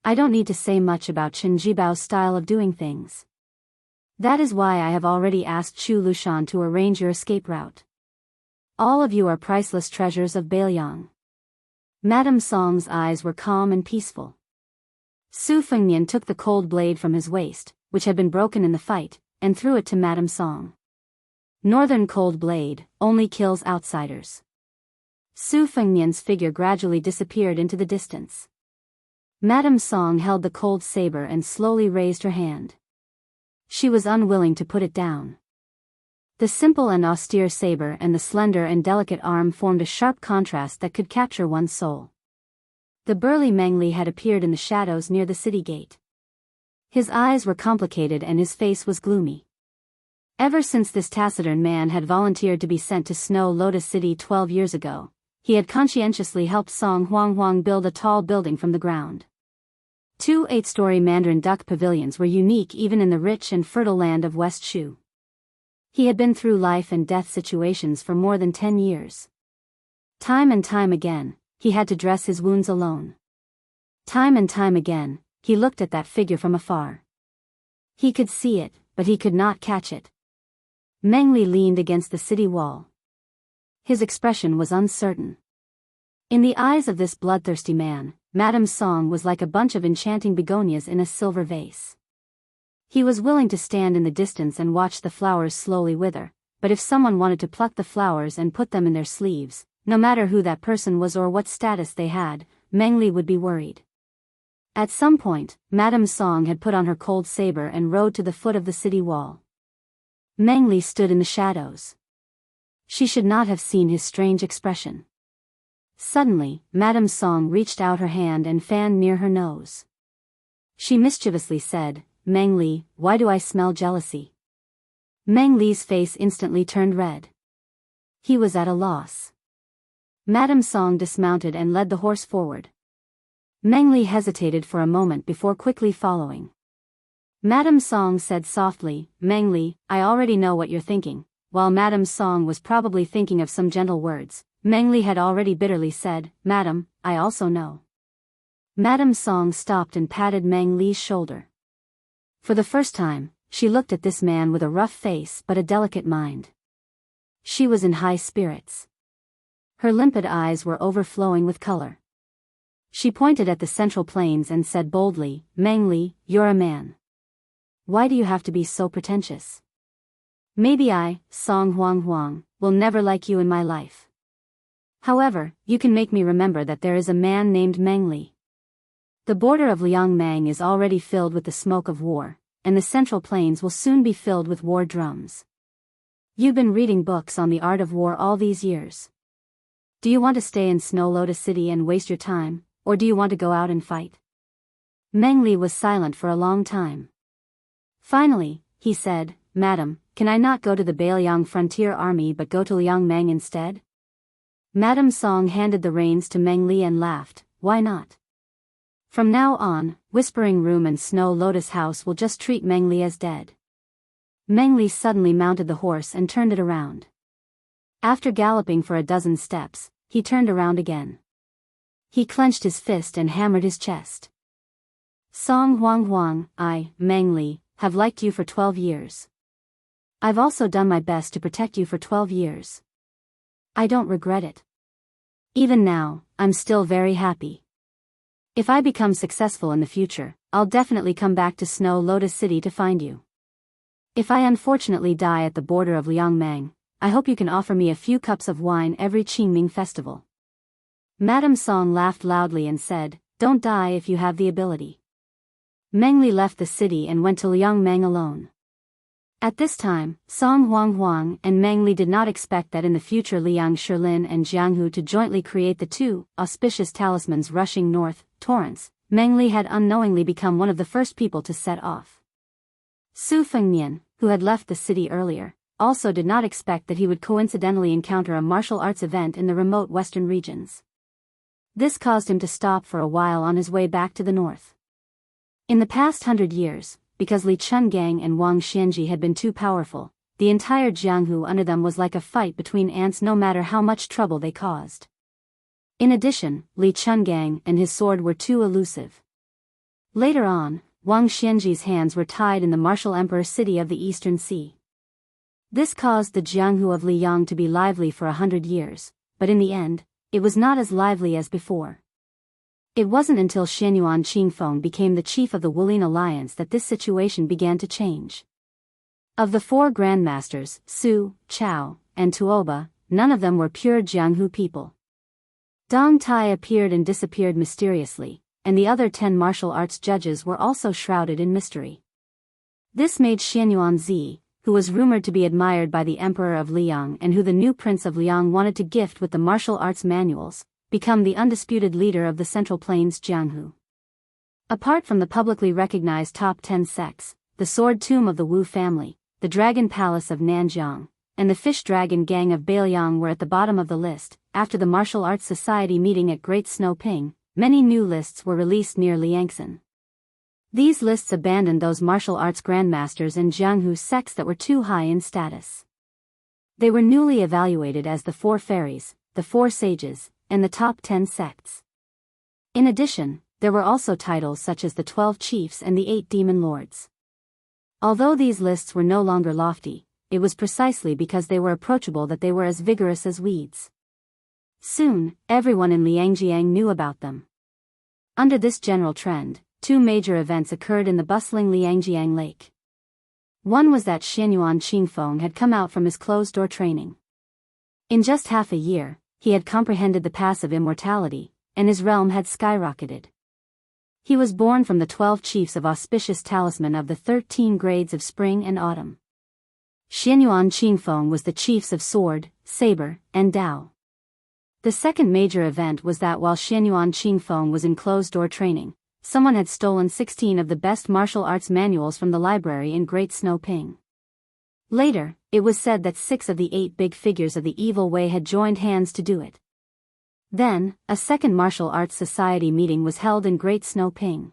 I don't need to say much about Chen Jibao's style of doing things. That is why I have already asked Chu Lushan to arrange your escape route. All of you are priceless treasures of Biyao." Madame Song's eyes were calm and peaceful. Su Fengnian took the cold blade from his waist, which had been broken in the fight, and threw it to Madame Song. "Northern cold blade only kills outsiders." Su Fengnian's figure gradually disappeared into the distance. Madame Song held the cold saber and slowly raised her hand. She was unwilling to put it down. The simple and austere saber and the slender and delicate arm formed a sharp contrast that could capture one's soul. The burly Meng Li had appeared in the shadows near the city gate. His eyes were complicated and his face was gloomy. Ever since this taciturn man had volunteered to be sent to Snow Lotus City 12 years ago, he had conscientiously helped Song Huang build a tall building from the ground. 2 8-story Mandarin duck pavilions were unique even in the rich and fertile land of West Shu. He had been through life and death situations for more than 10 years. Time and time again, he had to dress his wounds alone. Time and time again, he looked at that figure from afar. He could see it, but he could not catch it. Meng Li leaned against the city wall. His expression was uncertain. In the eyes of this bloodthirsty man, Madame Song was like a bunch of enchanting begonias in a silver vase. He was willing to stand in the distance and watch the flowers slowly wither, but if someone wanted to pluck the flowers and put them in their sleeves, no matter who that person was or what status they had, Meng Li would be worried. At some point, Madame Song had put on her cold saber and rode to the foot of the city wall. Meng Li stood in the shadows. She should not have seen his strange expression. Suddenly, Madame Song reached out her hand and fanned near her nose. She mischievously said, "Meng Li, why do I smell jealousy?" Meng Li's face instantly turned red. He was at a loss. Madame Song dismounted and led the horse forward. Meng Li hesitated for a moment before quickly following. Madame Song said softly, "Meng Li, I already know what you're thinking." While Madame Song was probably thinking of some gentle words, Meng Li had already bitterly said, "Madame, I also know." Madame Song stopped and patted Meng Li's shoulder. For the first time, she looked at this man with a rough face but a delicate mind. She was in high spirits. Her limpid eyes were overflowing with color. She pointed at the Central Plains and said boldly, "Meng Li, you're a man. Why do you have to be so pretentious? Maybe I, Song Huang, will never like you in my life. However, you can make me remember that there is a man named Meng Li. The border of Liangmang is already filled with the smoke of war, and the Central Plains will soon be filled with war drums. You've been reading books on the art of war all these years. Do you want to stay in Snow Lotus City and waste your time, or do you want to go out and fight?" Meng Li was silent for a long time. Finally, he said, "Madam, can I not go to the Biyao Frontier Army but go to Liangmang instead?" Madame Song handed the reins to Meng Li and laughed, "Why not? From now on, Whispering Room and Snow Lotus House will just treat Meng Li as dead." Meng Li suddenly mounted the horse and turned it around. After galloping for a dozen steps, he turned around again. He clenched his fist and hammered his chest. "Song Huang, I, Meng Li, have liked you for 12 years. I've also done my best to protect you for 12 years. I don't regret it. Even now, I'm still very happy. If I become successful in the future, I'll definitely come back to Snow Lotus City to find you. If I unfortunately die at the border of Liangmang, I hope you can offer me a few cups of wine every Qingming festival." Madame Song laughed loudly and said, "Don't die if you have the ability." Meng Li left the city and went to Liang Meng alone. At this time, Song Huang and Meng Li did not expect that in the future Liang Shilin and Jianghu to jointly create the two auspicious talismans rushing north, torrents. Meng Li had unknowingly become one of the first people to set off. Su Fengnian, who had left the city earlier, also did not expect that he would coincidentally encounter a martial arts event in the remote western regions. This caused him to stop for a while on his way back to the north. In the past 100 years, because Li Chungang and Wang Xianji had been too powerful, the entire Jianghu under them was like a fight between ants no matter how much trouble they caused. In addition, Li Chungang and his sword were too elusive. Later on, Wang Xianji's hands were tied in the martial emperor city of the Eastern Sea. This caused the Jianghu of Liyang to be lively for 100 years, but in the end, it was not as lively as before. It wasn't until Xianyuan Qingfeng became the chief of the Wulin alliance that this situation began to change. Of the four grandmasters, Su, Chao, and Tuoba, none of them were pure Jianghu people. Dong Tai appeared and disappeared mysteriously, and the other 10 martial arts judges were also shrouded in mystery. This made Xianyuan Zi, who was rumored to be admired by the emperor of Liang and who the new prince of Liang wanted to gift with the martial arts manuals, become the undisputed leader of the Central Plains Jianghu. Apart from the publicly recognized top 10 sects, the Sword Tomb of the Wu family, the Dragon Palace of Nanjiang, and the Fish Dragon Gang of Beiliang were at the bottom of the list. After the Martial Arts Society meeting at Great Snow Ping, many new lists were released near Liangsan. These lists abandoned those martial arts grandmasters and Jianghu sects that were too high in status. They were newly evaluated as the 4 fairies, the 4 sages, and the top 10 sects. In addition, there were also titles such as the 12 chiefs and the 8 demon lords. Although these lists were no longer lofty, it was precisely because they were approachable that they were as vigorous as weeds. Soon, everyone in Liangjiang knew about them. Under this general trend, 2 major events occurred in the bustling Liangjiang lake. One was that Xianyuan Qingfeng had come out from his closed-door training. In just half a year, he had comprehended the pass of immortality, and his realm had skyrocketed. He was born from the 12 chiefs of auspicious talisman of the 13 grades of spring and autumn. Xianyuan Qingfeng was the chiefs of sword, saber, and Dao. The second major event was that while Xianyuan Qingfeng was in closed-door training, someone had stolen 16 of the best martial arts manuals from the library in Great Snow Ping. Later, it was said that 6 of the 8 big figures of the evil way had joined hands to do it. Then, a second martial arts society meeting was held in Great Snow Ping.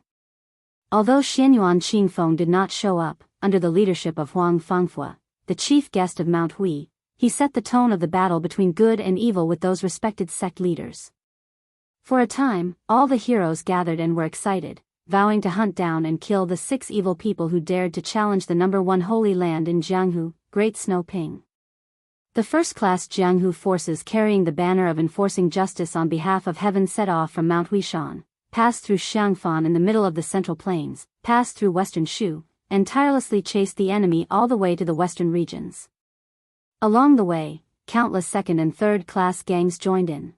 Although Xianyuan Qingfeng did not show up, under the leadership of Huang Fangfua, the chief guest of Mount Hui, he set the tone of the battle between good and evil with those respected sect leaders. For a time, all the heroes gathered and were excited, vowing to hunt down and kill the 6 evil people who dared to challenge the number 1 holy land in Jianghu, Great Snow Ping. The first-class Jianghu forces carrying the banner of enforcing justice on behalf of heaven set off from Mount Huishan, passed through Xiangfan in the middle of the Central Plains, passed through western Shu, and tirelessly chased the enemy all the way to the western regions. Along the way, countless second- and third-class gangs joined in.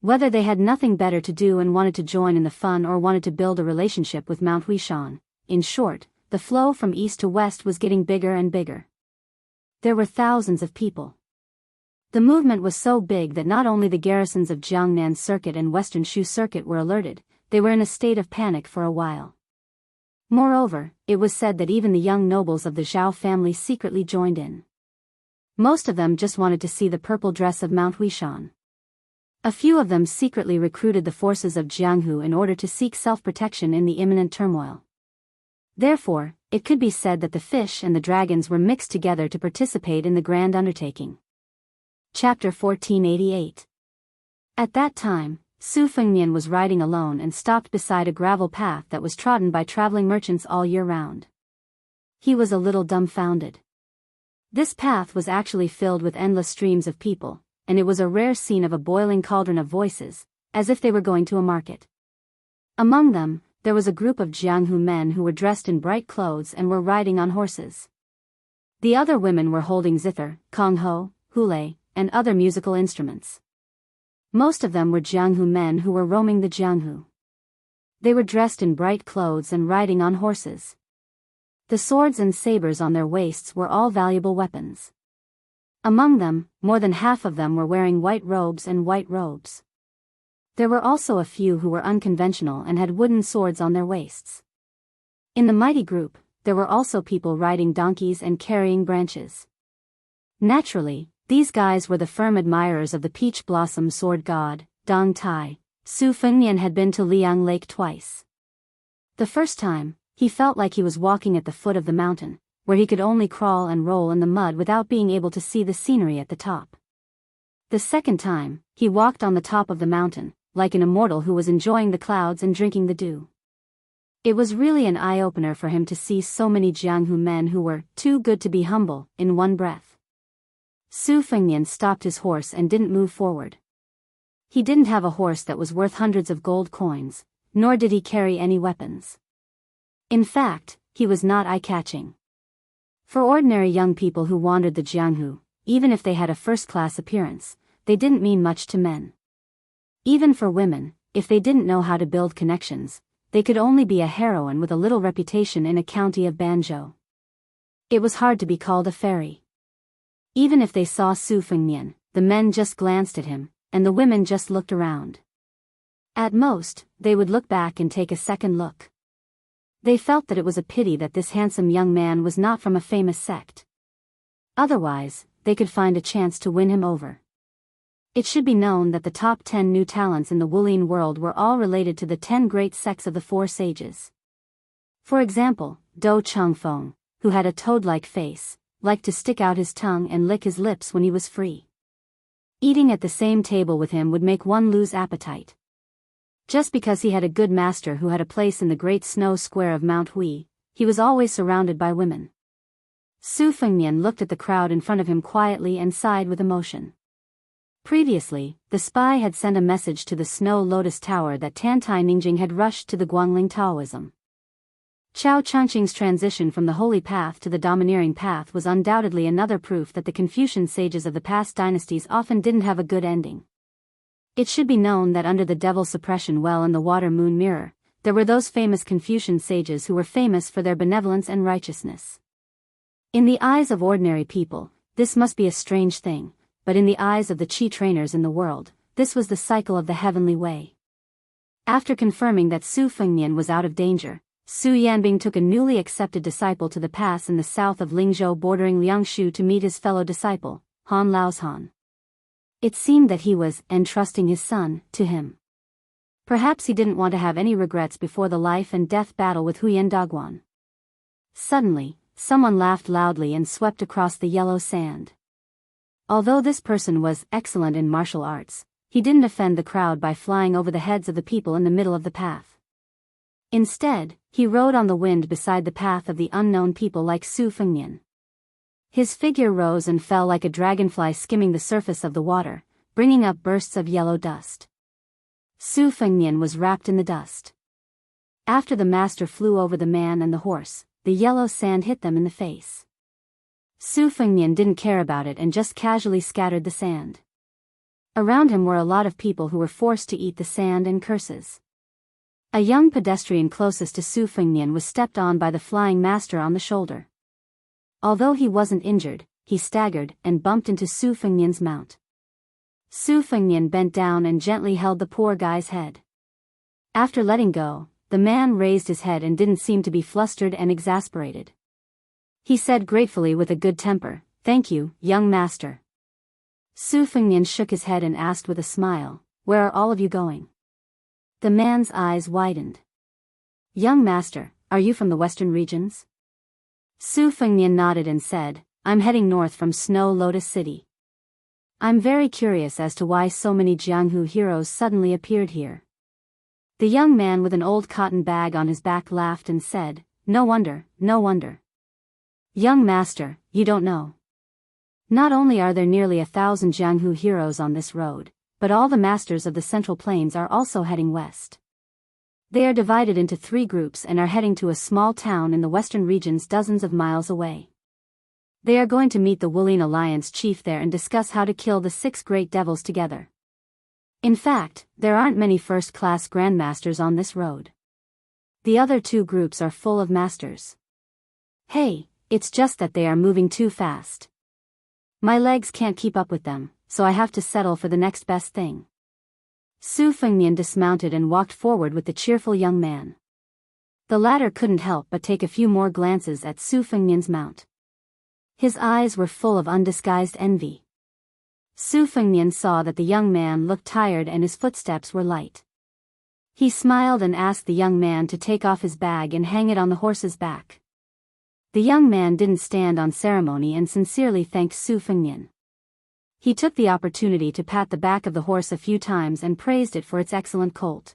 Whether they had nothing better to do and wanted to join in the fun or wanted to build a relationship with Mount Huishan, in short, the flow from east to west was getting bigger and bigger. There were thousands of people. The movement was so big that not only the garrisons of Jiangnan Circuit and Western Shu Circuit were alerted, they were in a state of panic for a while. Moreover, it was said that even the young nobles of the Zhao family secretly joined in. Most of them just wanted to see the purple dress of Mount Huishan. A few of them secretly recruited the forces of Jianghu in order to seek self-protection in the imminent turmoil. Therefore, it could be said that the fish and the dragons were mixed together to participate in the grand undertaking. Chapter 1488. At that time, Su Fengnian was riding alone and stopped beside a gravel path that was trodden by traveling merchants all year round. He was a little dumbfounded. This path was actually filled with endless streams of people, and it was a rare scene of a boiling cauldron of voices, as if they were going to a market. Among them, there was a group of Jianghu men who were dressed in bright clothes and were riding on horses. The other women were holding zither, kongho, hule, and other musical instruments. Most of them were Jianghu men who were roaming the Jianghu. They were dressed in bright clothes and riding on horses. The swords and sabers on their waists were all valuable weapons. Among them, more than half of them were wearing white robes and white robes. There were also a few who were unconventional and had wooden swords on their waists. In the mighty group, there were also people riding donkeys and carrying branches. Naturally, these guys were the firm admirers of the peach blossom sword god, Dong Tai. Su Fengnian had been to Liang Lake twice. The first time, he felt like he was walking at the foot of the mountain, where he could only crawl and roll in the mud without being able to see the scenery at the top. The second time, he walked on the top of the mountain, like an immortal who was enjoying the clouds and drinking the dew. It was really an eye-opener for him to see so many Jianghu men who were too good to be humble, in one breath. Su Fengnian stopped his horse and didn't move forward. He didn't have a horse that was worth hundreds of gold coins, nor did he carry any weapons. In fact, he was not eye-catching. For ordinary young people who wandered the Jianghu, even if they had a first-class appearance, they didn't mean much to men. Even for women, if they didn't know how to build connections, they could only be a heroine with a little reputation in a county of Banzhou. It was hard to be called a fairy. Even if they saw Su Fengnian, the men just glanced at him, and the women just looked around. At most, they would look back and take a second look. They felt that it was a pity that this handsome young man was not from a famous sect. Otherwise, they could find a chance to win him over. It should be known that the top 10 new talents in the Wulian world were all related to the 10 great sects of the Four Sages. For example, Do Changfeng, who had a toad-like face, liked to stick out his tongue and lick his lips when he was free. Eating at the same table with him would make one lose appetite. Just because he had a good master who had a place in the great snow square of Mount Hui, he was always surrounded by women. Su Fengnian looked at the crowd in front of him quietly and sighed with emotion. Previously, the spy had sent a message to the Snow Lotus Tower that Tantai Ningjing had rushed to the Guangling Taoism. Chao Changqing's transition from the holy path to the domineering path was undoubtedly another proof that the Confucian sages of the past dynasties often didn't have a good ending. It should be known that under the devil suppression well in the water moon mirror, there were those famous Confucian sages who were famous for their benevolence and righteousness. In the eyes of ordinary people, this must be a strange thing, but in the eyes of the Qi trainers in the world, this was the cycle of the heavenly way. After confirming that Su Fengnian was out of danger, Su Yanbing took a newly accepted disciple to the pass in the south of Lingzhou bordering Liangshu to meet his fellow disciple, Han Laoshan. It seemed that he was entrusting his son to him. Perhaps he didn't want to have any regrets before the life and death battle with Huyan Dagwan. Suddenly, someone laughed loudly and swept across the yellow sand. Although this person was excellent in martial arts, he didn't offend the crowd by flying over the heads of the people in the middle of the path. Instead, he rode on the wind beside the path of the unknown people like Su Fengnian. His figure rose and fell like a dragonfly skimming the surface of the water, bringing up bursts of yellow dust. Su Fengnian was wrapped in the dust. After the master flew over the man and the horse, the yellow sand hit them in the face. Su Fengnian didn't care about it and just casually scattered the sand. Around him were a lot of people who were forced to eat the sand and curses. A young pedestrian closest to Su Fengnian was stepped on by the flying master on the shoulder. Although he wasn't injured, he staggered and bumped into Su Fengnian's mount. Su Fengnian bent down and gently held the poor guy's head. After letting go, the man raised his head and didn't seem to be flustered and exasperated. He said gratefully with a good temper, "Thank you, young master." Su Fengnian shook his head and asked with a smile, "Where are all of you going?" The man's eyes widened. "Young master, are you from the western regions?" Su Fengnian nodded and said, "I'm heading north from Snow Lotus City. I'm very curious as to why so many Jianghu heroes suddenly appeared here." The young man with an old cotton bag on his back laughed and said, "No wonder, no wonder. Young master, you don't know. Not only are there nearly 1,000 Jianghu heroes on this road, but all the masters of the Central Plains are also heading west. They are divided into 3 groups and are heading to a small town in the western regions dozens of miles away. They are going to meet the Wulian Alliance chief there and discuss how to kill the 6 great devils together. In fact, there aren't many first-class grandmasters on this road. The other 2 groups are full of masters. Hey, it's just that they are moving too fast. My legs can't keep up with them, so I have to settle for the next best thing. Su Fengnian dismounted and walked forward with the cheerful young man. The latter couldn't help but take a few more glances at Su Fengnian's mount. His eyes were full of undisguised envy. Su Fengnian saw that the young man looked tired and his footsteps were light. He smiled and asked the young man to take off his bag and hang it on the horse's back. The young man didn't stand on ceremony and sincerely thanked Su Fengnian. He took the opportunity to pat the back of the horse a few times and praised it for its excellent colt.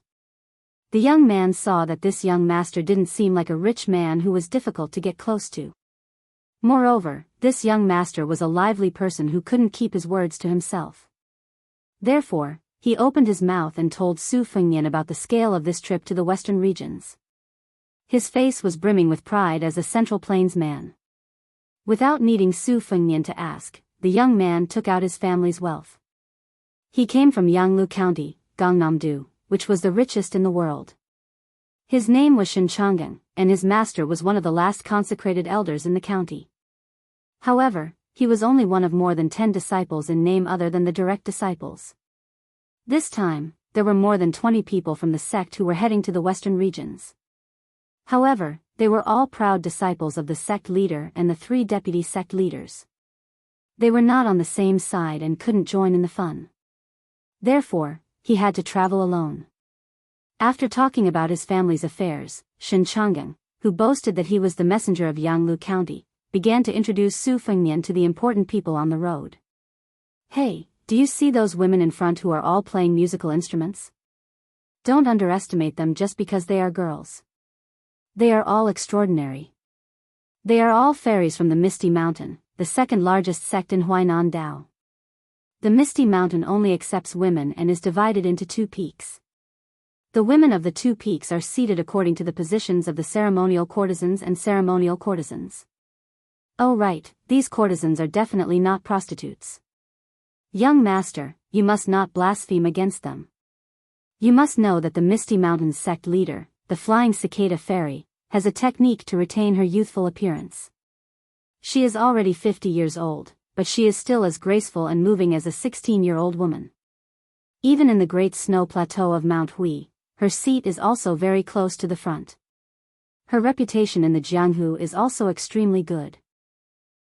The young man saw that this young master didn't seem like a rich man who was difficult to get close to. Moreover, this young master was a lively person who couldn't keep his words to himself. Therefore, he opened his mouth and told Su Fengnian about the scale of this trip to the western regions. His face was brimming with pride as a Central Plains man. Without needing Su Fengnian to ask, the young man took out his family's wealth. He came from Jianghu County, Gangnam-do, which was the richest in the world. His name was Shinchanggang, and his master was one of the last consecrated elders in the county. However, he was only one of more than 10 disciples in name other than the direct disciples. This time, there were more than 20 people from the sect who were heading to the western regions. However, they were all proud disciples of the sect leader and the 3 deputy sect leaders. They were not on the same side and couldn't join in the fun. Therefore, he had to travel alone. After talking about his family's affairs, Shinchanggang, who boasted that he was the messenger of Jianghu County, began to introduce Su Fengnian to the important people on the road. Hey, do you see those women in front who are all playing musical instruments? Don't underestimate them just because they are girls. They are all extraordinary. They are all fairies from the Misty Mountain, the second largest sect in Huainan Dao. The Misty Mountain only accepts women and is divided into 2 peaks. The women of the 2 peaks are seated according to the positions of the ceremonial courtesans and ceremonial courtesans. Oh right, these courtesans are definitely not prostitutes. Young master, you must not blaspheme against them. You must know that the Misty Mountains sect leader, the Flying Cicada Fairy, has a technique to retain her youthful appearance. She is already 50 years old, but she is still as graceful and moving as a 16-year-old woman. Even in the great snow plateau of Mount Hui, her seat is also very close to the front. Her reputation in the Jianghu is also extremely good.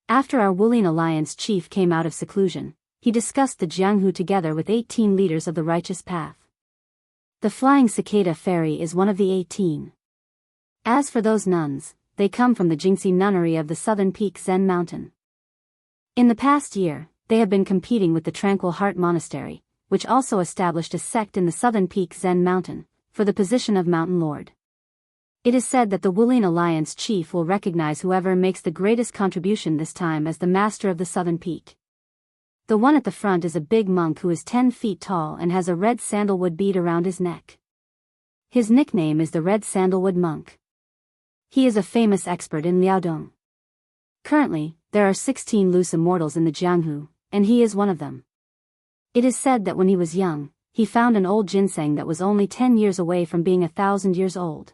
After our Wulian Alliance chief came out of seclusion, he discussed the Jianghu together with 18 leaders of the righteous path. The Flying Cicada Fairy is one of the 18. As for those nuns, they come from the Jingxi nunnery of the southern peak Zen Mountain. In the past year, they have been competing with the Tranquil Heart Monastery, which also established a sect in the southern peak Zen Mountain, for the position of Mountain Lord. It is said that the Wulian Alliance chief will recognize whoever makes the greatest contribution this time as the master of the southern peak. The one at the front is a big monk who is 10 feet tall and has a red sandalwood bead around his neck. His nickname is the Red Sandalwood Monk. He is a famous expert in Liaodong. Currently, there are 16 loose immortals in the Jianghu, and he is one of them. It is said that when he was young, he found an old ginseng that was only 10 years away from being 1,000 years old.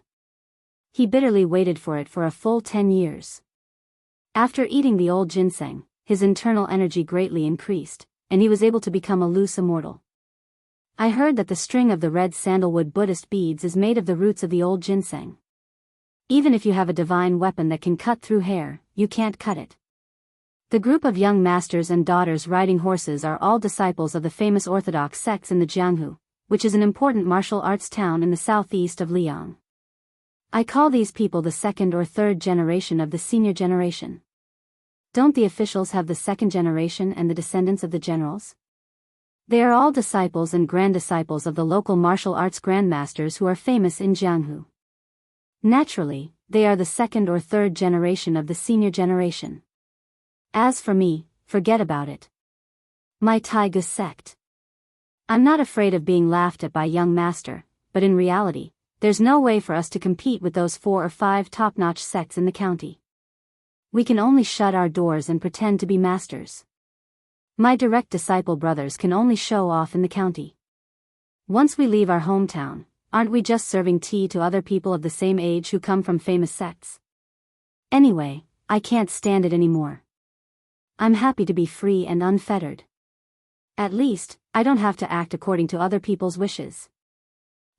He bitterly waited for it for a full 10 years. After eating the old ginseng, his internal energy greatly increased, and he was able to become a loose immortal. I heard that the string of the red sandalwood Buddhist beads is made of the roots of the old ginseng. Even if you have a divine weapon that can cut through hair, you can't cut it. The group of young masters and daughters riding horses are all disciples of the famous orthodox sects in the Jianghu, which is an important martial arts town in the southeast of Liang. I call these people the 2nd or 3rd generation of the senior generation. Don't the officials have the 2nd generation and the descendants of the generals? They are all disciples and grand-disciples of the local martial arts grandmasters who are famous in Jianghu. Naturally, they are the 2nd or 3rd generation of the senior generation. As for me, forget about it. My Taiga sect. I'm not afraid of being laughed at by young master, but in reality, there's no way for us to compete with those 4 or 5 top-notch sects in the county. We can only shut our doors and pretend to be masters. My direct disciple brothers can only show off in the county. Once we leave our hometown, aren't we just serving tea to other people of the same age who come from famous sects? Anyway, I can't stand it anymore. I'm happy to be free and unfettered. At least, I don't have to act according to other people's wishes.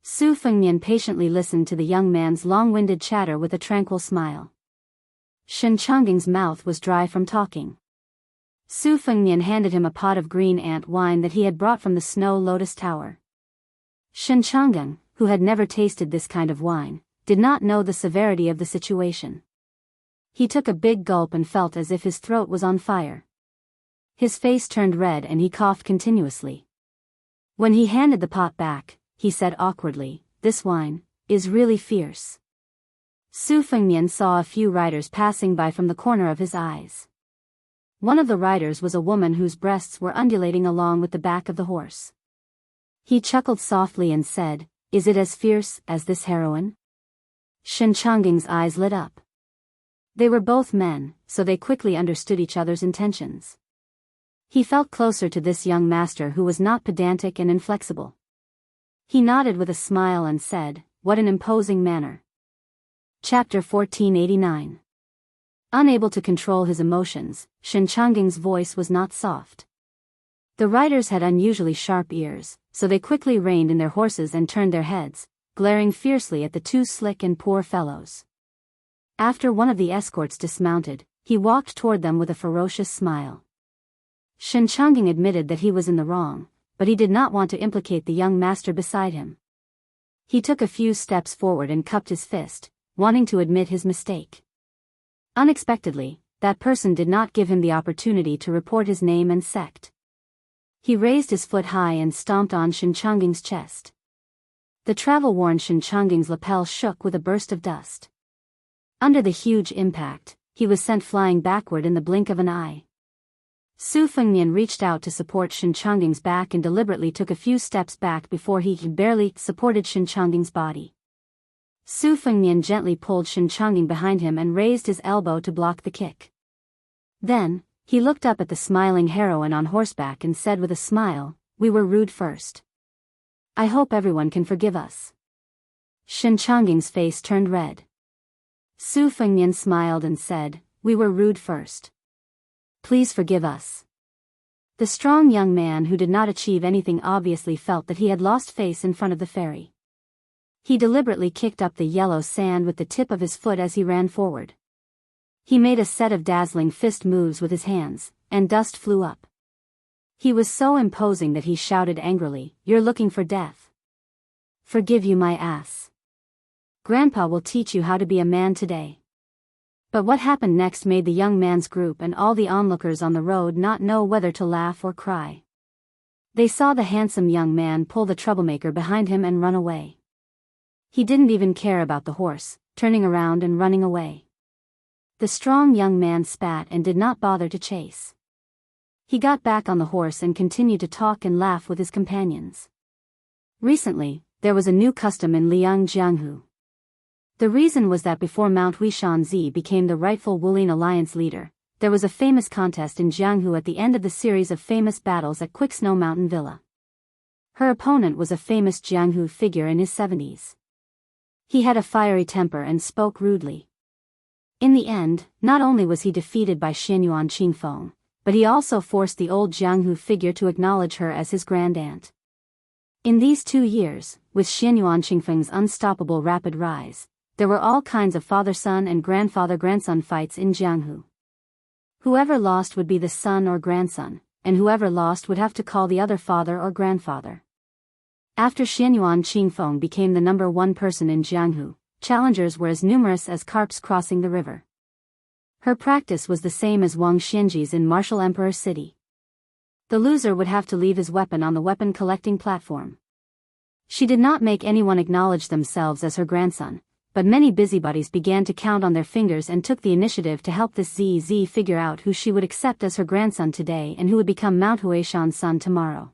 Su Fengnian patiently listened to the young man's long-winded chatter with a tranquil smile. Shen Changging's mouth was dry from talking. Su Fengnian handed him a pot of green ant wine that he had brought from the Snow Lotus Tower. Shen Changging, who had never tasted this kind of wine, did not know the severity of the situation. He took a big gulp and felt as if his throat was on fire. His face turned red and he coughed continuously. When he handed the pot back, he said awkwardly, "This wine is really fierce." Su Fengnian saw a few riders passing by from the corner of his eyes. One of the riders was a woman whose breasts were undulating along with the back of the horse. He chuckled softly and said, "Is it as fierce as this heroine?" Shen Changging's eyes lit up. They were both men, so they quickly understood each other's intentions. He felt closer to this young master who was not pedantic and inflexible. He nodded with a smile and said, "What an imposing manner." Chapter 1489. Unable to control his emotions, Shen Changging's voice was not soft. The riders had unusually sharp ears, so they quickly reined in their horses and turned their heads, glaring fiercely at the two slick and poor fellows. After one of the escorts dismounted, he walked toward them with a ferocious smile. Shen Changging admitted that he was in the wrong, but he did not want to implicate the young master beside him. He took a few steps forward and cupped his fist, wanting to admit his mistake. Unexpectedly, that person did not give him the opportunity to report his name and sect. He raised his foot high and stomped on Shen Changging's chest. The travel-worn Shen Changging's lapel shook with a burst of dust. Under the huge impact, he was sent flying backward in the blink of an eye. Su Fengnian reached out to support Shen Changging's back and deliberately took a few steps back before he barely supported Shen Changging's body. Su Fengnian gently pulled Shen Changging behind him and raised his elbow to block the kick. Then, he looked up at the smiling heroine on horseback and said with a smile, "We were rude first. I hope everyone can forgive us." Shen Changging's face turned red. Su Fengnian smiled and said, "We were rude first. Please forgive us." The strong young man who did not achieve anything obviously felt that he had lost face in front of the ferry. He deliberately kicked up the yellow sand with the tip of his foot as he ran forward. He made a set of dazzling fist moves with his hands, and dust flew up. He was so imposing that he shouted angrily, "You're looking for death. Forgive you my ass. Grandpa will teach you how to be a man today." But what happened next made the young man's group and all the onlookers on the road not know whether to laugh or cry. They saw the handsome young man pull the troublemaker behind him and run away. He didn't even care about the horse, turning around and running away. The strong young man spat and did not bother to chase. He got back on the horse and continued to talk and laugh with his companions. Recently, there was a new custom in Liang Jianghu. The reason was that before Mount Huishanzi became the rightful Wulin Alliance leader, there was a famous contest in Jianghu at the end of the series of famous battles at Quicksnow Mountain Villa. Her opponent was a famous Jianghu figure in his 70s. He had a fiery temper and spoke rudely. In the end, not only was he defeated by Xianyuan Qingfeng, but he also forced the old Jianghu figure to acknowledge her as his grandaunt. In these 2 years, with Xianyuan Qingfeng's unstoppable rapid rise, there were all kinds of father-son and grandfather-grandson fights in Jianghu. Whoever lost would be the son or grandson, and whoever lost would have to call the other father or grandfather. After Xianyuan Qingfeng became the number one person in Jianghu, challengers were as numerous as carps crossing the river. Her practice was the same as Wang Xianji's in Martial Emperor City. The loser would have to leave his weapon on the weapon-collecting platform. She did not make anyone acknowledge themselves as her grandson, but many busybodies began to count on their fingers and took the initiative to help this ZZ figure out who she would accept as her grandson today and who would become Mount Huishan's son tomorrow.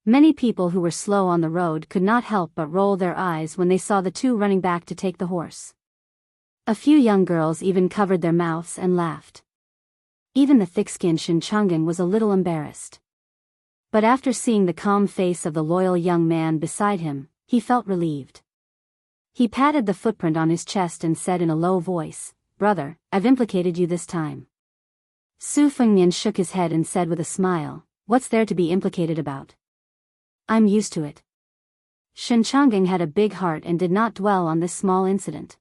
Many people who were slow on the road could not help but roll their eyes when they saw the two running back to take the horse. A few young girls even covered their mouths and laughed. Even the thick-skinned Shen Changeng was a little embarrassed. But after seeing the calm face of the loyal young man beside him, he felt relieved. He patted the footprint on his chest and said in a low voice, "Brother, I've implicated you this time." Su Fengnian shook his head and said with a smile, "What's there to be implicated about? I'm used to it." Shen Changeng had a big heart and did not dwell on this small incident.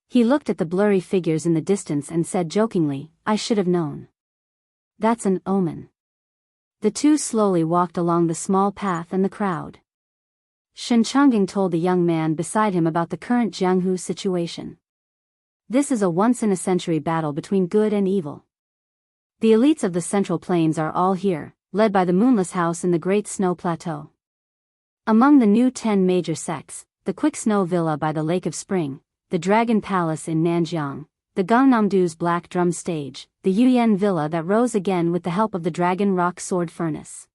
He looked at the blurry figures in the distance and said jokingly, "I should have known. That's an omen." The two slowly walked along the small path and the crowd. Shen Changeng told the young man beside him about the current Jianghu situation. This is a once-in-a-century battle between good and evil. The elites of the Central Plains are all here, led by the Moonless House in the Great Snow Plateau. Among the new 10 major sects, the Quick Snow Villa by the Lake of Spring, the Dragon Palace in Nanjiang, the Gangnam-do's Black Drum Stage, the Yuyan Villa that rose again with the help of the Dragon Rock Sword Furnace,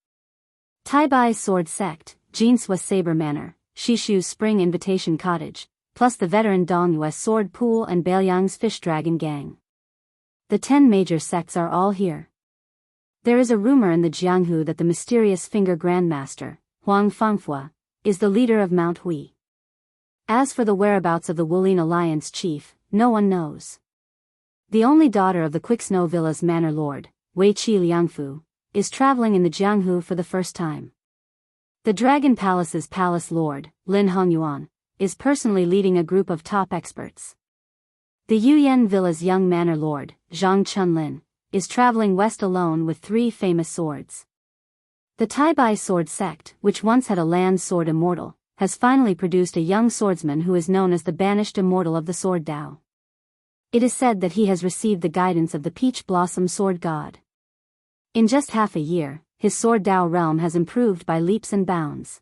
Taibai's Sword Sect, Jinswa Saber Manor, Shishu's Spring Invitation Cottage, plus the veteran Dongyue's Sword Pool and Bailiang's Fish Dragon Gang. The 10 major sects are all here. There is a rumor in the Jianghu that the mysterious Finger Grandmaster, Huang Fangfua, is the leader of Mount Hui. As for the whereabouts of the Wulin Alliance chief, no one knows. The only daughter of the Quick Snow Villa's manor lord, Wei Qi Liangfu, is traveling in the Jianghu for the first time. The Dragon Palace's palace lord, Lin Hongyuan, is personally leading a group of top experts. The Yuyan Villa's young manor lord, Zhang Chunlin, is traveling west alone with 3 famous swords. The Taibai sword sect, which once had a land sword immortal, has finally produced a young swordsman who is known as the banished immortal of the sword Dao. It is said that he has received the guidance of the Peach Blossom Sword God. In just half a year, his sword Dao realm has improved by leaps and bounds.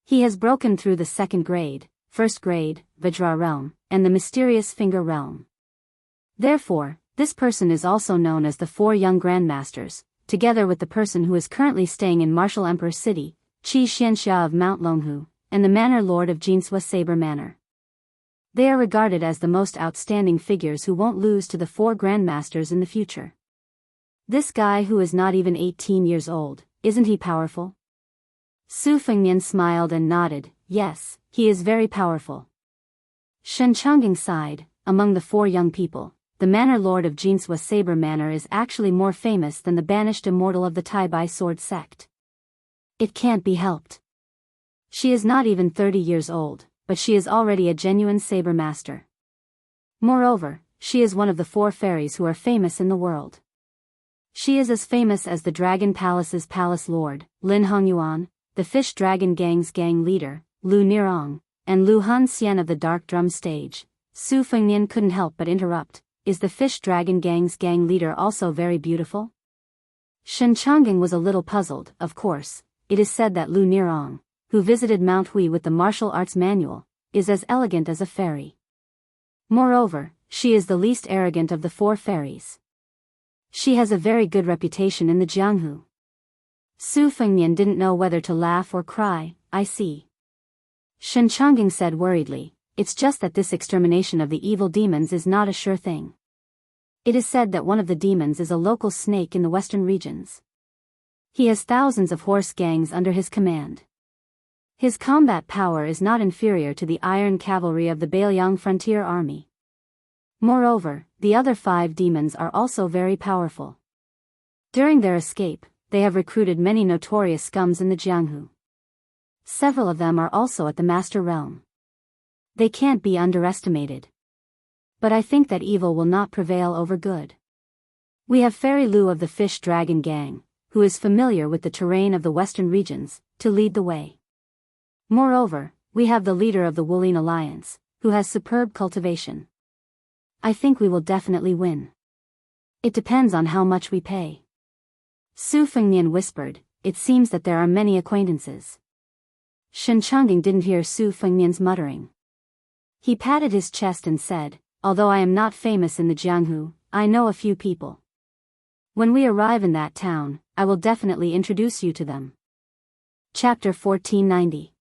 He has broken through the 2nd grade, 1st grade, Vajra realm, and the mysterious Finger realm. Therefore, this person is also known as the 4 young grandmasters, together with the person who is currently staying in Martial Emperor City, Qi Xianxia of Mount Longhu, and the manor lord of Jinswa Saber Manor. They are regarded as the most outstanding figures who won't lose to the 4 grandmasters in the future. This guy who is not even 18 years old, isn't he powerful? Su Fengnian smiled and nodded, yes, he is very powerful. Shen Changeng sighed, among the 4 young people, the manor lord of Jinswa Saber Manor is actually more famous than the banished immortal of the Taibai sword sect. It can't be helped. She is not even 30 years old, but she is already a genuine saber master. Moreover, she is one of the 4 fairies who are famous in the world. She is as famous as the Dragon Palace's palace lord, Lin Hongyuan, the Fish Dragon Gang's gang leader, Lu Nirong, and Lu Han Xian of the Dark Drum Stage. Su Fengnian couldn't help but interrupt, is the Fish Dragon Gang's gang leader also very beautiful? Shen Changeng was a little puzzled. Of course, it is said that Lu Nirong, who visited Mount Hui with the martial arts manual, is as elegant as a fairy. Moreover, she is the least arrogant of the 4 fairies. She has a very good reputation in the Jianghu. Su Fengnian didn't know whether to laugh or cry. I see. Shen Changeng said worriedly, it's just that this extermination of the evil demons is not a sure thing. It is said that one of the demons is a local snake in the western regions. He has thousands of horse gangs under his command. His combat power is not inferior to the iron cavalry of the Bailiang frontier army. Moreover, the other 5 demons are also very powerful. During their escape, they have recruited many notorious scums in the Jianghu. Several of them are also at the Master Realm. They can't be underestimated. But I think that evil will not prevail over good. We have Fairy Lu of the Fish Dragon Gang, who is familiar with the terrain of the western regions, to lead the way. Moreover, we have the leader of the Wulin Alliance, who has superb cultivation. I think we will definitely win. It depends on how much we pay. Su Fengnian whispered, it seems that there are many acquaintances. Shen Changeng didn't hear Su Fengnian's muttering. He patted his chest and said, although I am not famous in the Jianghu, I know a few people. When we arrive in that town, I will definitely introduce you to them. Chapter 1490.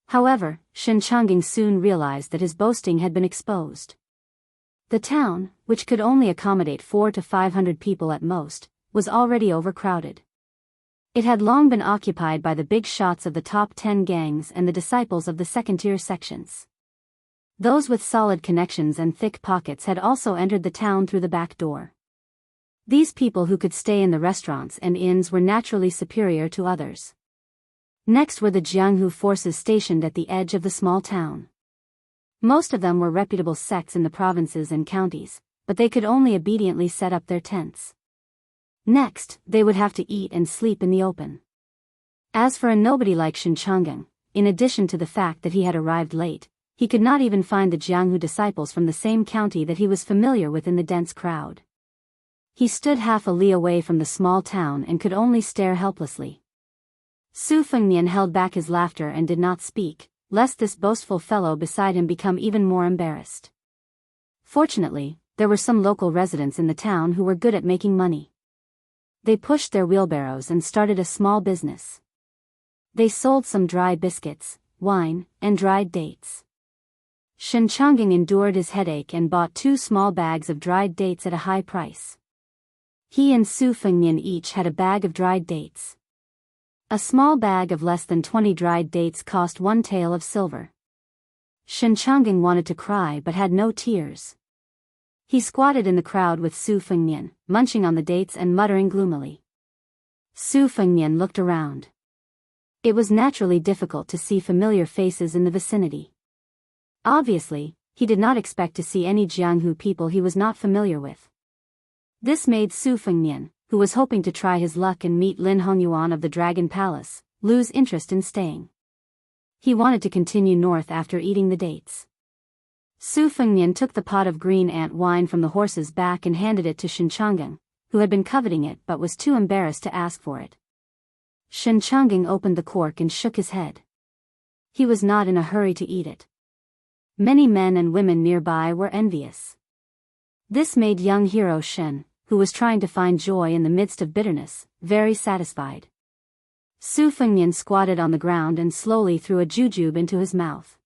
However, Shen Changeng soon realized that his boasting had been exposed. The town, which could only accommodate 400 to 500 people at most, was already overcrowded. It had long been occupied by the big shots of the top 10 gangs and the disciples of the second-tier sections. Those with solid connections and thick pockets had also entered the town through the back door. These people who could stay in the restaurants and inns were naturally superior to others. Next were the Jianghu forces stationed at the edge of the small town. Most of them were reputable sects in the provinces and counties, but they could only obediently set up their tents. Next, they would have to eat and sleep in the open. As for a nobody like Shinchangeng, in addition to the fact that he had arrived late, he could not even find the Jianghu disciples from the same county that he was familiar with in the dense crowd. He stood half a li away from the small town and could only stare helplessly. Su Fengnian held back his laughter and did not speak, lest this boastful fellow beside him become even more embarrassed. Fortunately, there were some local residents in the town who were good at making money. They pushed their wheelbarrows and started a small business. They sold some dry biscuits, wine, and dried dates. Shinchangeng endured his headache and bought 2 small bags of dried dates at a high price. He and Su Fengnian each had a bag of dried dates. A small bag of less than 20 dried dates cost 1 tael of silver. Shinchangeng wanted to cry but had no tears. He squatted in the crowd with Su Fengnian, munching on the dates and muttering gloomily. Su Fengnian looked around. It was naturally difficult to see familiar faces in the vicinity. Obviously, he did not expect to see any Jianghu people he was not familiar with. This made Su Fengnian, who was hoping to try his luck and meet Lin Hongyuan of the Dragon Palace, lose interest in staying. He wanted to continue north after eating the dates. Su Fengnian took the pot of green ant wine from the horse's back and handed it to Shinchangeng, who had been coveting it but was too embarrassed to ask for it. Shinchangeng opened the cork and shook his head. He was not in a hurry to eat it. Many men and women nearby were envious. This made young hero Shen, who was trying to find joy in the midst of bitterness, very satisfied. Su Fengnian squatted on the ground and slowly threw a jujube into his mouth.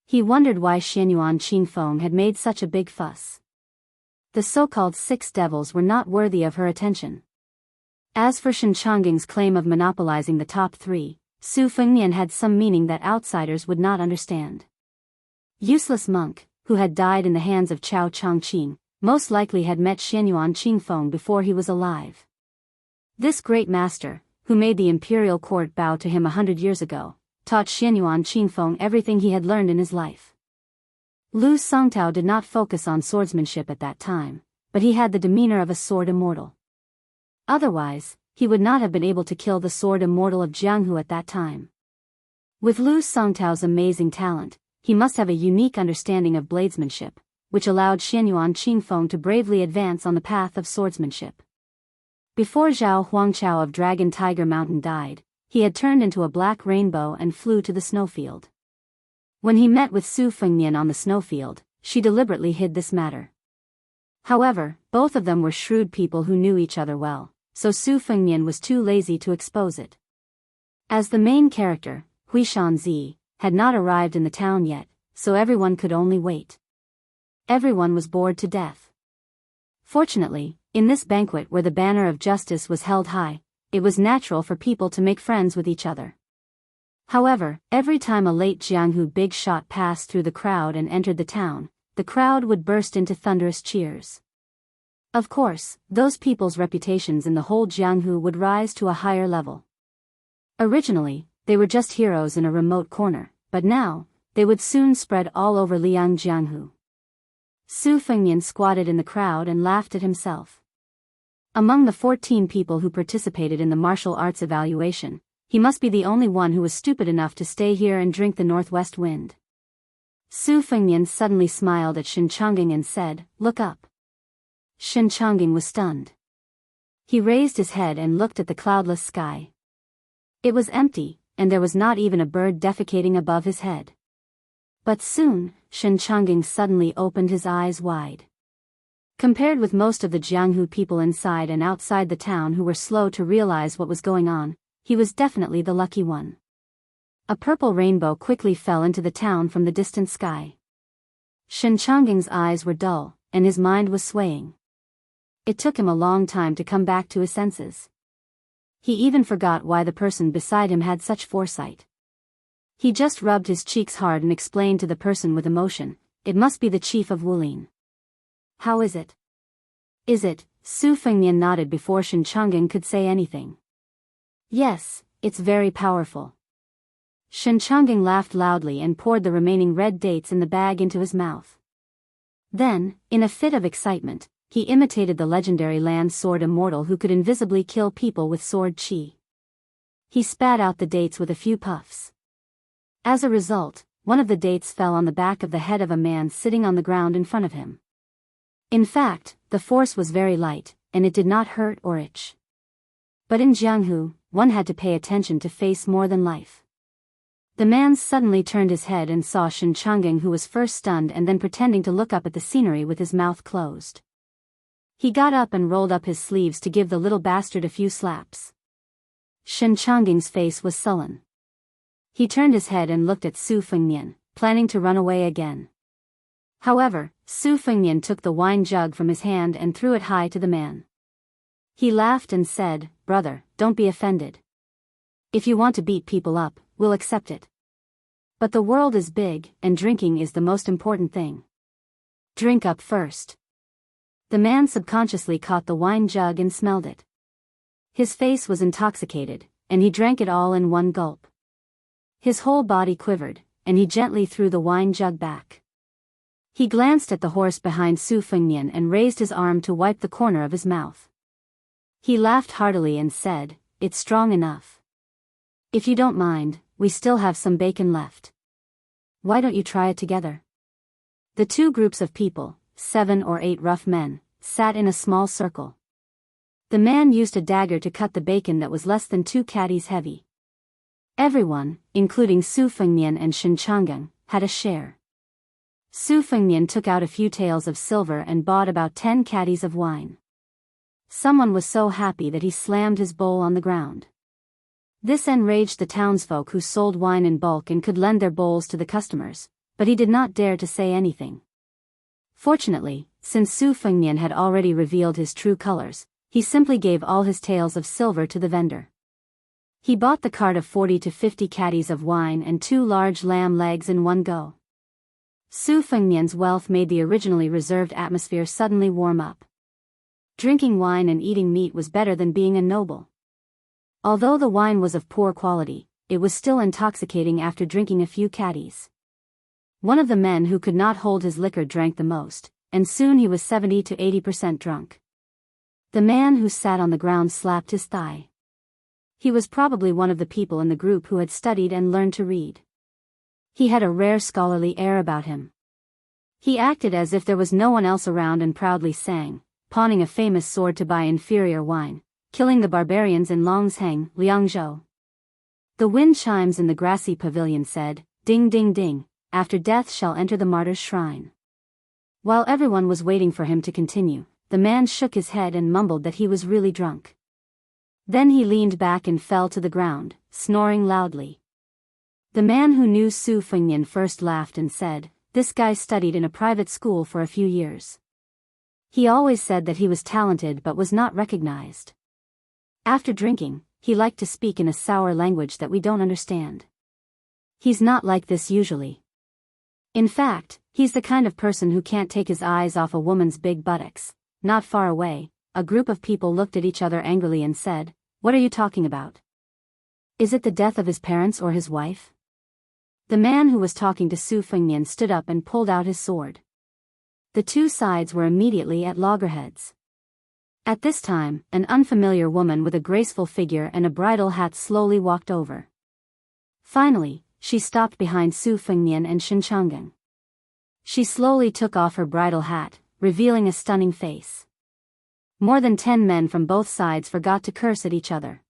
He wondered why Xianyuan Qingfeng had made such a big fuss. The so-called 6 devils were not worthy of her attention. As for Shinchangeng's claim of monopolizing the top 3, Su Fengnian had some meaning that outsiders would not understand. Useless monk, who had died in the hands of Chao Chongqing, most likely had met Xianyuan Qingfeng before he was alive. This great master, who made the imperial court bow to him 100 years ago, taught Xianyuan Qingfeng everything he had learned in his life. Lu Songtao did not focus on swordsmanship at that time, but he had the demeanor of a sword immortal. Otherwise, he would not have been able to kill the sword immortal of Jianghu at that time. With Lu Songtao's amazing talent, he must have a unique understanding of bladesmanship, which allowed Xianyuan Qingfeng to bravely advance on the path of swordsmanship. Before Zhao Huangchao of Dragon Tiger Mountain died, he had turned into a black rainbow and flew to the snowfield. When he met with Su Fengnian on the snowfield, she deliberately hid this matter. However, both of them were shrewd people who knew each other well, so Su Fengnian was too lazy to expose it. As the main character, Hui Shanzi, had not arrived in the town yet, so everyone could only wait. Everyone was bored to death. Fortunately, in this banquet where the banner of justice was held high, it was natural for people to make friends with each other. However, every time a late Jianghu big shot passed through the crowd and entered the town, the crowd would burst into thunderous cheers. Of course, those people's reputations in the whole Jianghu would rise to a higher level. Originally, they were just heroes in a remote corner, but now, they would soon spread all over Liang Jianghu. Su Fengnian squatted in the crowd and laughed at himself. Among the 14 people who participated in the martial arts evaluation, he must be the only one who was stupid enough to stay here and drink the northwest wind. Su Fengnian suddenly smiled at Shinchangeng and said, "Look up." Shinchangeng was stunned. He raised his head and looked at the cloudless sky. It was empty, and there was not even a bird defecating above his head. But soon, Shinchangeng suddenly opened his eyes wide. Compared with most of the Jianghu people inside and outside the town who were slow to realize what was going on, he was definitely the lucky one. A purple rainbow quickly fell into the town from the distant sky. Shinchangeng's eyes were dull, and his mind was swaying. It took him a long time to come back to his senses. He even forgot why the person beside him had such foresight. He just rubbed his cheeks hard and explained to the person with emotion, "It must be the chief of Wulin." "How is it?" "Is it?" Su Fengnian nodded before Shen Chang'an could say anything. "Yes, it's very powerful." Shen Chang'an laughed loudly and poured the remaining red dates in the bag into his mouth. Then, in a fit of excitement, he imitated the legendary land sword immortal who could invisibly kill people with sword chi. He spat out the dates with a few puffs. As a result, one of the dates fell on the back of the head of a man sitting on the ground in front of him. In fact, the force was very light, and it did not hurt or itch. But in Jianghu, one had to pay attention to face more than life. The man suddenly turned his head and saw Shen Chang'an, who was first stunned and then pretending to look up at the scenery with his mouth closed. He got up and rolled up his sleeves to give the little bastard a few slaps. Shen Chang'an's face was sullen. He turned his head and looked at Su Fengnian, planning to run away again. However, Su Fengnian took the wine jug from his hand and threw it high to the man. He laughed and said, "Brother, don't be offended. If you want to beat people up, we'll accept it. But the world is big, and drinking is the most important thing. Drink up first." The man subconsciously caught the wine jug and smelled it. His face was intoxicated, and he drank it all in one gulp. His whole body quivered, and he gently threw the wine jug back. He glanced at the horse behind Su Fengnian and raised his arm to wipe the corner of his mouth. He laughed heartily and said, "It's strong enough. If you don't mind, we still have some bacon left. Why don't you try it together?" The two groups of people, 7 or 8 rough men, sat in a small circle. The man used a dagger to cut the bacon that was less than 2 caddies heavy. Everyone, including Su Fengnian and Shen Chang'an, had a share. Su Fengnian took out a few taels of silver and bought about 10 caddies of wine. Someone was so happy that he slammed his bowl on the ground. This enraged the townsfolk who sold wine in bulk and could lend their bowls to the customers, but he did not dare to say anything. Fortunately, since Su Fengnian had already revealed his true colors, he simply gave all his taels of silver to the vendor. He bought the cart of 40 to 50 caddies of wine and 2 large lamb legs in one go. Su Fengnian's wealth made the originally reserved atmosphere suddenly warm up. Drinking wine and eating meat was better than being a noble. Although the wine was of poor quality, it was still intoxicating after drinking a few caddies. One of the men who could not hold his liquor drank the most, and soon he was 70 to 80% drunk. The man who sat on the ground slapped his thigh. He was probably one of the people in the group who had studied and learned to read. He had a rare scholarly air about him. He acted as if there was no one else around and proudly sang, pawning a famous sword to buy inferior wine, killing the barbarians in Longsheng, Liangzhou. The wind chimes in the grassy pavilion said, "Ding ding ding, after death shall enter the martyr's shrine." While everyone was waiting for him to continue, the man shook his head and mumbled that he was really drunk. Then he leaned back and fell to the ground, snoring loudly. The man who knew Su Fengnian first laughed and said, "This guy studied in a private school for a few years. He always said that he was talented but was not recognized. After drinking, he liked to speak in a sour language that we don't understand. He's not like this usually. In fact, he's the kind of person who can't take his eyes off a woman's big buttocks." Not far away, a group of people looked at each other angrily and said, "What are you talking about? Is it the death of his parents or his wife?" The man who was talking to Su Fengnian stood up and pulled out his sword. The two sides were immediately at loggerheads. At this time, an unfamiliar woman with a graceful figure and a bridal hat slowly walked over. Finally, she stopped behind Su Fengnian and Shen Chang'an. She slowly took off her bridal hat, revealing a stunning face. More than 10 men from both sides forgot to curse at each other.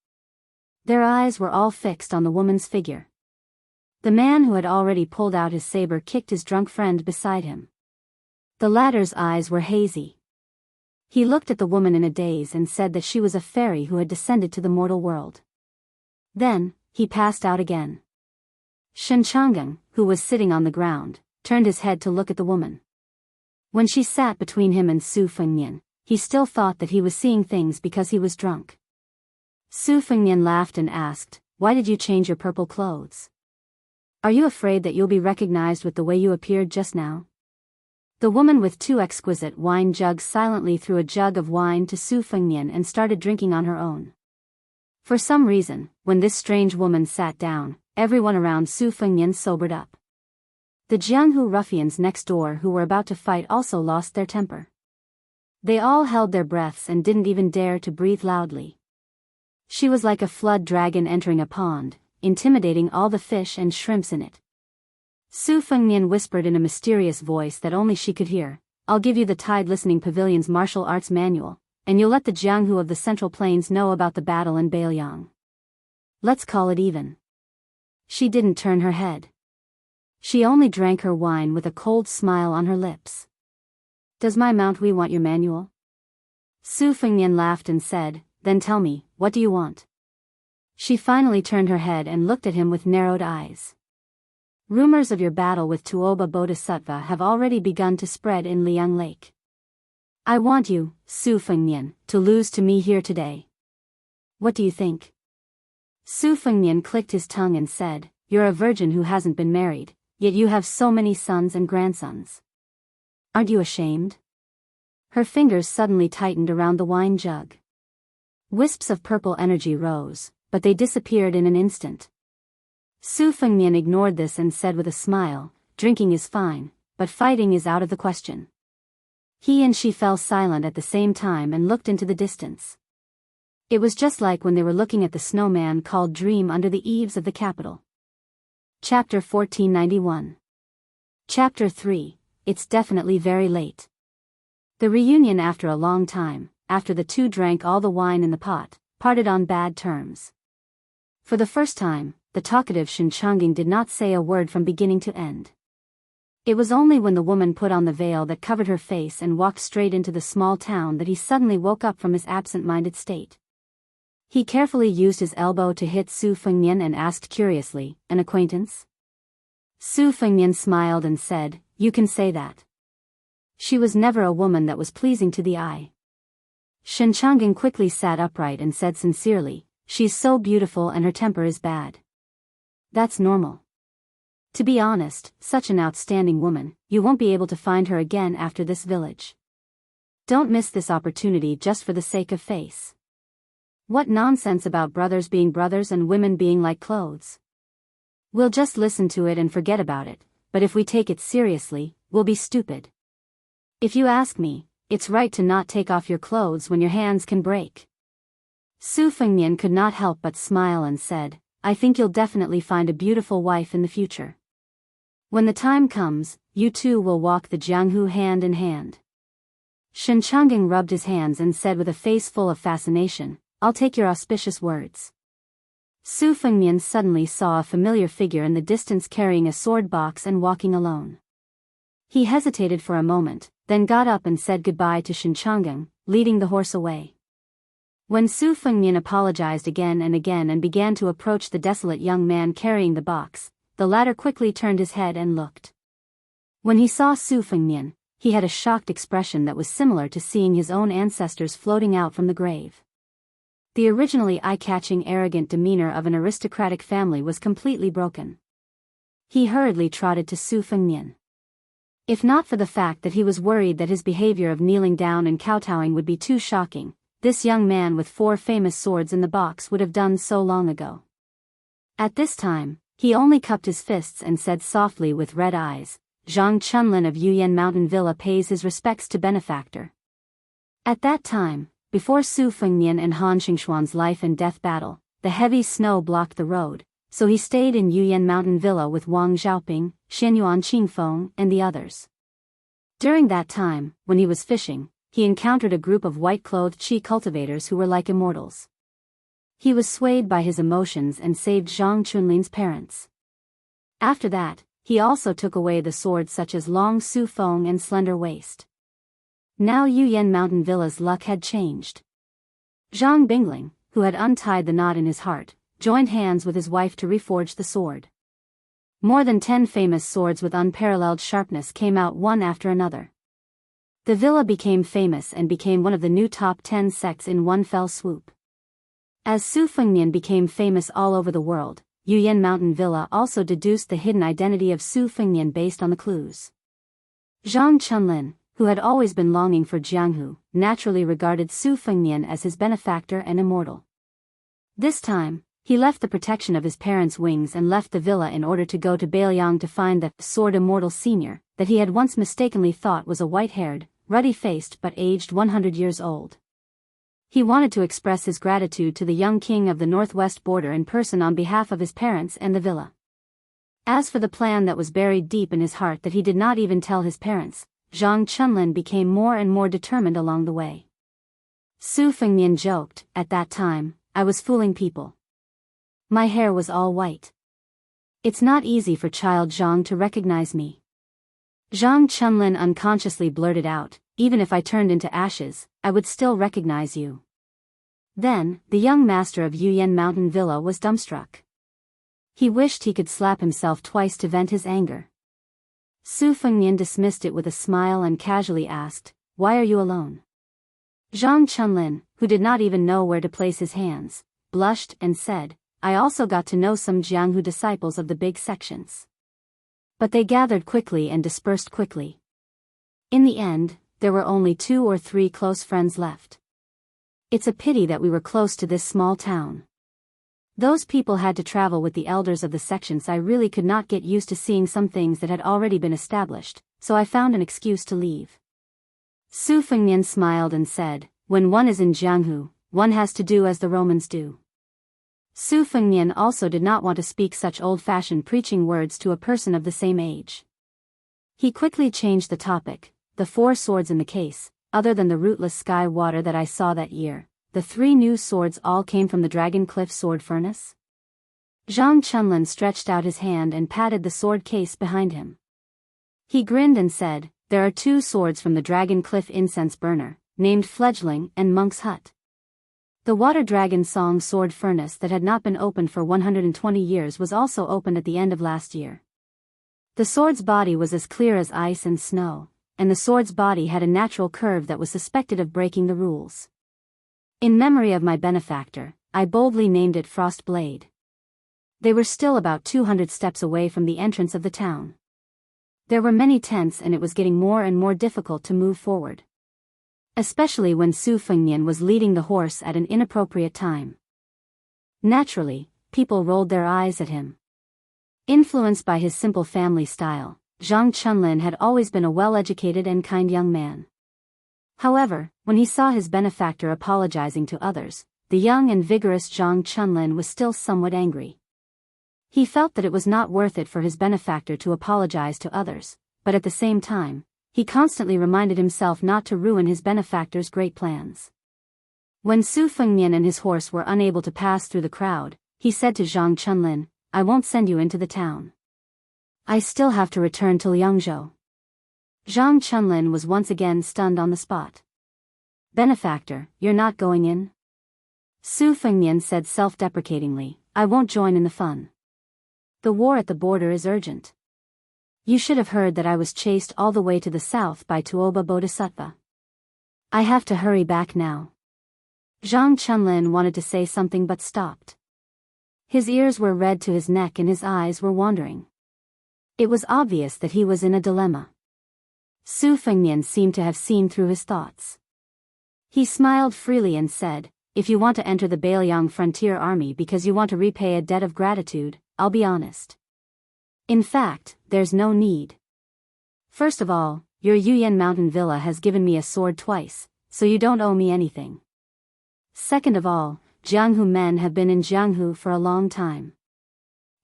Their eyes were all fixed on the woman's figure. The man who had already pulled out his saber kicked his drunk friend beside him. The latter's eyes were hazy. He looked at the woman in a daze and said that she was a fairy who had descended to the mortal world. Then, he passed out again. Shen Chang'an, who was sitting on the ground, turned his head to look at the woman. When she sat between him and Su Fengnian, he still thought that he was seeing things because he was drunk. Su Fengnian laughed and asked, "Why did you change your purple clothes? Are you afraid that you'll be recognized with the way you appeared just now?" The woman with 2 exquisite wine jugs silently threw a jug of wine to Su Fengnian and started drinking on her own. For some reason, when this strange woman sat down, everyone around Su Fengnian sobered up. The Jianghu ruffians next door who were about to fight also lost their temper. They all held their breaths and didn't even dare to breathe loudly. She was like a flood dragon entering a pond, intimidating all the fish and shrimps in it. Su Fengnian whispered in a mysterious voice that only she could hear, "I'll give you the Tide Listening Pavilion's martial arts manual, and you'll let the Jianghu of the Central Plains know about the battle in Biyao. Let's call it even." She didn't turn her head. She only drank her wine with a cold smile on her lips. "Does my Mount Wei want your manual?" Su Fengnian laughed and said, "Then tell me, what do you want?" She finally turned her head and looked at him with narrowed eyes. "Rumors of your battle with Tuoba Bodhisattva have already begun to spread in Liang Lake. I want you, Su Fengnian, to lose to me here today. What do you think?" Su Fengnian clicked his tongue and said, "You're a virgin who hasn't been married, yet you have so many sons and grandsons. Aren't you ashamed?" Her fingers suddenly tightened around the wine jug. Wisps of purple energy rose, but they disappeared in an instant. Su Fengnian ignored this and said with a smile, "Drinking is fine, but fighting is out of the question." He and she fell silent at the same time and looked into the distance. It was just like when they were looking at the snowman called Dream under the eaves of the capital. Chapter 1491. Chapter 3, It's Definitely Very Late. The reunion after a long time, after the two drank all the wine in the pot, parted on bad terms. For the first time, the talkative Shen Changing did not say a word from beginning to end. It was only when the woman put on the veil that covered her face and walked straight into the small town that he suddenly woke up from his absent-minded state. He carefully used his elbow to hit Su Fengnian and asked curiously, "An acquaintance?" Su Fengnian smiled and said, "You can say that." She was never a woman that was pleasing to the eye. Shen Changing quickly sat upright and said sincerely, "She's so beautiful and her temper is bad." "That's normal. To be honest, such an outstanding woman, you won't be able to find her again after this village. Don't miss this opportunity just for the sake of face. What nonsense about brothers being brothers and women being like clothes. We'll just listen to it and forget about it, but if we take it seriously, we'll be stupid. If you ask me, it's right to not take off your clothes when your hands can break." Su Fengnian could not help but smile and said, "I think you'll definitely find a beautiful wife in the future. When the time comes, you two will walk the Jianghu hand in hand." Shen Changing rubbed his hands and said with a face full of fascination, "I'll take your auspicious words." Su Fengnian suddenly saw a familiar figure in the distance carrying a sword box and walking alone. He hesitated for a moment, then got up and said goodbye to Shen Changing, leading the horse away. When Su Fengnian apologized again and began to approach the desolate young man carrying the box, the latter quickly turned his head and looked. When he saw Su Fengnian, he had a shocked expression that was similar to seeing his own ancestors floating out from the grave. The originally eye-catching arrogant demeanor of an aristocratic family was completely broken. He hurriedly trotted to Su Fengnian. If not for the fact that he was worried that his behavior of kneeling down and kowtowing would be too shocking, this young man with 4 famous swords in the box would have done so long ago. At this time, he only cupped his fists and said softly with red eyes, "Zhang Chunlin of Yuyan Mountain Villa pays his respects to benefactor." At that time, before Su Fengnian and Han Xingxuan's life and death battle, the heavy snow blocked the road, so he stayed in Yuyan Mountain Villa with Wang Xiaoping, Xianyuan Qingfeng, and the others. During that time, when he was fishing, he encountered a group of white-clothed qi cultivators who were like immortals. He was swayed by his emotions and saved Zhang Chunlin's parents. After that, he also took away the swords such as Long Su Feng and Slender Waist. Now Yuyan Mountain Villa's luck had changed. Zhang Bingling, who had untied the knot in his heart, joined hands with his wife to reforge the sword. More than 10 famous swords with unparalleled sharpness came out one after another. The villa became famous and became one of the new top 10 sects in one fell swoop. As Su Fengnian became famous all over the world, Yuyan Mountain Villa also deduced the hidden identity of Su Fengnian based on the clues. Zhang Chunlin, who had always been longing for Jianghu, naturally regarded Su Fengnian as his benefactor and immortal. This time, he left the protection of his parents' wings and left the villa in order to go to Biyao to find the Sword Immortal Senior, that he had once mistakenly thought was a white-haired, ruddy-faced but aged 100 years old. He wanted to express his gratitude to the young king of the northwest border in person on behalf of his parents and the villa. As for the plan that was buried deep in his heart that he did not even tell his parents, Zhang Chunlin became more and more determined along the way. Su Fengnian joked, "At that time, I was fooling people. My hair was all white. It's not easy for child Zhang to recognize me." Zhang Chunlin unconsciously blurted out, "Even if I turned into ashes, I would still recognize you." Then, the young master of Yuyan Mountain Villa was dumbstruck. He wished he could slap himself twice to vent his anger. Su Fengnian dismissed it with a smile and casually asked, "Why are you alone?" Zhang Chunlin, who did not even know where to place his hands, blushed and said, "I also got to know some Jianghu disciples of the big sections. But they gathered quickly and dispersed quickly. In the end, there were only 2 or 3 close friends left. It's a pity that we were close to this small town. Those people had to travel with the elders of the sections. I really could not get used to seeing some things that had already been established, so I found an excuse to leave." Su Fengnian smiled and said, "When one is in Jianghu, one has to do as the Romans do." Su Fengnian also did not want to speak such old-fashioned preaching words to a person of the same age. He quickly changed the topic. "The 4 swords in the case, other than the rootless sky water that I saw that year, the 3 new swords all came from the Dragon Cliff sword furnace?" Zhang Chunlin stretched out his hand and patted the sword case behind him. He grinned and said, "There are 2 swords from the Dragon Cliff incense burner, named Fledgling and Monk's Hut. The Water Dragon Song sword furnace that had not been opened for 120 years was also opened at the end of last year. The sword's body was as clear as ice and snow, and the sword's body had a natural curve that was suspected of breaking the rules. In memory of my benefactor, I boldly named it Frost Blade." They were still about 200 steps away from the entrance of the town. There were many tents and it was getting more and more difficult to move forward. Especially when Su Fengnian was leading the horse at an inappropriate time. Naturally, people rolled their eyes at him. Influenced by his simple family style, Zhang Chunlin had always been a well-educated and kind young man. However, when he saw his benefactor apologizing to others, the young and vigorous Zhang Chunlin was still somewhat angry. He felt that it was not worth it for his benefactor to apologize to others, but at the same time, he constantly reminded himself not to ruin his benefactor's great plans. When Su Fengnian and his horse were unable to pass through the crowd, he said to Zhang Chunlin, "I won't send you into the town. I still have to return to Liangzhou." Zhang Chunlin was once again stunned on the spot. "Benefactor, you're not going in?" Su Fengnian said self-deprecatingly, "I won't join in the fun. The war at the border is urgent. You should have heard that I was chased all the way to the south by Tuoba Bodhisattva. I have to hurry back now." Zhang Chunlin wanted to say something but stopped. His ears were red to his neck and his eyes were wandering. It was obvious that he was in a dilemma. Su Fengnian seemed to have seen through his thoughts. He smiled freely and said, "If you want to enter the Baliang Frontier Army because you want to repay a debt of gratitude, I'll be honest. In fact, there's no need. First of all, your Yuyan Mountain Villa has given me a sword twice, so you don't owe me anything. Second of all, Jianghu men have been in Jianghu for a long time.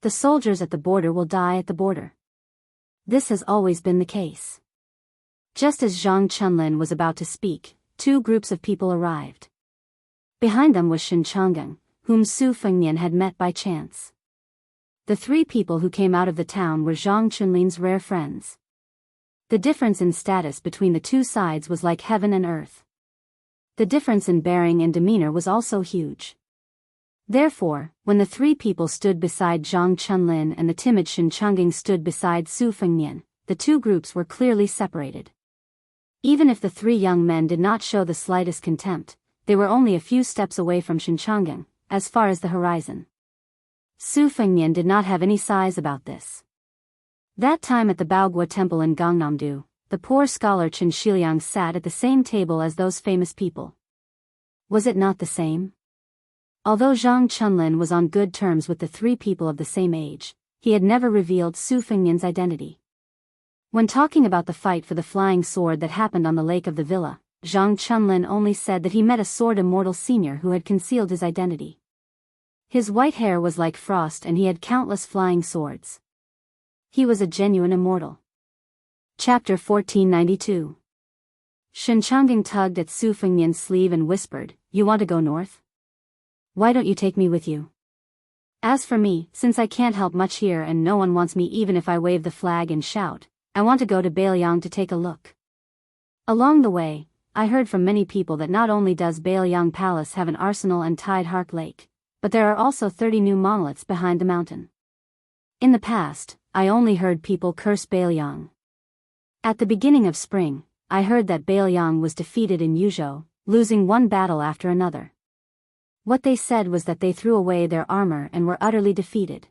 The soldiers at the border will die at the border. This has always been the case." Just as Zhang Chunlin was about to speak, 2 groups of people arrived. Behind them was Shen Changgang, whom Su Fengnian had met by chance. The 3 people who came out of the town were Zhang Chunlin's rare friends. The difference in status between the 2 sides was like heaven and earth. The difference in bearing and demeanor was also huge. Therefore, when the 3 people stood beside Zhang Chunlin and the timid Shen Changgang stood beside Su Fengnian, the 2 groups were clearly separated. Even if the three young men did not show the slightest contempt, they were only a few steps away from Xinchanggang, as far as the horizon. Su Fengnian did not have any sighs about this. That time at the Baogua temple in Gangnam-do, the poor scholar Chen Shiliang sat at the same table as those famous people. Was it not the same? Although Zhang Chunlin was on good terms with the three people of the same age, he had never revealed Su Fengnian's identity. When talking about the fight for the flying sword that happened on the lake of the villa, Zhang Chunlin only said that he met a sword immortal senior who had concealed his identity. His white hair was like frost and he had countless flying swords. He was a genuine immortal. Chapter 1492. Xinchanggang tugged at Su Fengnian's sleeve and whispered, "You want to go north? Why don't you take me with you? As for me, since I can't help much here and no one wants me even if I wave the flag and shout, I want to go to Biyao to take a look." Along the way, I heard from many people that not only does Biyao Palace have an arsenal and Tide Hark Lake, but there are also 30 new monoliths behind the mountain. In the past, I only heard people curse Biyao. At the beginning of spring, I heard that Biyao was defeated in Yuzhou, losing one battle after another. What they said was that they threw away their armor and were utterly defeated.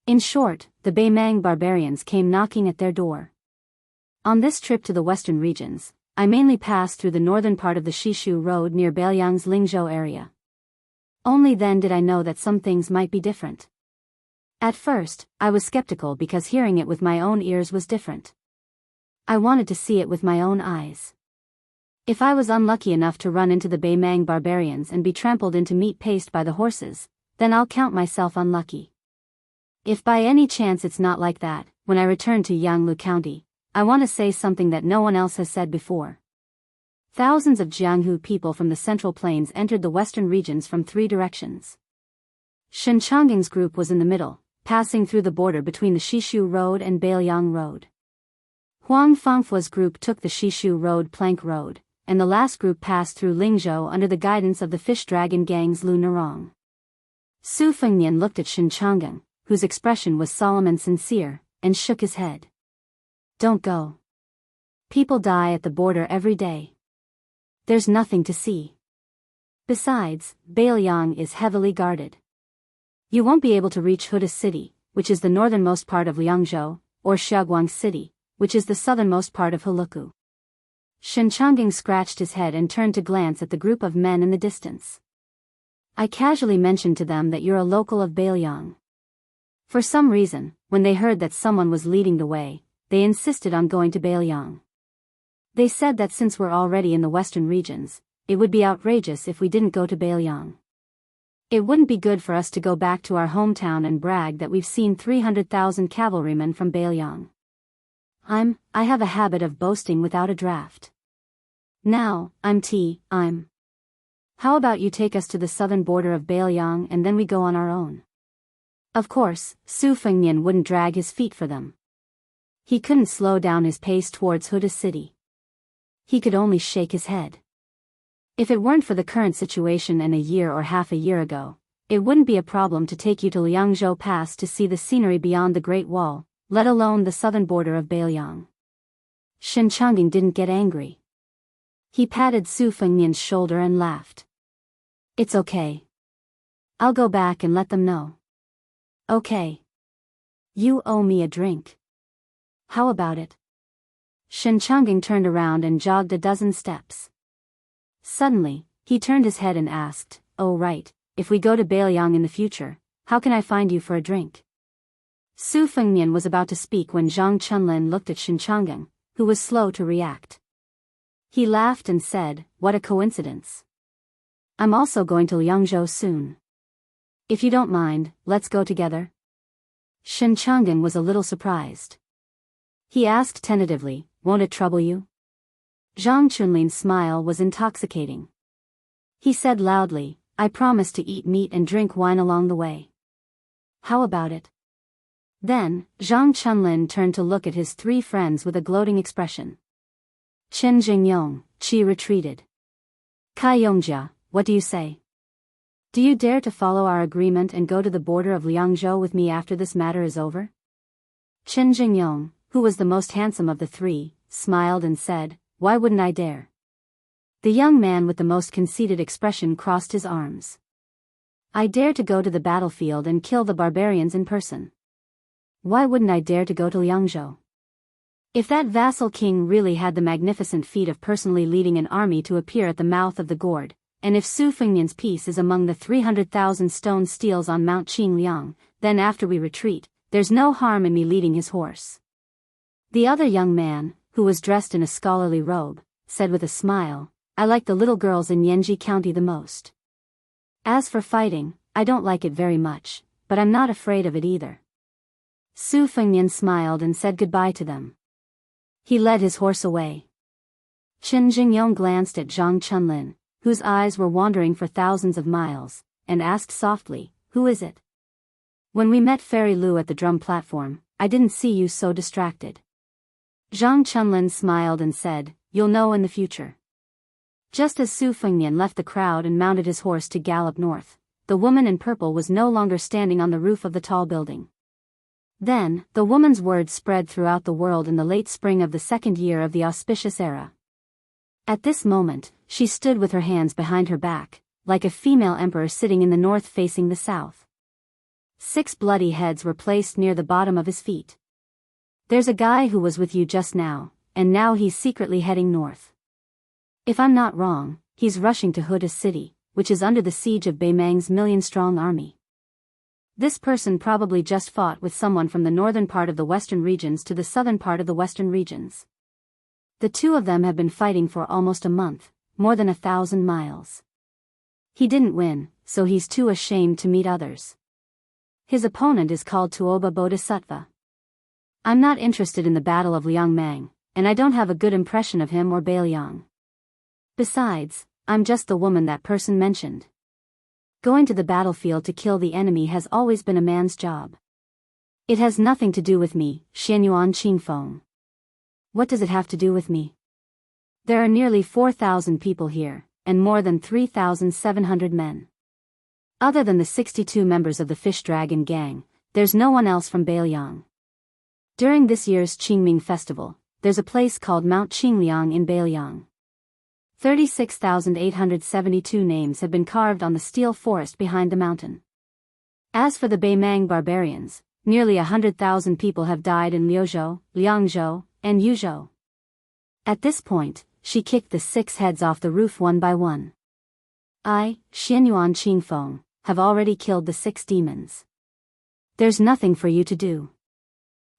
In short, the Beimang barbarians came knocking at their door. On this trip to the western regions, I mainly passed through the northern part of the Shishu Road near Beiyang's Lingzhou area. Only then did I know that some things might be different. At first, I was skeptical because hearing it with my own ears was different. I wanted to see it with my own eyes. If I was unlucky enough to run into the Beimang barbarians and be trampled into meat paste by the horses, then I'll count myself unlucky. If by any chance it's not like that, when I return to Yanglu County, I want to say something that no one else has said before. Thousands of Jianghu people from the Central Plains entered the western regions from 3 directions. Xinchangang's group was in the middle, passing through the border between the Shishu Road and Beiyang Road. Huang Fangfua's group took the Shishu Road Plank Road, and the last group passed through Lingzhou under the guidance of the Fish Dragon Gang's Lu Nerong. Su Fengnian looked at Xinchanggang, whose expression was solemn and sincere, and shook his head. "Don't go. People die at the border every day. There's nothing to see. Besides, Beiyang is heavily guarded. You won't be able to reach Huda City, which is the northernmost part of Liangzhou, or Xiaoguang City, which is the southernmost part of Huluku." Xinchanggang scratched his head and turned to glance at the group of men in the distance. "I casually mentioned to them that you're a local of Beiyang. For some reason, when they heard that someone was leading the way, they insisted on going to Beiyang. They said that since we're already in the western regions, it would be outrageous if we didn't go to Beiyang. It wouldn't be good for us to go back to our hometown and brag that we've seen 300,000 cavalrymen from Beiyang. I have a habit of boasting without a draft. Now, How about you take us to the southern border of Beiyang and then we go on our own?" Of course, Su Fengnian wouldn't drag his feet for them. He couldn't slow down his pace towards Huda City. He could only shake his head. If it weren't for the current situation and a year or half a year ago, it wouldn't be a problem to take you to Liangzhou Pass to see the scenery beyond the Great Wall, let alone the southern border of Beiyang. Xinchanggang didn't get angry. He patted Su Fengnian's shoulder and laughed. "It's okay. I'll go back and let them know." "Okay. You owe me a drink. How about it?" Xinchanggang turned around and jogged a dozen steps. Suddenly, he turned his head and asked, "Oh right, if we go to Beiyang in the future, how can I find you for a drink?" Su Fengnian was about to speak when Zhang Chunlin looked at Xinchanggang, who was slow to react. He laughed and said, "What a coincidence. I'm also going to Liangzhou soon. If you don't mind, let's go together." Xinchanggang was a little surprised. He asked tentatively, "Won't it trouble you?" Zhang Chunlin's smile was intoxicating. He said loudly, "I promise to eat meat and drink wine along the way. How about it?" Then, Zhang Chunlin turned to look at his 3 friends with a gloating expression. Chen Jingyong, Qi retreated. "Kai Yongjia, what do you say? Do you dare to follow our agreement and go to the border of Liangzhou with me after this matter is over?" Chen Jingyong, who was the most handsome of the 3, smiled and said, why wouldn't I dare? The young man with the most conceited expression crossed his arms. I dare to go to the battlefield and kill the barbarians in person. Why wouldn't I dare to go to Jianghu? If that vassal king really had the magnificent feat of personally leading an army to appear at the mouth of the gourd, and if Su Fengnian's piece is among the 300,000 stone steels on Mount Qingliang, then after we retreat, there's no harm in me leading his horse. The other young man, who was dressed in a scholarly robe, said with a smile, I like the little girls in Yanji County the most. As for fighting, I don't like it very much, but I'm not afraid of it either. Su Fengnian smiled and said goodbye to them. He led his horse away. Chen Jingyong glanced at Zhang Chunlin, whose eyes were wandering for thousands of miles, and asked softly, Who is it? When we met Fairy Lu at the drum platform, I didn't see you so distracted. Zhang Chunlin smiled and said, You'll know in the future. Just as Su Fengnian left the crowd and mounted his horse to gallop north, the woman in purple was no longer standing on the roof of the tall building. Then, the woman's words spread throughout the world in the late spring of the second year of the auspicious era. At this moment, she stood with her hands behind her back, like a female emperor sitting in the north facing the south. 6 bloody heads were placed near the bottom of his feet. There's a guy who was with you just now, and now he's secretly heading north. If I'm not wrong, he's rushing to Huda City, which is under the siege of Beimang's million-strong army. This person probably just fought with someone from the northern part of the western regions to the southern part of the western regions. The two of them have been fighting for almost a month, more than 1,000 miles. He didn't win, so he's too ashamed to meet others. His opponent is called Tuoba Bodhisattva. I'm not interested in the Battle of Liangmang, and I don't have a good impression of him or Baliang. Besides, I'm just the woman that person mentioned. Going to the battlefield to kill the enemy has always been a man's job. It has nothing to do with me, Xianyuan Qingfeng. What does it have to do with me? There are nearly 4,000 people here, and more than 3,700 men. Other than the 62 members of the Fish Dragon Gang, there's no one else from Baliang. During this year's Qingming Festival, there's a place called Mount Qingliang in Baliang. 36,872 names have been carved on the steel forest behind the mountain. As for the Beimang barbarians, nearly 100,000 people have died in Liuzhou, Liangzhou, and Yuzhou. At this point, she kicked the 6 heads off the roof one by one. I, Xianyuan Qingfeng, have already killed the 6 demons. There's nothing for you to do.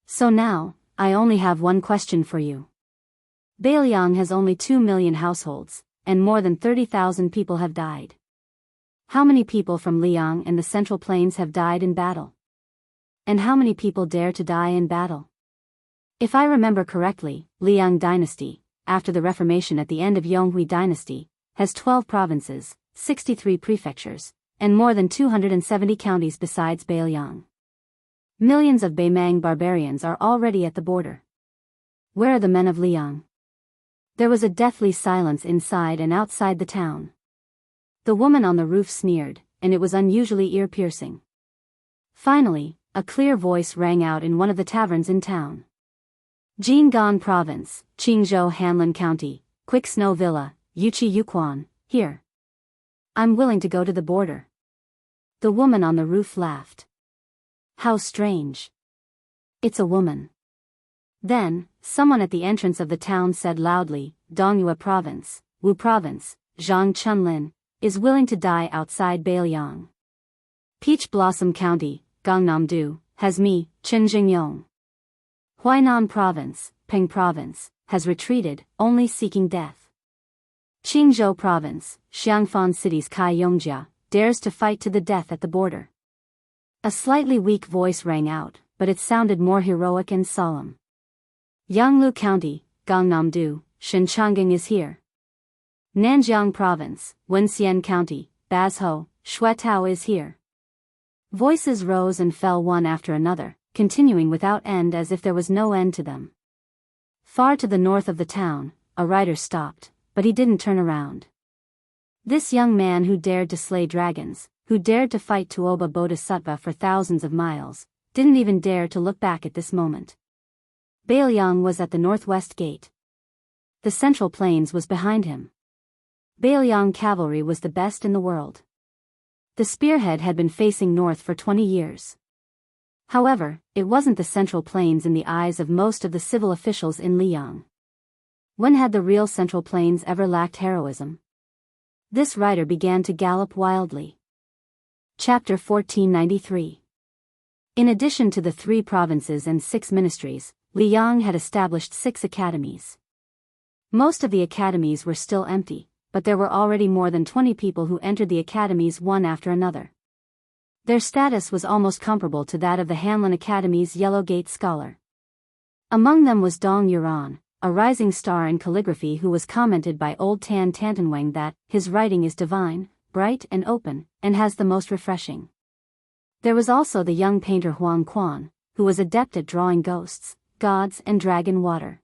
So now, I only have one question for you. Baliang has only 2 million households, and more than 30,000 people have died. How many people from Liang and the Central Plains have died in battle? And how many people dare to die in battle? If I remember correctly, Liang dynasty, after the reformation at the end of Yonghui dynasty, has 12 provinces, 63 prefectures, and more than 270 counties besides Baliang. Millions of Beimang barbarians are already at the border. Where are the men of Liang? There was a deathly silence inside and outside the town. The woman on the roof sneered, and it was unusually ear-piercing. Finally, a clear voice rang out in one of the taverns in town. Jinggan Province, Qingzhou Hanlin County, Quick Snow Villa, Yuchi Yuquan, here. I'm willing to go to the border. The woman on the roof laughed. How strange. It's a woman. Then, someone at the entrance of the town said loudly, Dongyue Province, Wu Province, Zhang Chunlin, is willing to die outside Baliang. Peach Blossom County, Gangnam-do, has me, Chen Jingyong. Huainan Province, Peng Province, has retreated, only seeking death. Qingzhou Province, Xiangfan City's Kai Yongjia, dares to fight to the death at the border. A slightly weak voice rang out, but it sounded more heroic and solemn. Yanglu County, Gangnam-do, Shenchanging is here. Nanjiang Province, Wenxian County, Bazhou, Shuetao is here. Voices rose and fell one after another, continuing without end as if there was no end to them. Far to the north of the town, a rider stopped, but he didn't turn around. This young man who dared to slay dragons, who dared to fight Tuoba Bodhisattva for thousands of miles, didn't even dare to look back at this moment. Baliang was at the northwest gate. The Central Plains was behind him. Biyao cavalry was the best in the world. The spearhead had been facing north for 20 years. However, it wasn't the Central Plains in the eyes of most of the civil officials in Liang. When had the real Central Plains ever lacked heroism? This writer began to gallop wildly. Chapter 1493. In addition to the 3 provinces and 6 ministries, Liang had established 6 academies. Most of the academies were still empty, but there were already more than 20 people who entered the academies one after another. Their status was almost comparable to that of the Hanlin Academy's Yellow Gate scholar. Among them was Dong Yuran, a rising star in calligraphy who was commented by old Tan Tantanwang that his writing is divine, bright and open, and has the most refreshing. There was also the young painter Huang Quan, who was adept at drawing ghosts, gods and dragon water.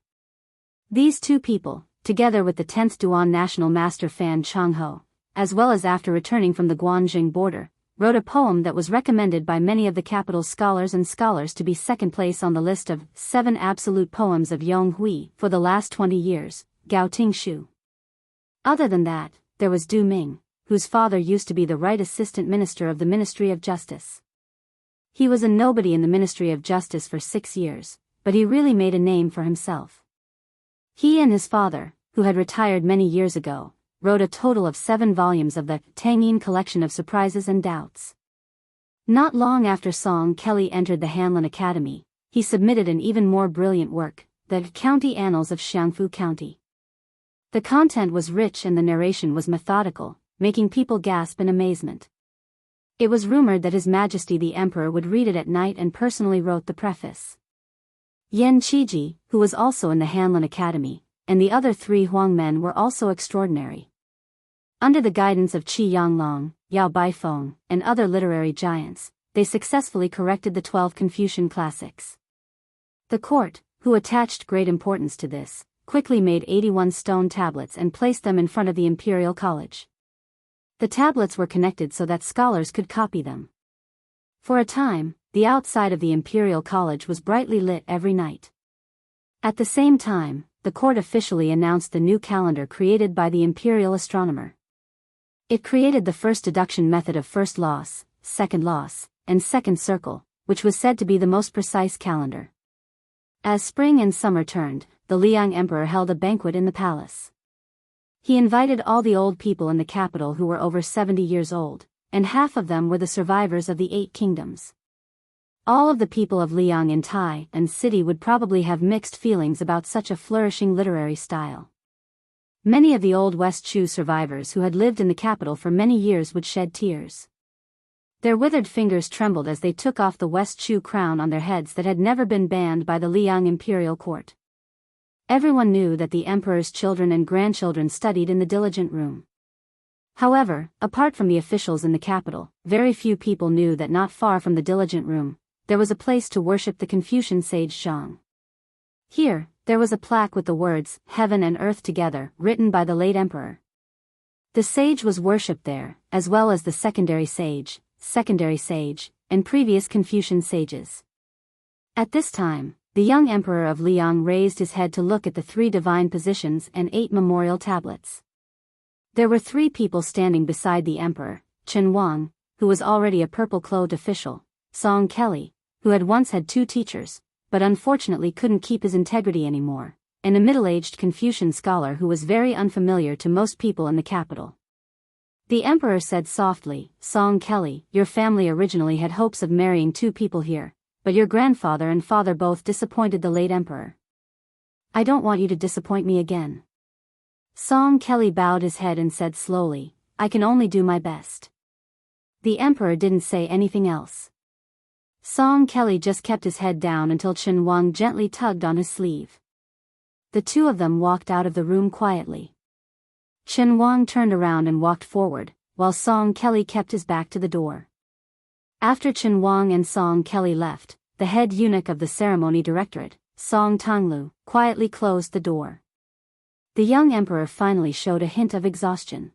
These 2 people, together with the 10th Duan national master Fan Changho, as well as after returning from the Guanjing border, wrote a poem that was recommended by many of the capital's scholars to be second place on the list of 7 absolute poems of Yonghui for the last 20 years, Gao Tingshu. Other than that, there was Du Ming, whose father used to be the right assistant minister of the Ministry of Justice. He was a nobody in the Ministry of Justice for 6 years, but he really made a name for himself. He and his father, who had retired many years ago, wrote a total of 7 volumes of the Tangyin collection of surprises and doubts. Not long after Song Kelly entered the Hanlin Academy, he submitted an even more brilliant work, the County Annals of Jianghu County. The content was rich and the narration was methodical, making people gasp in amazement. It was rumored that His Majesty the Emperor would read it at night and personally wrote the preface. Yan Qiji, who was also in the Hanlin Academy, and the other 3 Huang men were also extraordinary. Under the guidance of Qi Yanglong, Yao Baifeng, and other literary giants, they successfully corrected the 12 Confucian classics. The court, who attached great importance to this, quickly made 81 stone tablets and placed them in front of the Imperial College. The tablets were connected so that scholars could copy them. For a time, the outside of the Imperial College was brightly lit every night. At the same time, the court officially announced the new calendar created by the imperial astronomer. It created the first deduction method of first loss, and second circle, which was said to be the most precise calendar. As spring and summer turned, the Liang Emperor held a banquet in the palace. He invited all the old people in the capital who were over 70 years old, and half of them were the survivors of the 8 kingdoms. All of the people of Liang in Tai and city would probably have mixed feelings about such a flourishing literary style. Many of the old West Chu survivors who had lived in the capital for many years would shed tears. Their withered fingers trembled as they took off the West Chu crown on their heads that had never been banned by the Liang imperial court. Everyone knew that the emperor's children and grandchildren studied in the diligent room. However, apart from the officials in the capital, very few people knew that not far from the diligent room, there was a place to worship the Confucian sage Zhang. Here, there was a plaque with the words, "Heaven and Earth Together," written by the late emperor. The sage was worshipped there, as well as the secondary sage, and previous Confucian sages. At this time, the young emperor of Liang raised his head to look at the 3 divine positions and 8 memorial tablets. There were 3 people standing beside the emperor, Chen Wang, who was already a purple-clothed official, Song Kelly, who had once had 2 teachers, but unfortunately couldn't keep his integrity anymore, and a middle-aged Confucian scholar who was very unfamiliar to most people in the capital. The emperor said softly, "Song Kelly, your family originally had hopes of marrying 2 people here, but your grandfather and father both disappointed the late emperor. I don't want you to disappoint me again." Song Kelly bowed his head and said slowly, "I can only do my best." The emperor didn't say anything else. Song Kelly just kept his head down until Chen Wang gently tugged on his sleeve. The 2 of them walked out of the room quietly. Chen Wang turned around and walked forward, while Song Kelly kept his back to the door. After Chen Wang and Song Kelly left, the head eunuch of the ceremony directorate, Song Tonglu, quietly closed the door. The young emperor finally showed a hint of exhaustion.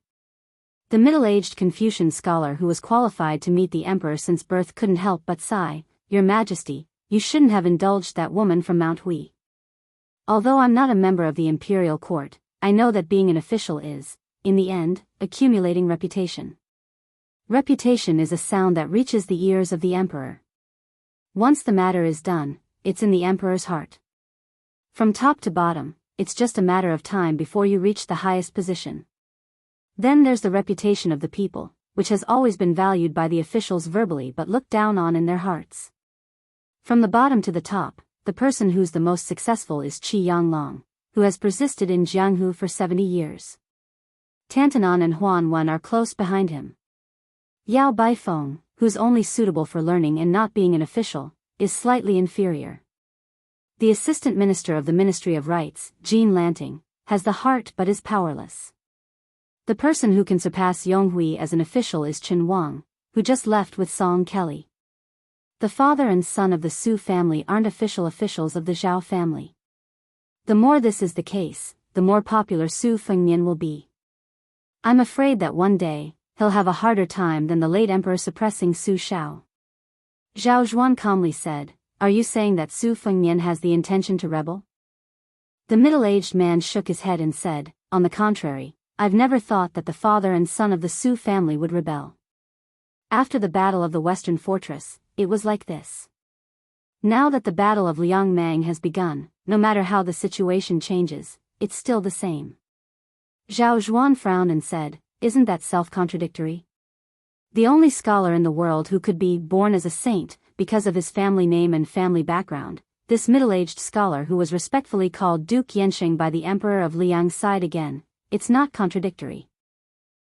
The middle-aged Confucian scholar who was qualified to meet the emperor since birth couldn't help but sigh, "Your Majesty, you shouldn't have indulged that woman from Mount Hui." Although I'm not a member of the imperial court, I know that being an official is, in the end, accumulating reputation. Reputation is a sound that reaches the ears of the emperor. Once the matter is done, it's in the emperor's heart. From top to bottom, it's just a matter of time before you reach the highest position. Then there's the reputation of the people, which has always been valued by the officials verbally but looked down on in their hearts. From the bottom to the top, the person who's the most successful is Qi Yanglong, who has persisted in Jianghu for 70 years. Tantanan and Huan Wen are close behind him. Yao Baifeng, who's only suitable for learning and not being an official, is slightly inferior. The assistant minister of the Ministry of Rights, Jean Lanting, has the heart but is powerless. The person who can surpass Yonghui as an official is Chen Wang, who just left with Song Kelly. The father and son of the Su family aren't officials of the Zhao family. The more this is the case, the more popular Su Fengnian will be. I'm afraid that one day, he'll have a harder time than the late emperor suppressing Su Shao. Zhao Zhuan calmly said, "Are you saying that Su Fengnian has the intention to rebel?" The middle-aged man shook his head and said, "On the contrary, I've never thought that the father and son of the Su family would rebel. After the Battle of the Western Fortress, it was like this. Now that the Battle of Liangmang has begun, no matter how the situation changes, it's still the same." Zhao Zhuan frowned and said, "Isn't that self-contradictory?" The only scholar in the world who could be born as a saint, because of his family name and family background, this middle-aged scholar who was respectfully called Duke Yensheng by the Emperor of Liang sighed again, "It's not contradictory.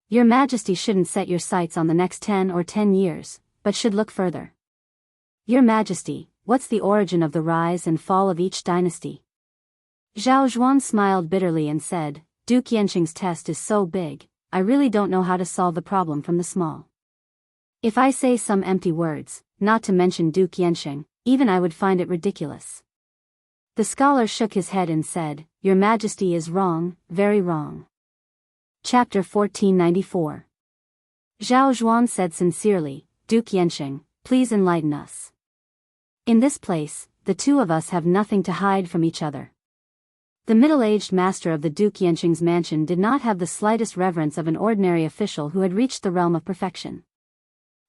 Your Majesty shouldn't set your sights on the next 10 years, but should look further. Your Majesty, what's the origin of the rise and fall of each dynasty?" Zhao Zhuan smiled bitterly and said, "Duke Yensheng's test is so big, I really don't know how to solve the problem from the small. If I say some empty words, not to mention Duke Yensheng, even I would find it ridiculous." The scholar shook his head and said, "Your Majesty is wrong, very wrong." Chapter 1494. Zhao Zhuan said sincerely, "Duke Yensheng, please enlighten us. In this place, the two of us have nothing to hide from each other." The middle-aged master of the Duke Yensheng's mansion did not have the slightest reverence of an ordinary official who had reached the realm of perfection.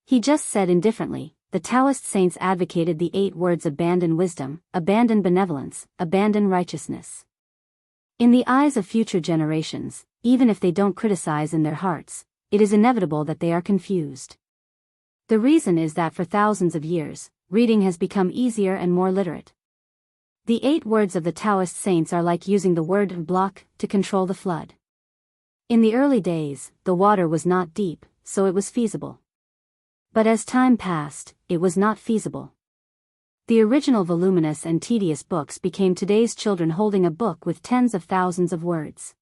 He just said indifferently, "The Taoist saints advocated the 8 words: abandon wisdom, abandon benevolence, abandon righteousness. In the eyes of future generations, even if they don't criticize in their hearts, it is inevitable that they are confused. The reason is that for thousands of years, reading has become easier and more literate. The 8 words of the Taoist saints are like using the word block to control the flood. In the early days, the water was not deep, so it was feasible. But as time passed, it was not feasible. The original voluminous and tedious books became today's children holding a book with tens of thousands of words.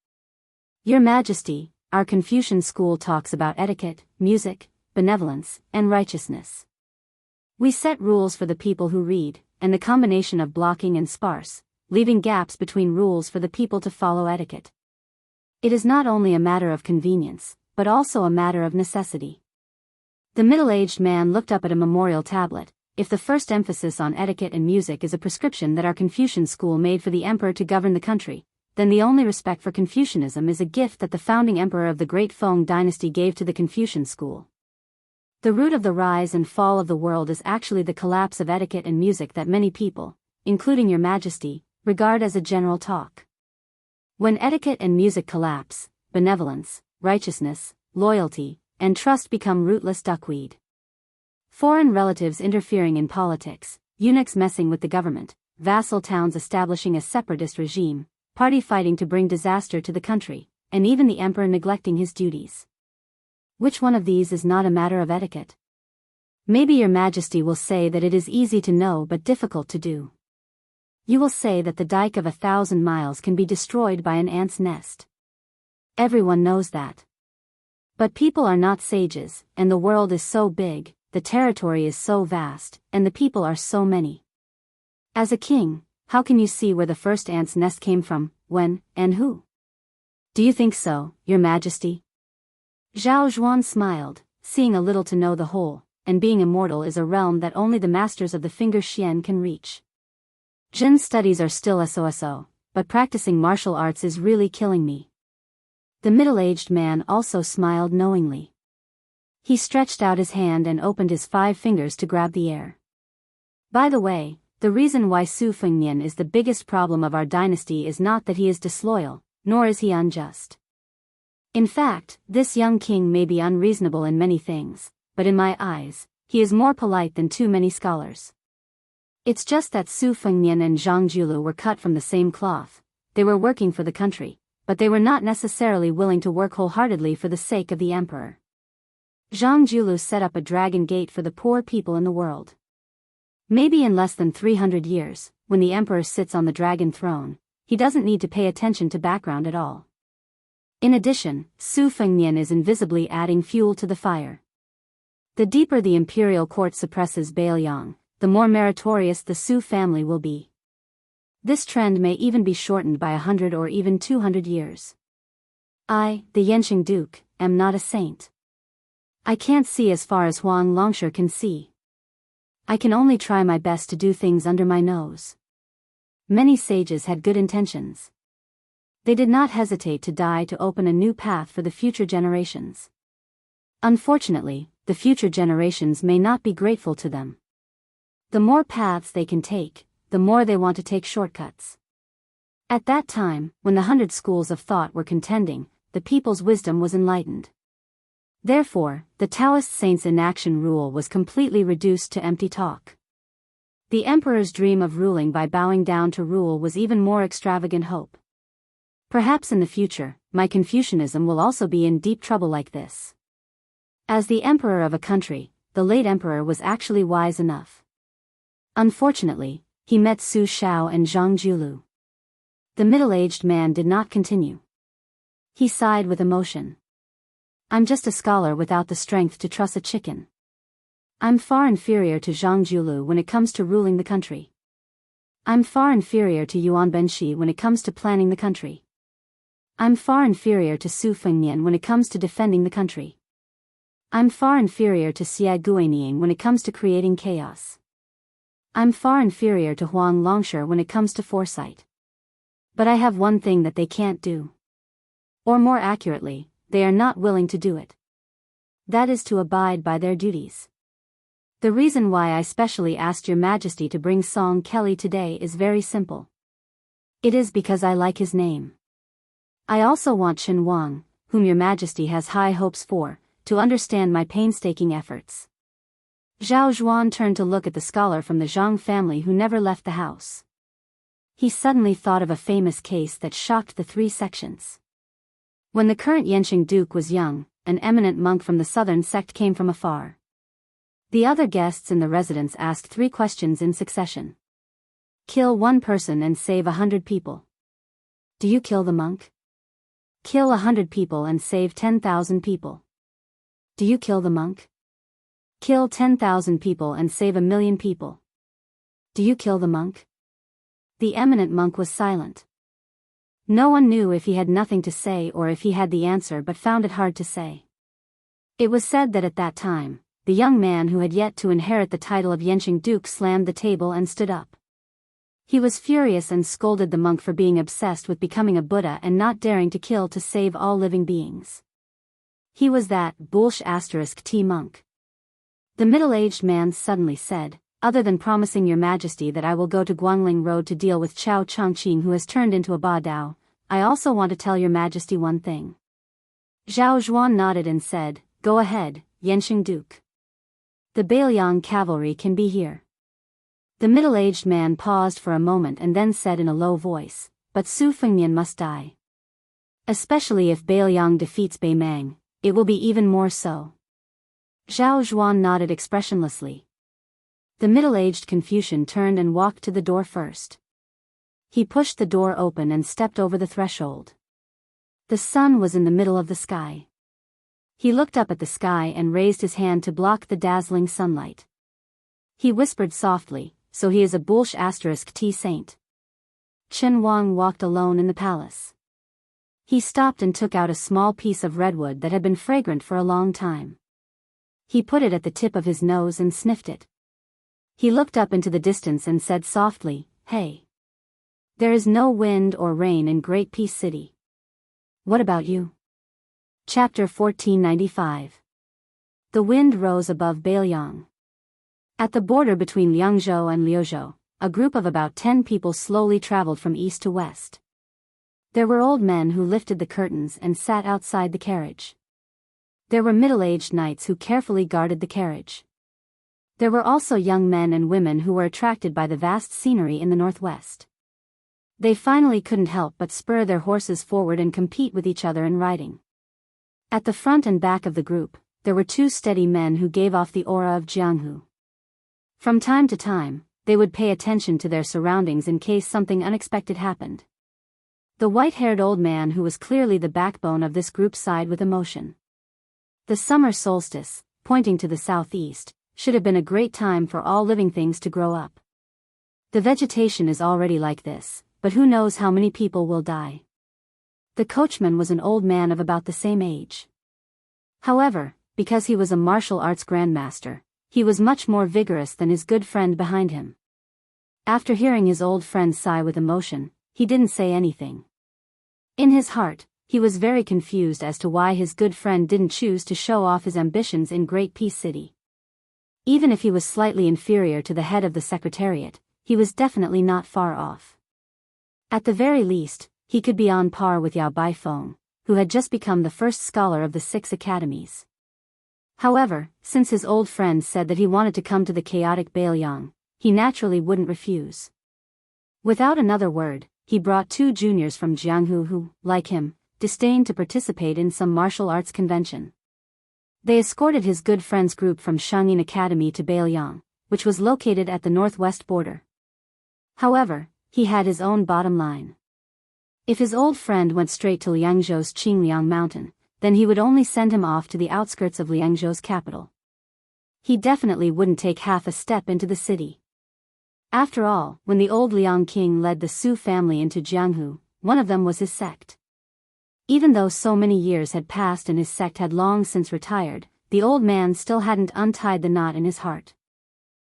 Your Majesty, our Confucian school talks about etiquette, music, benevolence, and righteousness. We set rules for the people who read, and the combination of blocking and sparse, leaving gaps between rules for the people to follow etiquette. It is not only a matter of convenience, but also a matter of necessity." The middle-aged man looked up at a memorial tablet. "If the first emphasis on etiquette and music is a prescription that our Confucian school made for the emperor to govern the country, then the only respect for Confucianism is a gift that the founding emperor of the Great Feng dynasty gave to the Confucian school. The root of the rise and fall of the world is actually the collapse of etiquette and music that many people, including Your Majesty, regard as a general talk. When etiquette and music collapse, benevolence, righteousness, loyalty, and trust become rootless duckweed. Foreign relatives interfering in politics, eunuchs messing with the government, vassal towns establishing a separatist regime, party fighting to bring disaster to the country, and even the emperor neglecting his duties. Which one of these is not a matter of etiquette? Maybe Your Majesty will say that it is easy to know but difficult to do. You will say that the dike of 1,000 miles can be destroyed by an ant's nest. Everyone knows that. But people are not sages, and the world is so big, the territory is so vast, and the people are so many. As a king, how can you see where the first ant's nest came from, when, and who? Do you think so, Your Majesty?" Zhao Zhuan smiled, seeing a little to know the whole, and being immortal is a realm that only the masters of the finger Xian can reach. Zhen's studies are still so, but practicing martial arts is really killing me. The middle-aged man also smiled knowingly. He stretched out his hand and opened his 5 fingers to grab the air. By the way, the reason why Su Fengnian is the biggest problem of our dynasty is not that he is disloyal, nor is he unjust. In fact, this young king may be unreasonable in many things, but in my eyes, he is more polite than too many scholars. It's just that Su Fengnian and Zhang Julu were cut from the same cloth. They were working for the country, but they were not necessarily willing to work wholeheartedly for the sake of the emperor. Zhang Julu set up a dragon gate for the poor people in the world. Maybe in less than 300 years, when the emperor sits on the dragon throne, he doesn't need to pay attention to background at all. In addition, Su Fengnian is invisibly adding fuel to the fire. The deeper the imperial court suppresses Biyao, the more meritorious the Su family will be. This trend may even be shortened by 100 or even 200 years. I, the Yanqing Duke, am not a saint. I can't see as far as Huang Longsher can see. I can only try my best to do things under my nose. Many sages had good intentions. They did not hesitate to die to open a new path for the future generations. Unfortunately, the future generations may not be grateful to them. The more paths they can take, the more they want to take shortcuts. At that time, when the 100 schools of thought were contending, the people's wisdom was enlightened. Therefore, the Taoist saints' inaction rule was completely reduced to empty talk. The emperor's dream of ruling by bowing down to rule was even more extravagant hope. Perhaps in the future, my Confucianism will also be in deep trouble like this. As the emperor of a country, the late emperor was actually wise enough. Unfortunately, he met Su Shao and Zhang Julu. The middle-aged man did not continue. He sighed with emotion. I'm just a scholar without the strength to truss a chicken. I'm far inferior to Zhang Julu when it comes to ruling the country. I'm far inferior to Yuan Benshi when it comes to planning the country. I'm far inferior to Su Fengnian when it comes to defending the country. I'm far inferior to Xia Guinying when it comes to creating chaos. I'm far inferior to Huang Longsher when it comes to foresight. But I have one thing that they can't do. Or more accurately, they are not willing to do it. That is to abide by their duties. The reason why I specially asked Your Majesty to bring Song Kelly today is very simple. It is because I like his name. I also want Chen Wang, whom Your Majesty has high hopes for, to understand my painstaking efforts. Zhao Zhuan turned to look at the scholar from the Zhang family who never left the house. He suddenly thought of a famous case that shocked the 3 sections. When the current Yanqing Duke was young, an eminent monk from the southern sect came from afar. The other guests in the residence asked 3 questions in succession. Kill 1 person and save 100 people. Do you kill the monk? Kill 100 people and save 10,000 people. Do you kill the monk? Kill 10,000 people and save 1,000,000 people. Do you kill the monk? The eminent monk was silent. No one knew if he had nothing to say or if he had the answer, but found it hard to say. It was said that at that time, the young man who had yet to inherit the title of Yanqing Duke slammed the table and stood up. He was furious and scolded the monk for being obsessed with becoming a Buddha and not daring to kill to save all living beings. He was that *T monk. The middle-aged man suddenly said, other than promising Your Majesty that I will go to Guangling Road to deal with Chao Changqing who has turned into a Ba Dao, I also want to tell Your Majesty one thing. Zhao Zhuan nodded and said, Go ahead, Yanqing Duke. The Biyao cavalry can be here. The middle-aged man paused for a moment and then said in a low voice, But Su Fengnian must die. Especially if Biyao defeats Beimang, it will be even more so. Zhao Zhuan nodded expressionlessly. The middle-aged Confucian turned and walked to the door first. He pushed the door open and stepped over the threshold. The sun was in the middle of the sky. He looked up at the sky and raised his hand to block the dazzling sunlight. He whispered softly, So he is a *T saint. Chen Wang walked alone in the palace. He stopped and took out a small piece of redwood that had been fragrant for a long time. He put it at the tip of his nose and sniffed it. He looked up into the distance and said softly, Hey. There is no wind or rain in Great Peace City. What about you? Chapter 1495. The wind rose above Biyao. At the border between Liangzhou and Liuzhou, a group of about 10 people slowly traveled from east to west. There were old men who lifted the curtains and sat outside the carriage. There were middle-aged knights who carefully guarded the carriage. There were also young men and women who were attracted by the vast scenery in the northwest. They finally couldn't help but spur their horses forward and compete with each other in riding. At the front and back of the group, there were 2 steady men who gave off the aura of Jianghu. From time to time, they would pay attention to their surroundings in case something unexpected happened. The white-haired old man who was clearly the backbone of this group sighed with emotion. The summer solstice, pointing to the southeast, should have been a great time for all living things to grow up. The vegetation is already like this, but who knows how many people will die. The coachman was an old man of about the same age. However, because he was a martial arts grandmaster, he was much more vigorous than his good friend behind him. After hearing his old friend sigh with emotion, he didn't say anything. In his heart, he was very confused as to why his good friend didn't choose to show off his ambitions in Great Peace City. Even if he was slightly inferior to the head of the secretariat, he was definitely not far off. At the very least, he could be on par with Yao Baifeng, who had just become the first scholar of the 6 academies. However, since his old friend said that he wanted to come to the chaotic Biyao, he naturally wouldn't refuse. Without another word, he brought 2 juniors from Jianghu who, like him, disdained to participate in some martial arts convention. They escorted his good friend's group from Shangyin Academy to Biyao, which was located at the northwest border. However, he had his own bottom line. If his old friend went straight to Liangzhou's Qingliang mountain, then he would only send him off to the outskirts of Liangzhou's capital. He definitely wouldn't take half a step into the city. After all, when the old Liang king led the Su family into Jianghu, one of them was his sect. Even though so many years had passed and his sect had long since retired, the old man still hadn't untied the knot in his heart.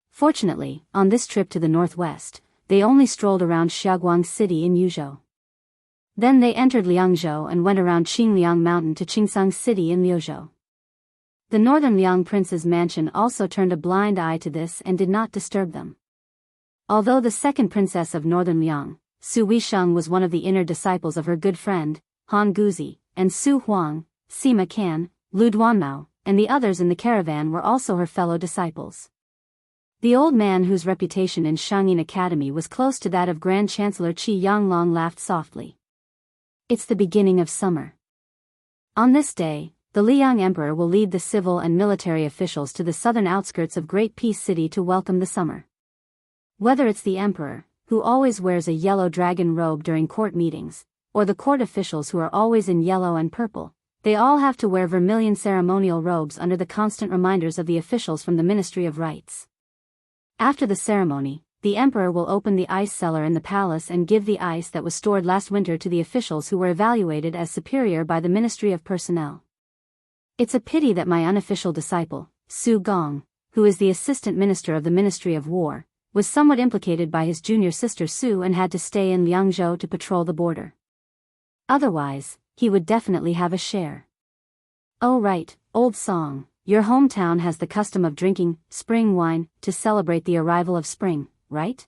Fortunately, on this trip to the northwest, they only strolled around Xiaoguang City in Yuzhou. Then they entered Liangzhou and went around Qingliang Mountain to Qingsang City in Liuzhou. The northern Liang prince's mansion also turned a blind eye to this and did not disturb them. Although the second princess of northern Liang, Su Weisheng, was one of the inner disciples of her good friend, Han Guzi, and Su Huang, Sima Can, Lu Duanmao, and the others in the caravan were also her fellow disciples. The old man whose reputation in Shangyin Academy was close to that of Grand Chancellor Qi Yanglong laughed softly. It's the beginning of summer. On this day, the Liang Emperor will lead the civil and military officials to the southern outskirts of Great Peace City to welcome the summer. Whether it's the emperor, who always wears a yellow dragon robe during court meetings, or the court officials who are always in yellow and purple, they all have to wear vermilion ceremonial robes under the constant reminders of the officials from the Ministry of Rites. After the ceremony, the emperor will open the ice cellar in the palace and give the ice that was stored last winter to the officials who were evaluated as superior by the Ministry of Personnel. It's a pity that my unofficial disciple, Su Gong, who is the assistant minister of the Ministry of War, was somewhat implicated by his junior sister Su and had to stay in Liangzhou to patrol the border. Otherwise, he would definitely have a share. Oh right, old song. Your hometown has the custom of drinking spring wine to celebrate the arrival of spring, right?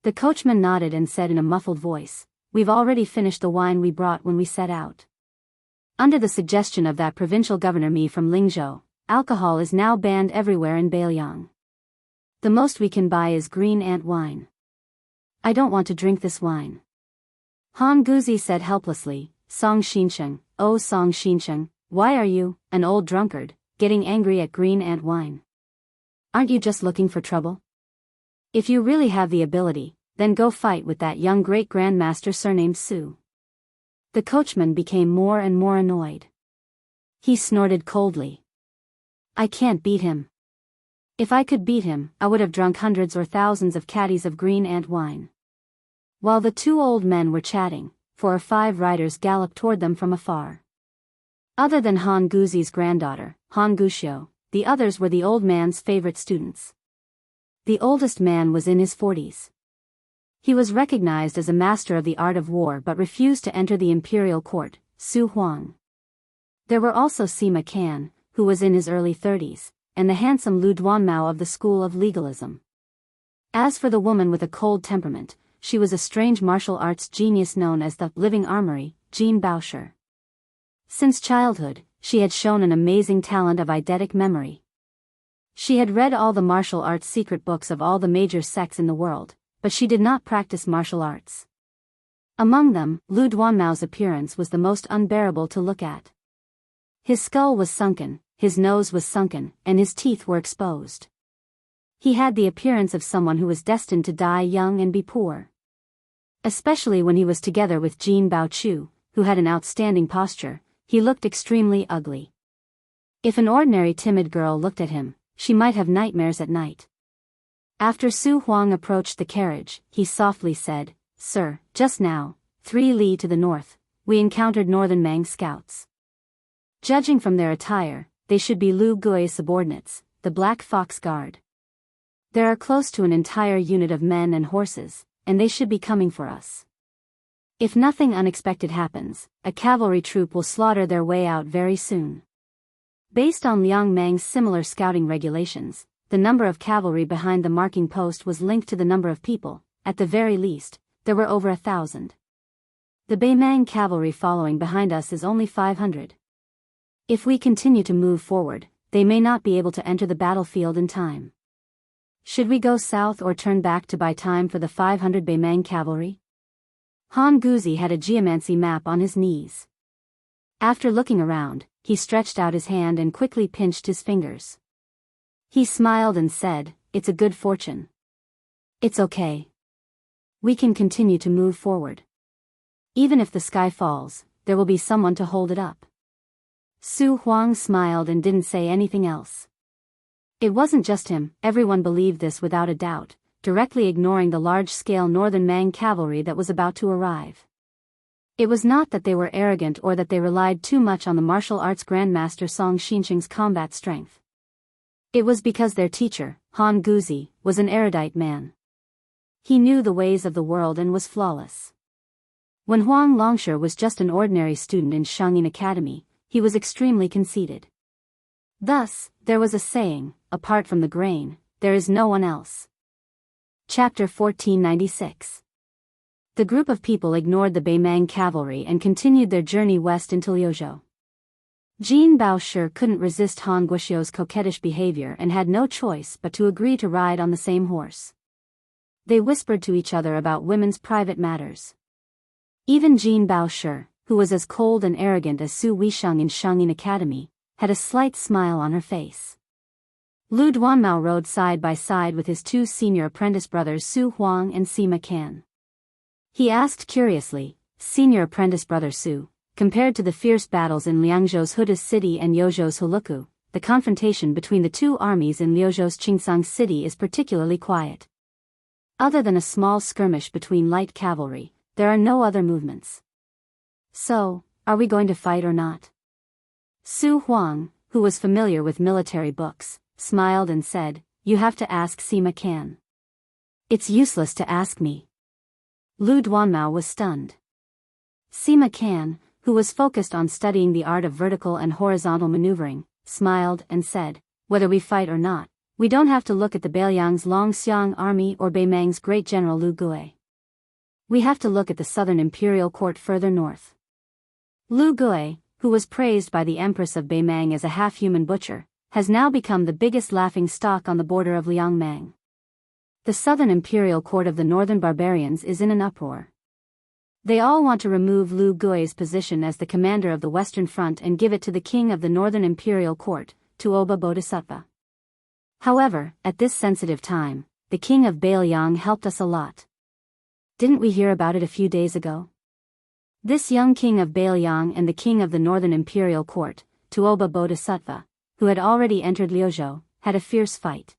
The coachman nodded and said in a muffled voice, "We've already finished the wine we brought when we set out." Under the suggestion of that provincial governor Mi from Lingzhou, alcohol is now banned everywhere in Biyao. The most we can buy is green ant wine. I don't want to drink this wine. Han Guzi said helplessly, Song Xinsheng, oh Song Xinsheng, why are you, an old drunkard, getting angry at green ant wine? Aren't you just looking for trouble? If you really have the ability, then go fight with that young great-grandmaster surnamed Su. The coachman became more and more annoyed. He snorted coldly. I can't beat him. If I could beat him, I would have drunk hundreds or thousands of caddies of green ant wine. While the 2 old men were chatting, 4 or 5 riders galloped toward them from afar. Other than Han Guzi's granddaughter, Han Guxiu, the others were the old man's favorite students. The oldest man was in his 40s. He was recognized as a master of the art of war but refused to enter the imperial court, Su Huang. There were also Sima Can, who was in his early 30s, and the handsome Lu Duanmao of the school of legalism. As for the woman with a cold temperament, she was a strange martial arts genius known as the Living Armory, Jin Baoshi. Since childhood, she had shown an amazing talent of eidetic memory. She had read all the martial arts secret books of all the major sects in the world, but she did not practice martial arts. Among them, Lu Duanmao's appearance was the most unbearable to look at. His skull was sunken, his nose was sunken, and his teeth were exposed. He had the appearance of someone who was destined to die young and be poor. Especially when he was together with Jin Baochu, who had an outstanding posture, he looked extremely ugly. If an ordinary timid girl looked at him, she might have nightmares at night. After Su Huang approached the carriage, he softly said, "Sir, just now, 3 li to the north, we encountered Northern Mang scouts. Judging from their attire, they should be Lu Gui's subordinates, the Black Fox Guard. There are close to an entire unit of men and horses, and they should be coming for us. If nothing unexpected happens, a cavalry troop will slaughter their way out very soon." Based on Liang Mang's similar scouting regulations, the number of cavalry behind the marking post was linked to the number of people. At the very least, there were over 1,000. The Beimang cavalry following behind us is only 500. If we continue to move forward, they may not be able to enter the battlefield in time. Should we go south or turn back to buy time for the 500 Beimang cavalry? Han Guzi had a geomancy map on his knees. After looking around, he stretched out his hand and quickly pinched his fingers. He smiled and said, "It's a good fortune. It's okay. We can continue to move forward. Even if the sky falls, there will be someone to hold it up." Su Huang smiled and didn't say anything else. It wasn't just him, everyone believed this without a doubt, directly ignoring the large-scale Northern Mang cavalry that was about to arrive. It was not that they were arrogant or that they relied too much on the martial arts grandmaster Song Xinsheng's combat strength. It was because their teacher, Han Guzi, was an erudite man. He knew the ways of the world and was flawless. When Huang Longshe was just an ordinary student in Shangyin Academy, he was extremely conceited. Thus, there was a saying, "Apart from the grain, there is no one else." Chapter 1496. The group of people ignored the Beimang cavalry and continued their journey west into Liuzhou. Jin Baoshi couldn't resist Han Guoxiu's coquettish behavior and had no choice but to agree to ride on the same horse. They whispered to each other about women's private matters. Even Jin Baoshi, who was as cold and arrogant as Su Weisheng in Shangyin Academy, had a slight smile on her face. Lu Duanmao rode side by side with his 2 senior apprentice brothers Su Huang and Sima Can. He asked curiously, "Senior apprentice brother Su, compared to the fierce battles in Liangzhou's Huda city and Yozhou's Huluku, the confrontation between the 2 armies in Liuzhou's Qingsang city is particularly quiet. Other than a small skirmish between light cavalry, there are no other movements. So, are we going to fight or not?" Su Huang, who was familiar with military books, smiled and said, "You have to ask Sima Can. It's useless to ask me." Lu Duanmao was stunned. Sima Can, who was focused on studying the art of vertical and horizontal maneuvering, smiled and said, "Whether we fight or not, we don't have to look at the Beiliang's Longxiang army or Beimang's great general Lu Gui. We have to look at the southern imperial court further north." Lu Gui, who was praised by the Empress of Beimang as a half-human butcher, has now become the biggest laughing stock on the border of Liangmang. The southern imperial court of the northern barbarians is in an uproar. They all want to remove Lu Gui's position as the commander of the Western Front and give it to the king of the Northern Imperial Court, Tuoba Bodhisattva. However, at this sensitive time, the king of Beiliang helped us a lot. Didn't we hear about it a few days ago? This young king of Beiliang and the king of the Northern Imperial Court, Tuoba Bodhisattva, who had already entered Liuzhou, had a fierce fight.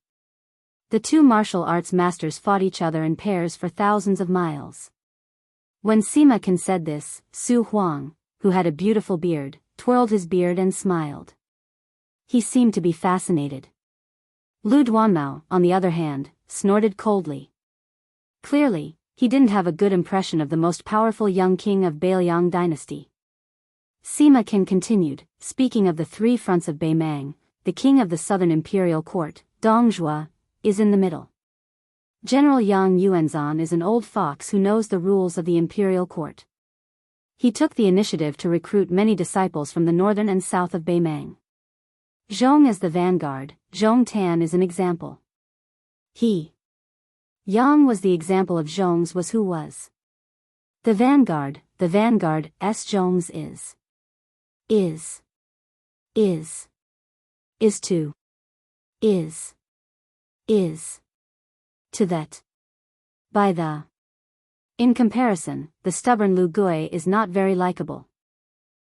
The 2 martial arts masters fought each other in pairs for thousands of miles. When Sima Can said this, Su Huang, who had a beautiful beard, twirled his beard and smiled. He seemed to be fascinated. Lu Duanmao, on the other hand, snorted coldly. Clearly, he didn't have a good impression of the most powerful young king of Biyao dynasty. Sima Qian continued, speaking of the three fronts of Beimang, the king of the southern imperial court, Dongzhua, is in the middle. General Yang Yuanzhan is an old fox who knows the rules of the imperial court. He took the initiative to recruit many disciples from the northern and south of Beimang. Zhong is the vanguard, Zhong Tan is an example. Yang was the example of Zhong's was who was. The vanguard S Zhong's is to that. By the. In comparison, the stubborn Lu Gui is not very likable.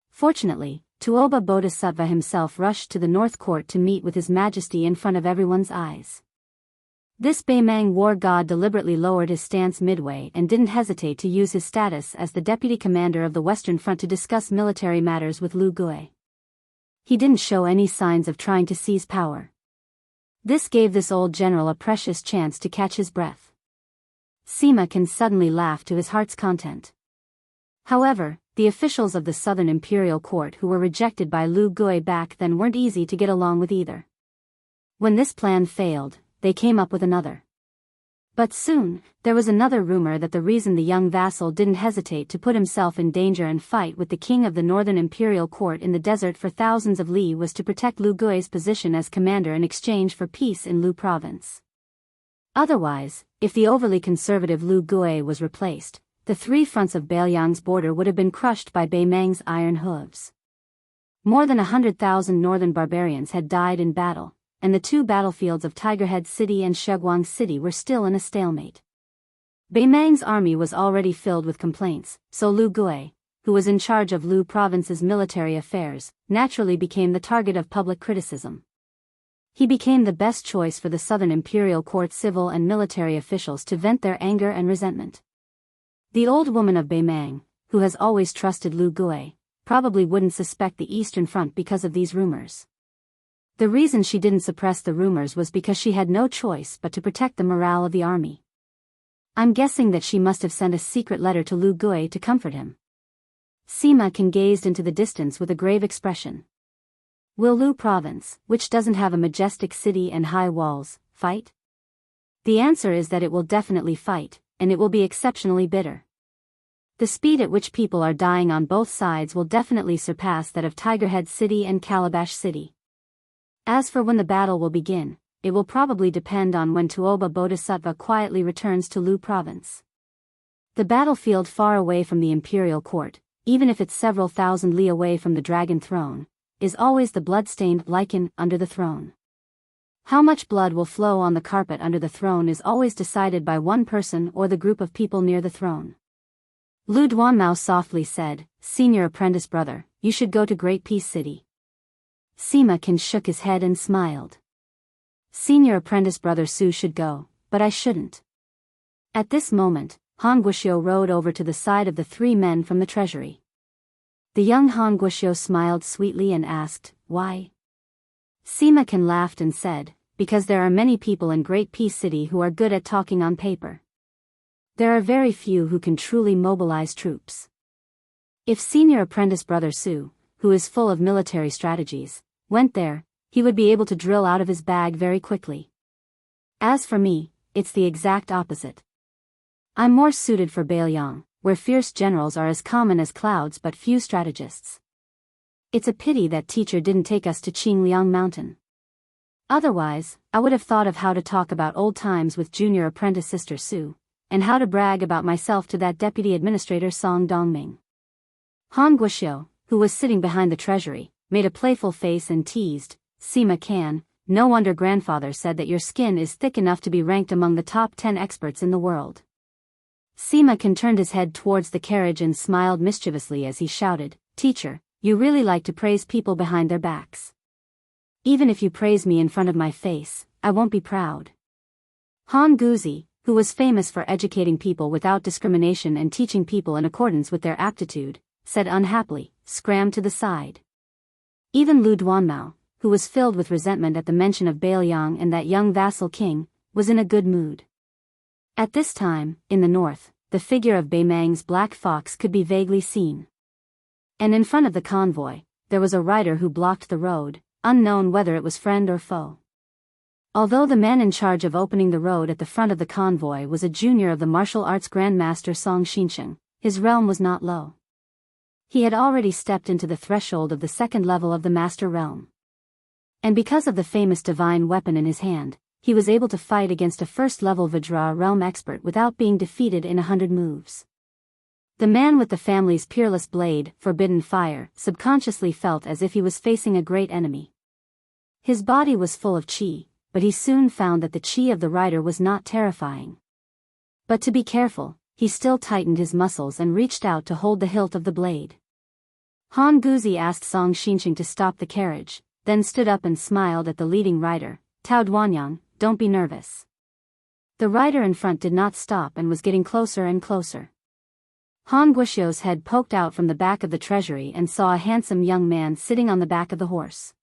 Fortunately, Tuoba Bodhisattva himself rushed to the North Court to meet with His Majesty in front of everyone's eyes. This Beimang war god deliberately lowered his stance midway and didn't hesitate to use his status as the deputy commander of the Western Front to discuss military matters with Lu Gui. He didn't show any signs of trying to seize power. This gave this old general a precious chance to catch his breath. Sima Qian suddenly laughed to his heart's content. However, the officials of the Southern Imperial Court who were rejected by Lu Gui back then weren't easy to get along with either. When this plan failed, they came up with another. But soon, there was another rumor that the reason the young vassal didn't hesitate to put himself in danger and fight with the king of the Northern Imperial Court in the desert for thousands of li was to protect Lu Gui's position as commander in exchange for peace in Lu province. Otherwise, if the overly conservative Lu Gui was replaced, the three fronts of Beiyang's border would have been crushed by Beimang's iron hooves. More than 100,000 northern barbarians had died in battle, and the two battlefields of Tigerhead City and Sheguang City were still in a stalemate. Beimang's army was already filled with complaints, so Lu Gui, who was in charge of Lu province's military affairs, naturally became the target of public criticism. He became the best choice for the Southern Imperial Court civil and military officials to vent their anger and resentment. The old woman of Beimang, who has always trusted Lu Gui, probably wouldn't suspect the Eastern Front because of these rumors. The reason she didn't suppress the rumors was because she had no choice but to protect the morale of the army. I'm guessing that she must have sent a secret letter to Lu Gui to comfort him. Sima Qian gazed into the distance with a grave expression. Will Lu province, which doesn't have a majestic city and high walls, fight? The answer is that it will definitely fight, and it will be exceptionally bitter. The speed at which people are dying on both sides will definitely surpass that of Tigerhead City and Calabash City. As for when the battle will begin, it will probably depend on when Tuoba Bodhisattva quietly returns to Lu province. The battlefield far away from the imperial court, even if it's several thousand li away from the dragon throne, is always the blood-stained lichen under the throne. How much blood will flow on the carpet under the throne is always decided by one person or the group of people near the throne. Lu Duanmao softly said, "Senior apprentice brother, you should go to Great Peace City." Sima Qian shook his head and smiled. Senior apprentice brother Su should go, but I shouldn't. At this moment, Han Guoxiu rode over to the side of the three men from the treasury. The young Han Guoxiu smiled sweetly and asked, "Why?" Sima Qian laughed and said, "Because there are many people in Great Peace City who are good at talking on paper. There are very few who can truly mobilize troops. If senior apprentice brother Su, who is full of military strategies, went there, he would be able to drill out of his bag very quickly. As for me, it's the exact opposite. I'm more suited for Beiyang, where fierce generals are as common as clouds but few strategists. It's a pity that teacher didn't take us to Qingliang Mountain. Otherwise, I would have thought of how to talk about old times with junior apprentice sister Su, and how to brag about myself to that deputy administrator Song Dongming." Han Guoxiu, who was sitting behind the treasury, made a playful face and teased, "Sima Qian, no wonder grandfather said that your skin is thick enough to be ranked among the top 10 experts in the world." Sima Qian turned his head towards the carriage and smiled mischievously as he shouted, "Teacher, you really like to praise people behind their backs. Even if you praise me in front of my face, I won't be proud." Han Guzi, who was famous for educating people without discrimination and teaching people in accordance with their aptitude, said unhappily, "Scram to the side." Even Lu Duanmao, who was filled with resentment at the mention of Beiyang and that young vassal king, was in a good mood. At this time, in the north, the figure of Beimang's black fox could be vaguely seen. And in front of the convoy, there was a rider who blocked the road, unknown whether it was friend or foe. Although the man in charge of opening the road at the front of the convoy was a junior of the martial arts grandmaster Song Xinsheng, his realm was not low. He had already stepped into the threshold of the second level of the master realm. And because of the famous divine weapon in his hand, he was able to fight against a first-level Vajra realm expert without being defeated in 100 moves. The man with the family's peerless blade, Forbidden Fire, subconsciously felt as if he was facing a great enemy. His body was full of qi, but he soon found that the qi of the rider was not terrifying. But to be careful, he still tightened his muscles and reached out to hold the hilt of the blade. Han Guzi asked Song Xinsheng to stop the carriage, then stood up and smiled at the leading rider. Tao Duanyang, don't be nervous. The rider in front did not stop and was getting closer and closer. Han Guxiu's head poked out from the back of the treasury and saw a handsome young man sitting on the back of the horse.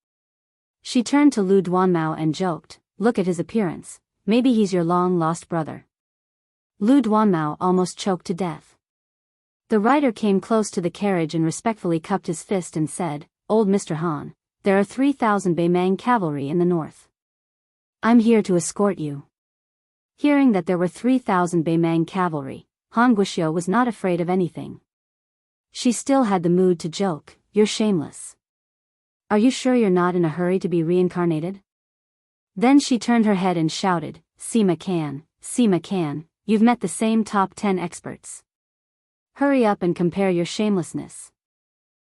She turned to Lu Duanmao and joked, look at his appearance, maybe he's your long-lost brother. Lu Duanmao almost choked to death. The rider came close to the carriage and respectfully cupped his fist and said, Old Mr. Han, there are 3,000 Beimang cavalry in the north. I'm here to escort you. Hearing that there were 3,000 Beimang cavalry, Han Guxiu was not afraid of anything. She still had the mood to joke, you're shameless. Are you sure you're not in a hurry to be reincarnated? Then she turned her head and shouted, Sima Can, you've met the same top 10 experts. Hurry up and compare your shamelessness.